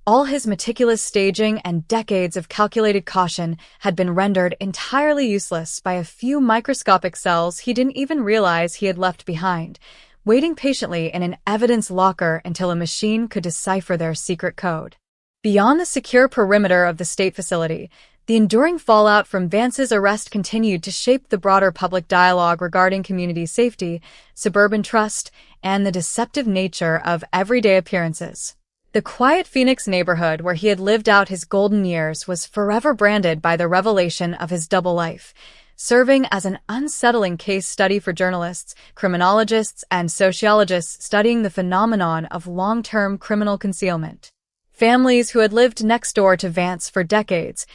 All his meticulous staging and decades of calculated caution had been rendered entirely useless by a few microscopic cells he didn't even realize he had left behind, waiting patiently in an evidence locker until a machine could decipher their secret code. Beyond the secure perimeter of the state facility, the enduring fallout from Vance's arrest continued to shape the broader public dialogue regarding community safety, suburban trust, and the deceptive nature of everyday appearances. The quiet Phoenix neighborhood where he had lived out his golden years was forever branded by the revelation of his double life, serving as an unsettling case study for journalists, criminologists, and sociologists studying the phenomenon of long-term criminal concealment. Families who had lived next door to Vance for decades,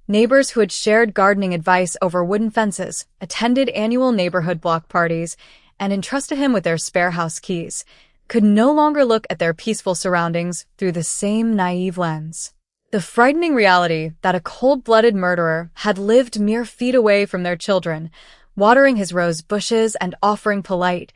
neighbors who had shared gardening advice over wooden fences, attended annual neighborhood block parties, and entrusted him with their spare house keys, could no longer look at their peaceful surroundings through the same naive lens. The frightening reality that a cold-blooded murderer had lived mere feet away from their children, watering his rose bushes and offering polite,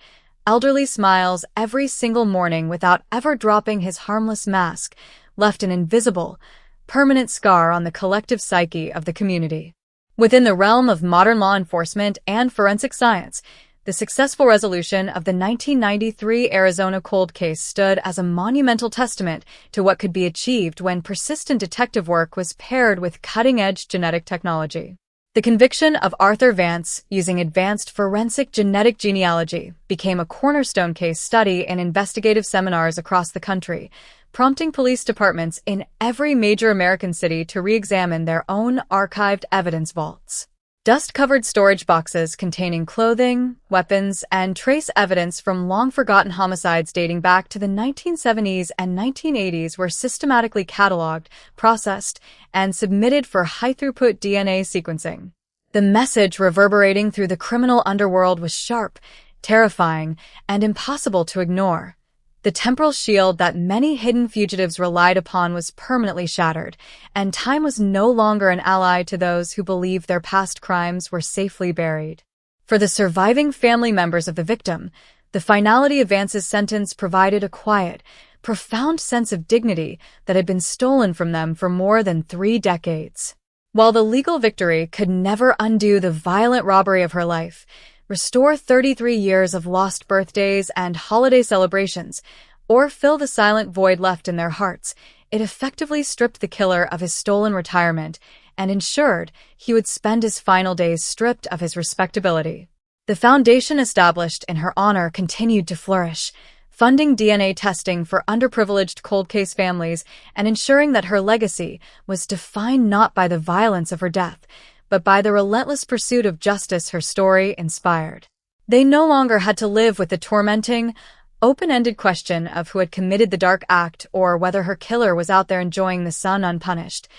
elderly smiles every single morning without ever dropping his harmless mask, left an invisible, permanent scar on the collective psyche of the community. Within the realm of modern law enforcement and forensic science, the successful resolution of the 1993 Arizona cold case stood as a monumental testament to what could be achieved when persistent detective work was paired with cutting-edge genetic technology. The conviction of Arthur Vance using advanced forensic genetic genealogy became a cornerstone case study in investigative seminars across the country, prompting police departments in every major American city to re-examine their own archived evidence vaults. Dust-covered storage boxes containing clothing, weapons, and trace evidence from long-forgotten homicides dating back to the 1970s and 1980s were systematically cataloged, processed, and submitted for high-throughput DNA sequencing. The message reverberating through the criminal underworld was sharp, terrifying, and impossible to ignore. The temporal shield that many hidden fugitives relied upon was permanently shattered, and time was no longer an ally to those who believed their past crimes were safely buried. For the surviving family members of the victim, the finality of Vance's sentence provided a quiet, profound sense of dignity that had been stolen from them for more than 3 decades. While the legal victory could never undo the violent robbery of her life, restore 33 years of lost birthdays and holiday celebrations, or fill the silent void left in their hearts, it effectively stripped the killer of his stolen retirement and ensured he would spend his final days stripped of his respectability. The foundation established in her honor continued to flourish, funding DNA testing for underprivileged cold case families and ensuring that her legacy was defined not by the violence of her death, but by the relentless pursuit of justice her story inspired. They no longer had to live with the tormenting, open-ended question of who had committed the dark act or whether her killer was out there enjoying the sun unpunished.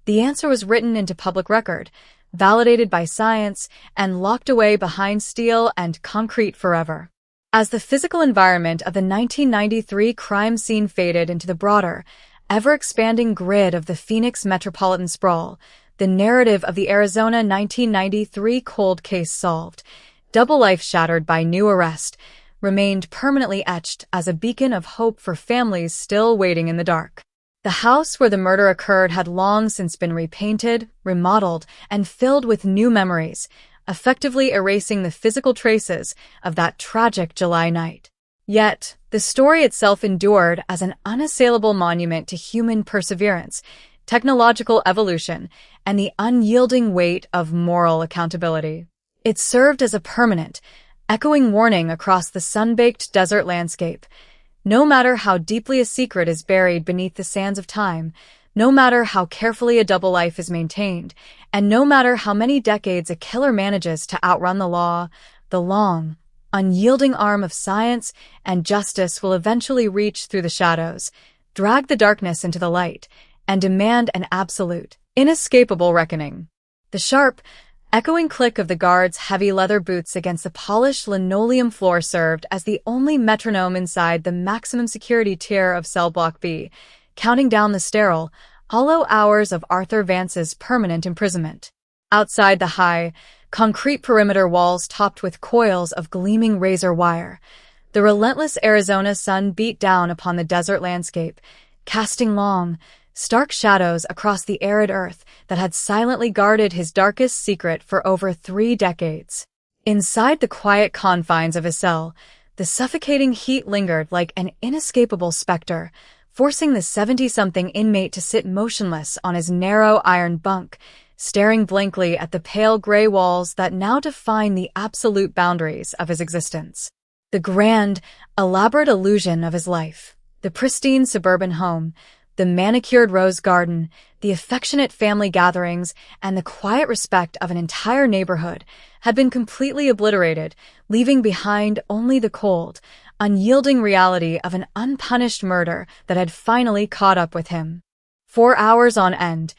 The answer was written into public record, validated by science, and locked away behind steel and concrete forever. As the physical environment of the 1993 crime scene faded into the broader, ever-expanding grid of the Phoenix metropolitan sprawl, the narrative of the Arizona 1993 cold case solved, double life shattered by new arrest, remained permanently etched as a beacon of hope for families still waiting in the dark. The house where the murder occurred had long since been repainted, remodeled, and filled with new memories, effectively erasing the physical traces of that tragic July night. Yet, the story itself endured as an unassailable monument to human perseverance, technological evolution, and the unyielding weight of moral accountability. It served as a permanent, echoing warning across the sun-baked desert landscape. No matter how deeply a secret is buried beneath the sands of time, no matter how carefully a double life is maintained, and no matter how many decades a killer manages to outrun the law, the long, unyielding arm of science and justice will eventually reach through the shadows, drag the darkness into the light, and demand an absolute, inescapable reckoning. The sharp, echoing click of the guard's heavy leather boots against the polished linoleum floor served as the only metronome inside the maximum security tier of Cell Block B, counting down the sterile, hollow hours of Arthur Vance's permanent imprisonment. Outside the high, concrete perimeter walls topped with coils of gleaming razor wire, the relentless Arizona sun beat down upon the desert landscape, casting long, stark shadows across the arid earth that had silently guarded his darkest secret for over 3 decades. Inside the quiet confines of his cell, the suffocating heat lingered like an inescapable specter, forcing the 70-something inmate to sit motionless on his narrow iron bunk, staring blankly at the pale gray walls that now define the absolute boundaries of his existence. The grand, elaborate illusion of his life, the pristine suburban home, the manicured rose garden, the affectionate family gatherings, and the quiet respect of an entire neighborhood had been completely obliterated, leaving behind only the cold, unyielding reality of an unpunished murder that had finally caught up with him. 4 hours on end,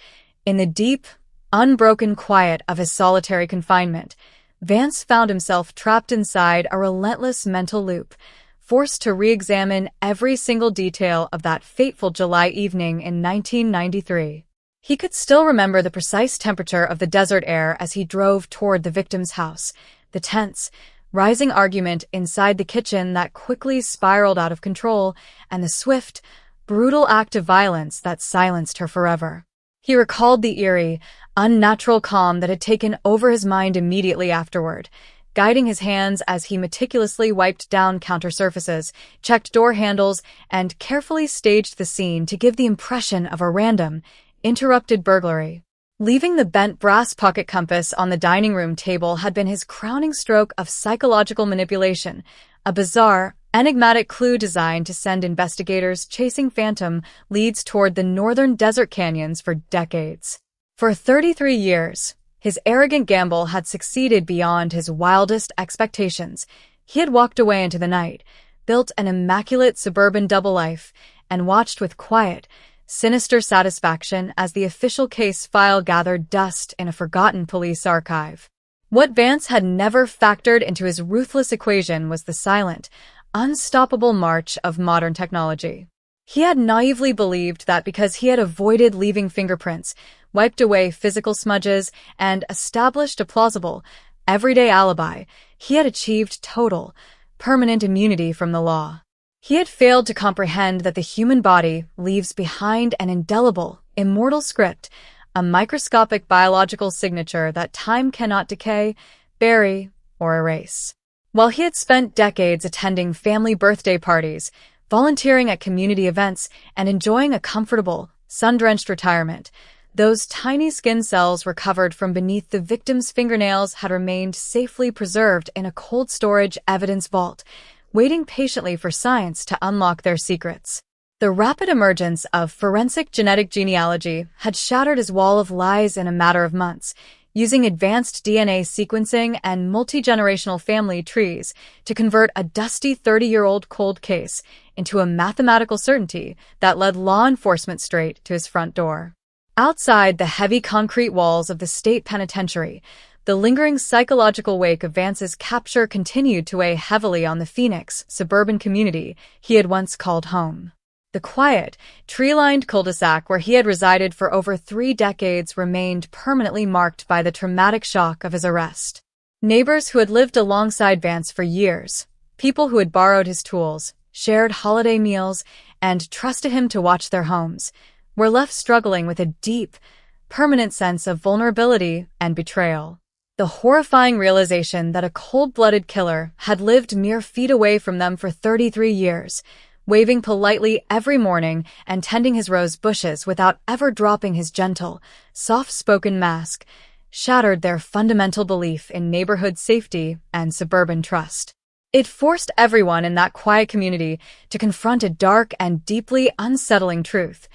in the deep, unbroken quiet of his solitary confinement, Vance found himself trapped inside a relentless mental loop, forced to re-examine every single detail of that fateful July evening in 1993. He could still remember the precise temperature of the desert air as he drove toward the victim's house, the tense, rising argument inside the kitchen that quickly spiraled out of control, and the swift, brutal act of violence that silenced her forever. He recalled the eerie, unnatural calm that had taken over his mind immediately afterward, guiding his hands as he meticulously wiped down counter surfaces, checked door handles, and carefully staged the scene to give the impression of a random, interrupted burglary. Leaving the bent brass pocket compass on the dining room table had been his crowning stroke of psychological manipulation, a bizarre, enigmatic clue designed to send investigators chasing phantom leads toward the northern desert canyons for decades. For 33 years, his arrogant gamble had succeeded beyond his wildest expectations. He had walked away into the night, built an immaculate suburban double life, and watched with quiet, sinister satisfaction as the official case file gathered dust in a forgotten police archive. What Vance had never factored into his ruthless equation was the silent, unstoppable march of modern technology. He had naively believed that because he had avoided leaving fingerprints, wiped away physical smudges, and established a plausible, everyday alibi, he had achieved total, permanent immunity from the law. He had failed to comprehend that the human body leaves behind an indelible, immortal script, a microscopic biological signature that time cannot decay, bury, or erase. While he had spent decades attending family birthday parties, volunteering at community events, and enjoying a comfortable, sun-drenched retirement, those tiny skin cells recovered from beneath the victim's fingernails had remained safely preserved in a cold storage evidence vault, waiting patiently for science to unlock their secrets. The rapid emergence of forensic genetic genealogy had shattered his wall of lies in a matter of months, using advanced DNA sequencing and multi-generational family trees to convert a dusty 30-year-old cold case into a mathematical certainty that led law enforcement straight to his front door. Outside the heavy concrete walls of the state penitentiary, the lingering psychological wake of Vance's capture continued to weigh heavily on the Phoenix suburban community he had once called home. The quiet, tree-lined cul-de-sac where he had resided for over 3 decades remained permanently marked by the traumatic shock of his arrest. Neighbors who had lived alongside Vance for years, people who had borrowed his tools, shared holiday meals, and trusted him to watch their homes, were left struggling with a deep, permanent sense of vulnerability and betrayal. The horrifying realization that a cold-blooded killer had lived mere feet away from them for 33 years, waving politely every morning and tending his rose bushes without ever dropping his gentle, soft-spoken mask, shattered their fundamental belief in neighborhood safety and suburban trust. It forced everyone in that quiet community to confront a dark and deeply unsettling truth.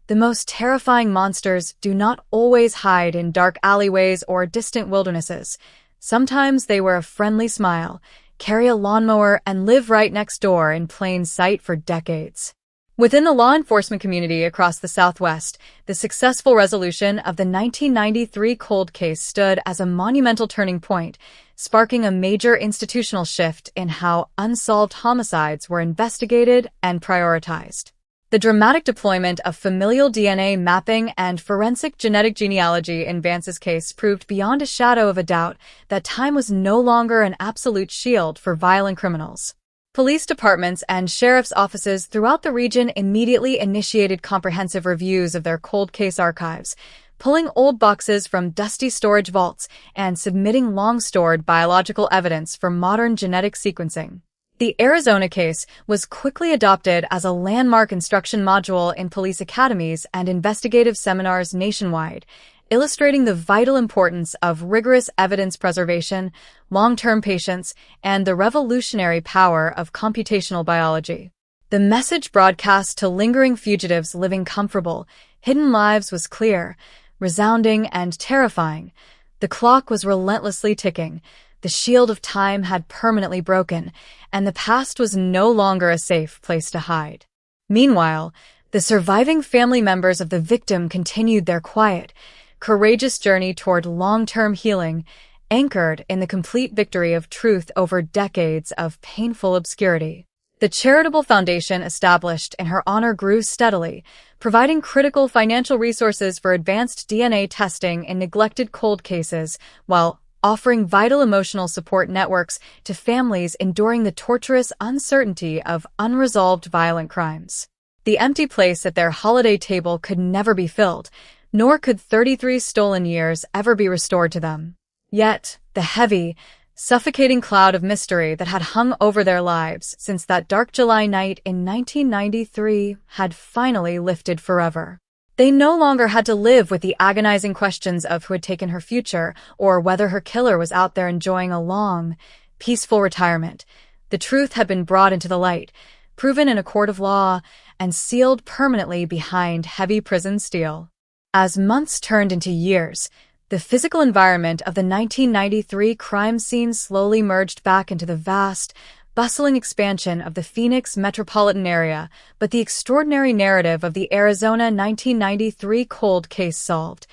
The most terrifying monsters do not always hide in dark alleyways or distant wildernesses. Sometimes they wear a friendly smile, carry a lawnmower, and live right next door in plain sight for decades. Within the law enforcement community across the Southwest, the successful resolution of the 1993 cold case stood as a monumental turning point, sparking a major institutional shift in how unsolved homicides were investigated and prioritized. The dramatic deployment of familial DNA mapping and forensic genetic genealogy in Vance's case proved beyond a shadow of a doubt that time was no longer an absolute shield for violent criminals. Police departments and sheriff's offices throughout the region immediately initiated comprehensive reviews of their cold case archives, pulling old boxes from dusty storage vaults and submitting long-stored biological evidence for modern genetic sequencing. The Arizona case was quickly adopted as a landmark instruction module in police academies and investigative seminars nationwide, illustrating the vital importance of rigorous evidence preservation, long-term patience, and the revolutionary power of computational biology. The message broadcast to lingering fugitives living comfortable, hidden lives was clear, resounding, and terrifying. The clock was relentlessly ticking. The shield of time had permanently broken, and the past was no longer a safe place to hide. Meanwhile, the surviving family members of the victim continued their quiet, courageous journey toward long-term healing, anchored in the complete victory of truth over decades of painful obscurity. The charitable foundation established in her honor grew steadily, providing critical financial resources for advanced DNA testing in neglected cold cases, while offering vital emotional support networks to families enduring the torturous uncertainty of unresolved violent crimes. The empty place at their holiday table could never be filled, nor could 33 stolen years ever be restored to them. Yet, the heavy, suffocating cloud of mystery that had hung over their lives since that dark July night in 1993 had finally lifted forever. They no longer had to live with the agonizing questions of who had taken her future or whether her killer was out there enjoying a long, peaceful retirement. The truth had been brought into the light, proven in a court of law, and sealed permanently behind heavy prison steel. As months turned into years, the physical environment of the 1993 crime scene slowly merged back into the vast, bustling expansion of the Phoenix metropolitan area, but the extraordinary narrative of the Arizona 1993 cold case solved,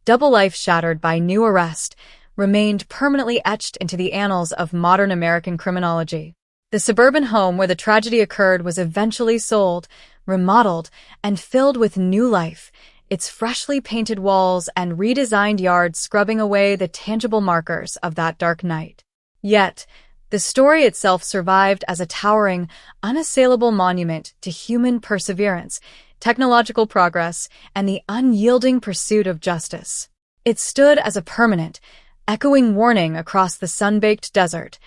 double life shattered by new arrest, remained permanently etched into the annals of modern American criminology. The suburban home where the tragedy occurred was eventually sold, remodeled, and filled with new life, its freshly painted walls and redesigned yards scrubbing away the tangible markers of that dark night. Yet, the story itself survived as a towering, unassailable monument to human perseverance, technological progress, and the unyielding pursuit of justice. It stood as a permanent, echoing warning across the sun-baked desert.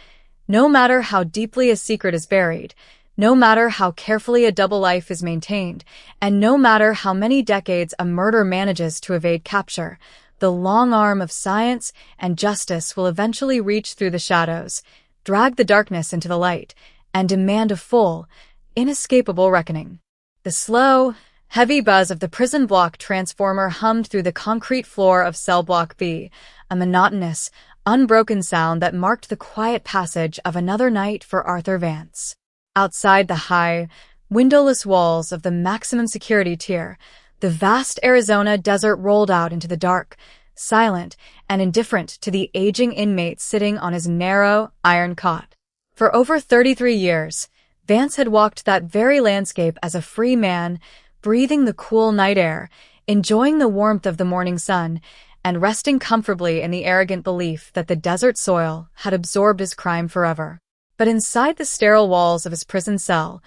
No matter how deeply a secret is buried, no matter how carefully a double life is maintained, and no matter how many decades a murder manages to evade capture, the long arm of science and justice will eventually reach through the shadows, drag the darkness into the light, and demand a full, inescapable reckoning. The slow, heavy buzz of the prison block transformer hummed through the concrete floor of cell block B, a monotonous, unbroken sound that marked the quiet passage of another night for Arthur Vance. Outside the high, windowless walls of the maximum security tier, the vast Arizona desert rolled out into the dark, silent and indifferent to the aging inmate sitting on his narrow, iron cot. For over 33 years, Vance had walked that very landscape as a free man, breathing the cool night air, enjoying the warmth of the morning sun, and resting comfortably in the arrogant belief that the desert soil had absorbed his crime forever. But inside the sterile walls of his prison cell,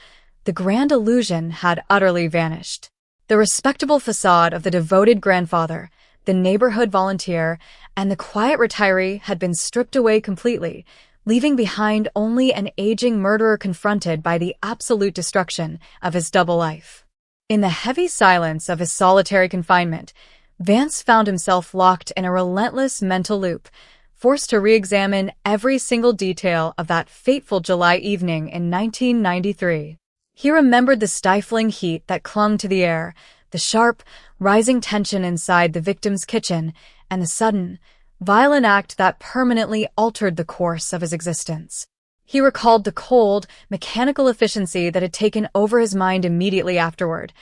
the grand illusion had utterly vanished. The respectable facade of the devoted grandfather, the neighborhood volunteer, and the quiet retiree had been stripped away completely, leaving behind only an aging murderer confronted by the absolute destruction of his double life. In the heavy silence of his solitary confinement, Vance found himself locked in a relentless mental loop, forced to re-examine every single detail of that fateful July evening in 1993. He remembered the stifling heat that clung to the air, the sharp, rising tension inside the victim's kitchen, and the sudden, violent act that permanently altered the course of his existence. He recalled the cold, mechanical efficiency that had taken over his mind immediately afterward,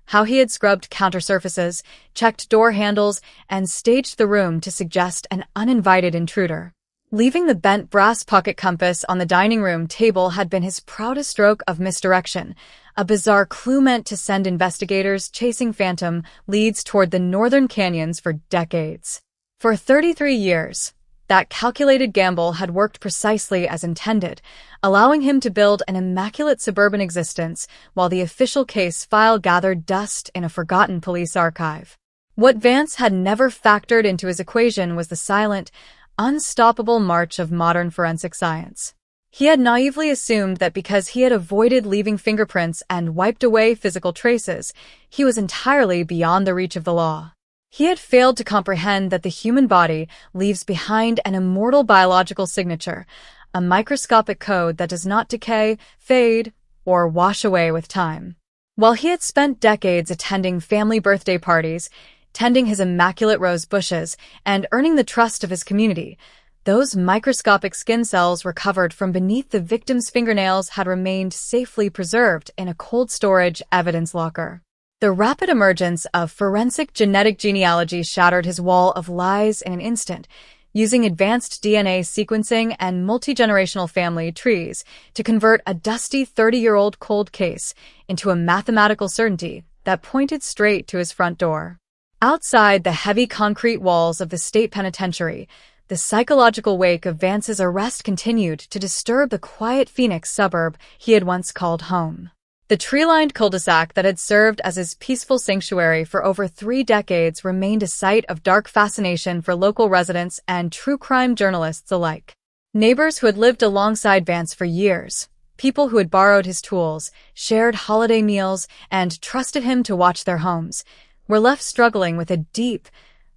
how he had scrubbed counter-surfaces, checked door handles, and staged the room to suggest an uninvited intruder. Leaving the bent brass pocket compass on the dining room table had been his proudest stroke of misdirection, a bizarre clue meant to send investigators chasing phantom leads toward the northern canyons for decades. For 33 years, that calculated gamble had worked precisely as intended, allowing him to build an immaculate suburban existence while the official case file gathered dust in a forgotten police archive. What Vance had never factored into his equation was the silent, unstoppable march of modern forensic science. He had naively assumed that because he had avoided leaving fingerprints and wiped away physical traces, he was entirely beyond the reach of the law. He had failed to comprehend that the human body leaves behind an immortal biological signature, a microscopic code that does not decay, fade, or wash away with time. While he had spent decades attending family birthday parties, tending his immaculate rose bushes, and earning the trust of his community, those microscopic skin cells recovered from beneath the victim's fingernails had remained safely preserved in a cold storage evidence locker. The rapid emergence of forensic genetic genealogy shattered his wall of lies in an instant, using advanced DNA sequencing and multi-generational family trees to convert a dusty 30-year-old cold case into a mathematical certainty that pointed straight to his front door. Outside the heavy concrete walls of the state penitentiary, the psychological wake of Vance's arrest continued to disturb the quiet Phoenix suburb he had once called home. The tree-lined cul-de-sac that had served as his peaceful sanctuary for over 3 decades remained a site of dark fascination for local residents and true crime journalists alike. Neighbors who had lived alongside Vance for years, people who had borrowed his tools, shared holiday meals, and trusted him to watch their homes, were left struggling with a deep,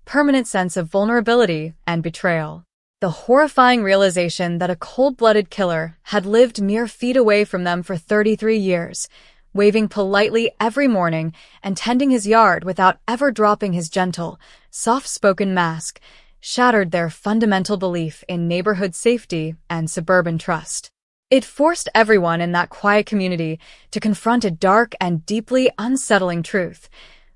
permanent sense of vulnerability and betrayal. The horrifying realization that a cold-blooded killer had lived mere feet away from them for 33 years, waving politely every morning and tending his yard without ever dropping his gentle, soft-spoken mask, shattered their fundamental belief in neighborhood safety and suburban trust. It forced everyone in that quiet community to confront a dark and deeply unsettling truth.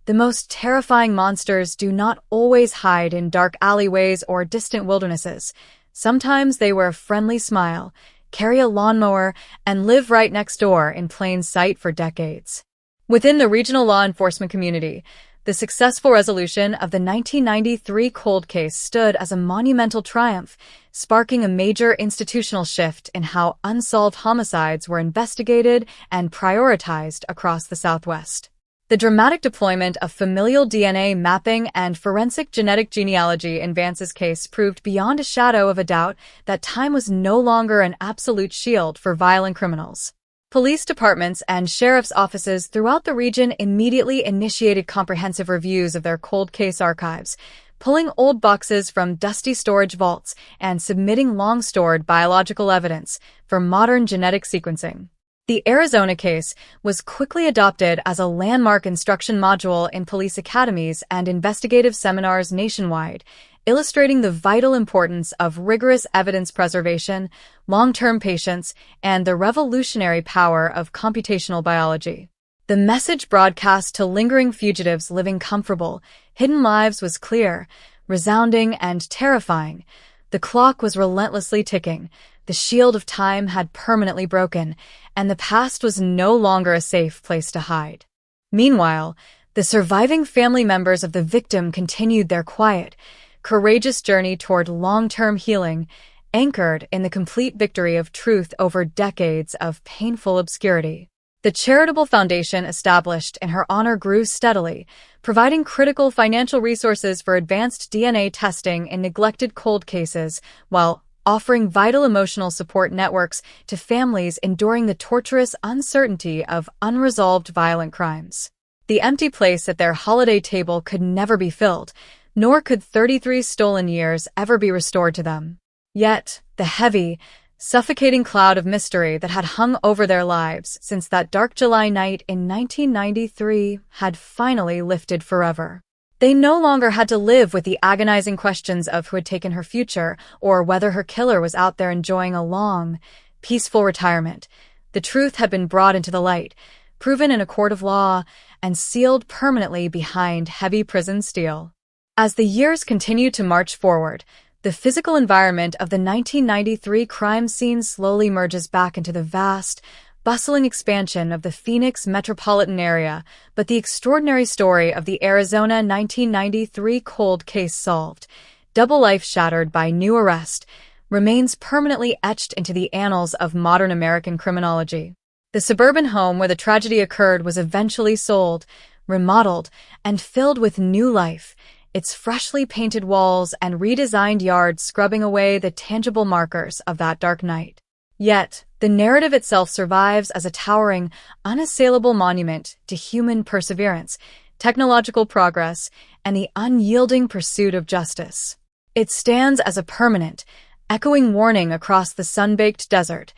The most terrifying monsters do not always hide in dark alleyways or distant wildernesses. Sometimes they wear a friendly smile, carry a lawnmower, and live right next door in plain sight for decades. Within the regional law enforcement community, the successful resolution of the 1993 cold case stood as a monumental triumph, sparking a major institutional shift in how unsolved homicides were investigated and prioritized across the Southwest. The dramatic deployment of familial DNA mapping and forensic genetic genealogy in Vance's case proved beyond a shadow of a doubt that time was no longer an absolute shield for violent criminals. Police departments and sheriff's offices throughout the region immediately initiated comprehensive reviews of their cold case archives, pulling old boxes from dusty storage vaults and submitting long-stored biological evidence for modern genetic sequencing. The Arizona case was quickly adopted as a landmark instruction module in police academies and investigative seminars nationwide, illustrating the vital importance of rigorous evidence preservation, long-term patience, and the revolutionary power of computational biology. The message broadcast to lingering fugitives living comfortable, hidden lives was clear, resounding, and terrifying. The clock was relentlessly ticking. The shield of time had permanently broken, and the past was no longer a safe place to hide. Meanwhile, the surviving family members of the victim continued their quiet, courageous journey toward long-term healing, anchored in the complete victory of truth over decades of painful obscurity. The charitable foundation established in her honor grew steadily, providing critical financial resources for advanced DNA testing in neglected cold cases, while offering vital emotional support networks to families enduring the torturous uncertainty of unresolved violent crimes. The empty place at their holiday table could never be filled, nor could 33 stolen years ever be restored to them. Yet, the heavy, suffocating cloud of mystery that had hung over their lives since that dark July night in 1993 had finally lifted forever. They no longer had to live with the agonizing questions of who had taken her future or whether her killer was out there enjoying a long, peaceful retirement. The truth had been brought into the light, proven in a court of law, and sealed permanently behind heavy prison steel. As the years continued to march forward, the physical environment of the 1993 crime scene slowly merges back into the vast, bustling expansion of the Phoenix metropolitan area, but the extraordinary story of the Arizona 1993 cold case solved, double life shattered by new arrest, remains permanently etched into the annals of modern American criminology. The suburban home where the tragedy occurred was eventually sold, remodeled, and filled with new life, its freshly painted walls and redesigned yard scrubbing away the tangible markers of that dark night. Yet, the narrative itself survives as a towering, unassailable monument to human perseverance, technological progress, and the unyielding pursuit of justice. It stands as a permanent, echoing warning across the sun-baked desert.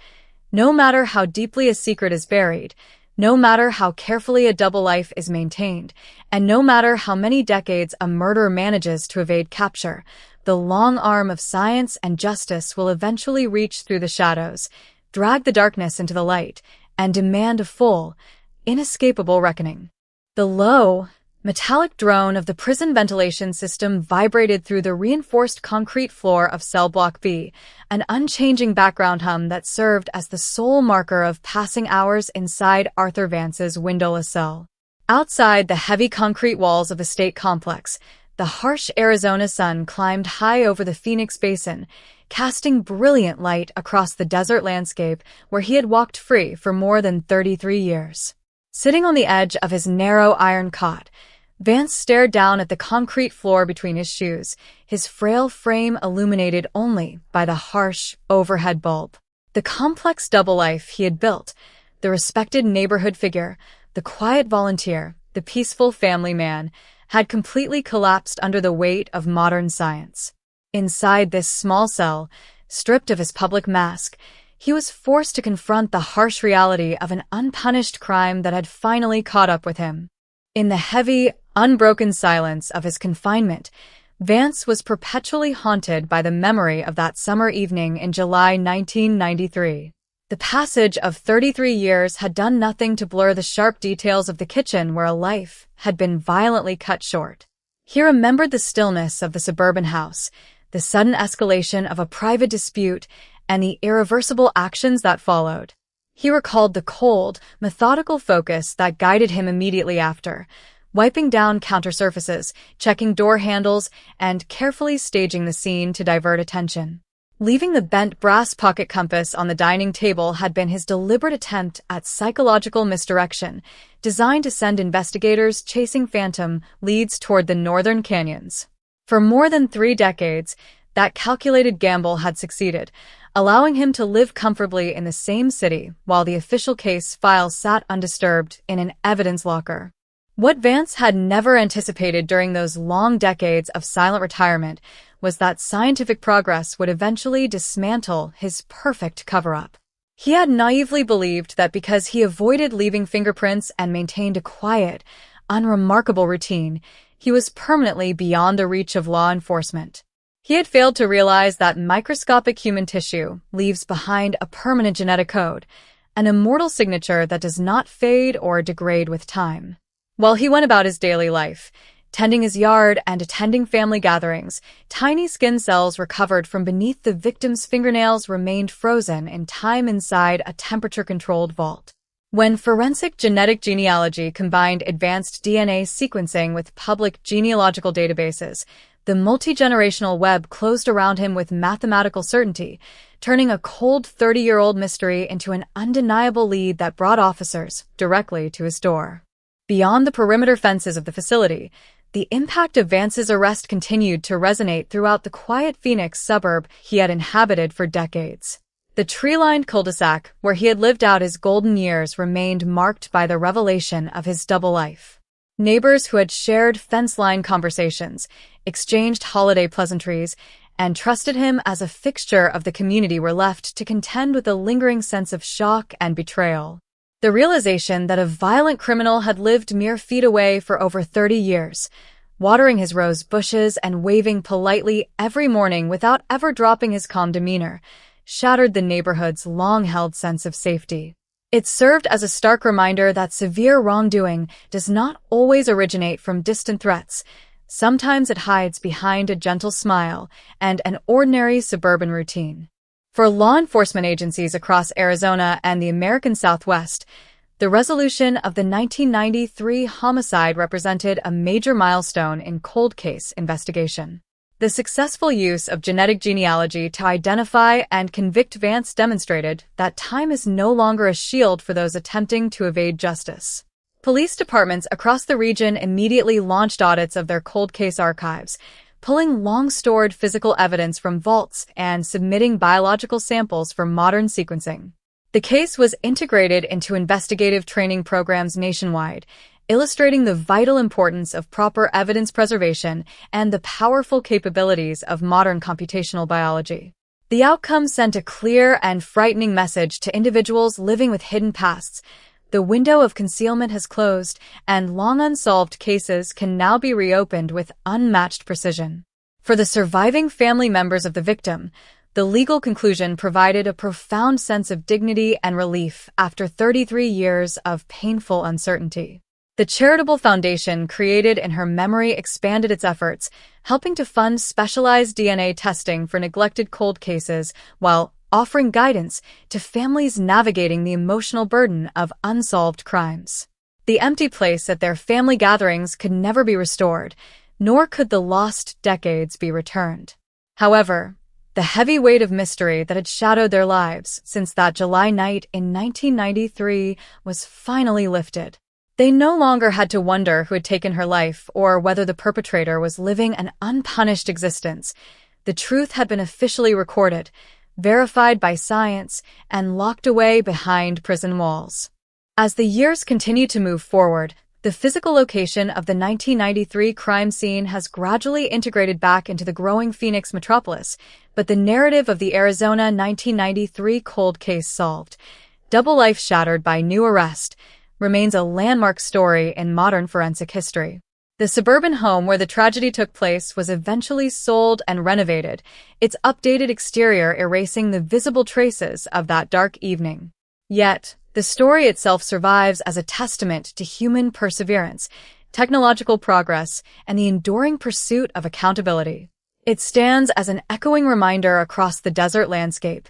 No matter how deeply a secret is buried, no matter how carefully a double life is maintained, and no matter how many decades a murderer manages to evade capture, the long arm of science and justice will eventually reach through the shadows, drag the darkness into the light, and demand a full, inescapable reckoning. The low, metallic drone of the prison ventilation system vibrated through the reinforced concrete floor of cell block B, an unchanging background hum that served as the sole marker of passing hours inside Arthur Vance's windowless cell. Outside the heavy concrete walls of the state complex, the harsh Arizona sun climbed high over the Phoenix Basin, casting brilliant light across the desert landscape where he had walked free for more than 33 years. Sitting on the edge of his narrow iron cot, Vance stared down at the concrete floor between his shoes, his frail frame illuminated only by the harsh overhead bulb. The complex double life he had built, the respected neighborhood figure, the quiet volunteer, the peaceful family man, had completely collapsed under the weight of modern science. Inside this small cell, stripped of his public mask, he was forced to confront the harsh reality of an unpunished crime that had finally caught up with him. In the heavy, unbroken silence of his confinement, Vance was perpetually haunted by the memory of that summer evening in July 1993. The passage of 33 years had done nothing to blur the sharp details of the kitchen where a life had been violently cut short. He remembered the stillness of the suburban house, the sudden escalation of a private dispute, and the irreversible actions that followed. He recalled the cold, methodical focus that guided him immediately after, wiping down counter surfaces, checking door handles, and carefully staging the scene to divert attention. Leaving the bent brass pocket compass on the dining table had been his deliberate attempt at psychological misdirection, designed to send investigators chasing phantom leads toward the northern canyons. For more than 3 decades, that calculated gamble had succeeded, allowing him to live comfortably in the same city while the official case file sat undisturbed in an evidence locker. What Vance had never anticipated during those long decades of silent retirement was that scientific progress would eventually dismantle his perfect cover-up. He had naively believed that because he avoided leaving fingerprints and maintained a quiet, unremarkable routine, he was permanently beyond the reach of law enforcement. He had failed to realize that microscopic human tissue leaves behind a permanent genetic code, an immortal signature that does not fade or degrade with time. While he went about his daily life, tending his yard and attending family gatherings, tiny skin cells recovered from beneath the victim's fingernails remained frozen in time inside a temperature-controlled vault. When forensic genetic genealogy combined advanced DNA sequencing with public genealogical databases, the multi-generational web closed around him with mathematical certainty, turning a cold 30-year-old mystery into an undeniable lead that brought officers directly to his door. Beyond the perimeter fences of the facility, the impact of Vance's arrest continued to resonate throughout the quiet Phoenix suburb he had inhabited for decades. The tree-lined cul-de-sac where he had lived out his golden years remained marked by the revelation of his double life. Neighbors who had shared fence-line conversations, exchanged holiday pleasantries, and trusted him as a fixture of the community were left to contend with a lingering sense of shock and betrayal. The realization that a violent criminal had lived mere feet away for over 30 years, watering his rose bushes and waving politely every morning without ever dropping his calm demeanor, shattered the neighborhood's long-held sense of safety. It served as a stark reminder that severe wrongdoing does not always originate from distant threats. Sometimes it hides behind a gentle smile and an ordinary suburban routine. For law enforcement agencies across Arizona and the American Southwest, the resolution of the 1993 homicide represented a major milestone in cold case investigation. The successful use of genetic genealogy to identify and convict Vance demonstrated that time is no longer a shield for those attempting to evade justice. Police departments across the region immediately launched audits of their cold case archives, pulling long-stored physical evidence from vaults and submitting biological samples for modern sequencing. The case was integrated into investigative training programs nationwide, illustrating the vital importance of proper evidence preservation and the powerful capabilities of modern computational biology. The outcome sent a clear and frightening message to individuals living with hidden pasts. The window of concealment has closed, and long unsolved cases can now be reopened with unmatched precision. For the surviving family members of the victim, the legal conclusion provided a profound sense of dignity and relief after 33 years of painful uncertainty. The charitable foundation created in her memory expanded its efforts, helping to fund specialized DNA testing for neglected cold cases while offering guidance to families navigating the emotional burden of unsolved crimes. The empty place at their family gatherings could never be restored, nor could the lost decades be returned. However, the heavy weight of mystery that had shadowed their lives since that July night in 1993 was finally lifted. They no longer had to wonder who had taken her life or whether the perpetrator was living an unpunished existence. The truth had been officially recorded, verified by science, and locked away behind prison walls. As the years continue to move forward, the physical location of the 1993 crime scene has gradually integrated back into the growing Phoenix metropolis, but the narrative of the Arizona 1993 cold case solved, double life shattered by new arrest, remains a landmark story in modern forensic history. The suburban home where the tragedy took place was eventually sold and renovated, its updated exterior erasing the visible traces of that dark evening. Yet, the story itself survives as a testament to human perseverance, technological progress, and the enduring pursuit of accountability. It stands as an echoing reminder across the desert landscape.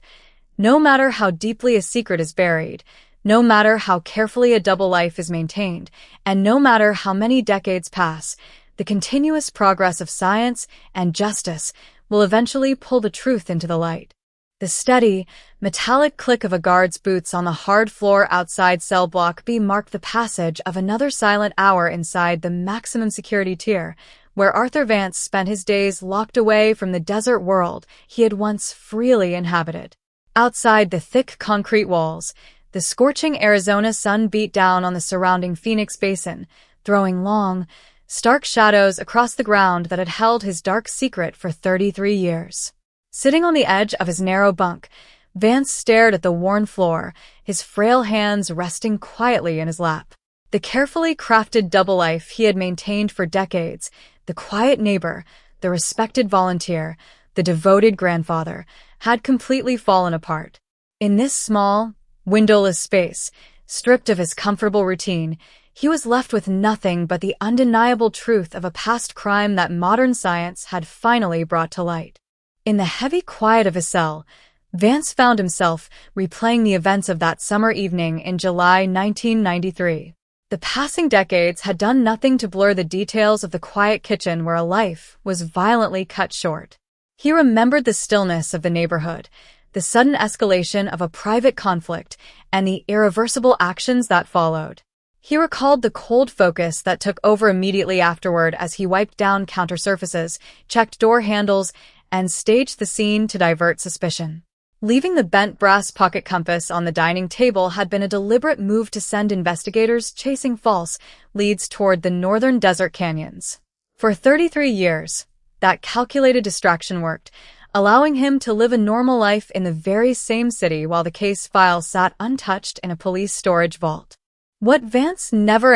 No matter how deeply a secret is buried, no matter how carefully a double life is maintained, and no matter how many decades pass, the continuous progress of science and justice will eventually pull the truth into the light. The steady, metallic click of a guard's boots on the hard floor outside cell block B marked the passage of another silent hour inside the maximum security tier, where Arthur Vance spent his days locked away from the desert world he had once freely inhabited. Outside the thick concrete walls, the scorching Arizona sun beat down on the surrounding Phoenix Basin, throwing long, stark shadows across the ground that had held his dark secret for 33 years. Sitting on the edge of his narrow bunk, Vance stared at the worn floor, his frail hands resting quietly in his lap. The carefully crafted double life he had maintained for decades, the quiet neighbor, the respected volunteer, the devoted grandfather, had completely fallen apart. In this small, windowless space, stripped of his comfortable routine, he was left with nothing but the undeniable truth of a past crime that modern science had finally brought to light. In the heavy quiet of his cell, Vance found himself replaying the events of that summer evening in July 1993. The passing decades had done nothing to blur the details of the quiet kitchen where a life was violently cut short. He remembered the stillness of the neighborhood, the sudden escalation of a private conflict, and the irreversible actions that followed. He recalled the cold focus that took over immediately afterward as he wiped down counter surfaces, checked door handles, and staged the scene to divert suspicion. Leaving the bent brass pocket compass on the dining table had been a deliberate move to send investigators chasing false leads toward the northern desert canyons. For 33 years, that calculated distraction worked, allowing him to live a normal life in the very same city while the case file sat untouched in a police storage vault. What Vance never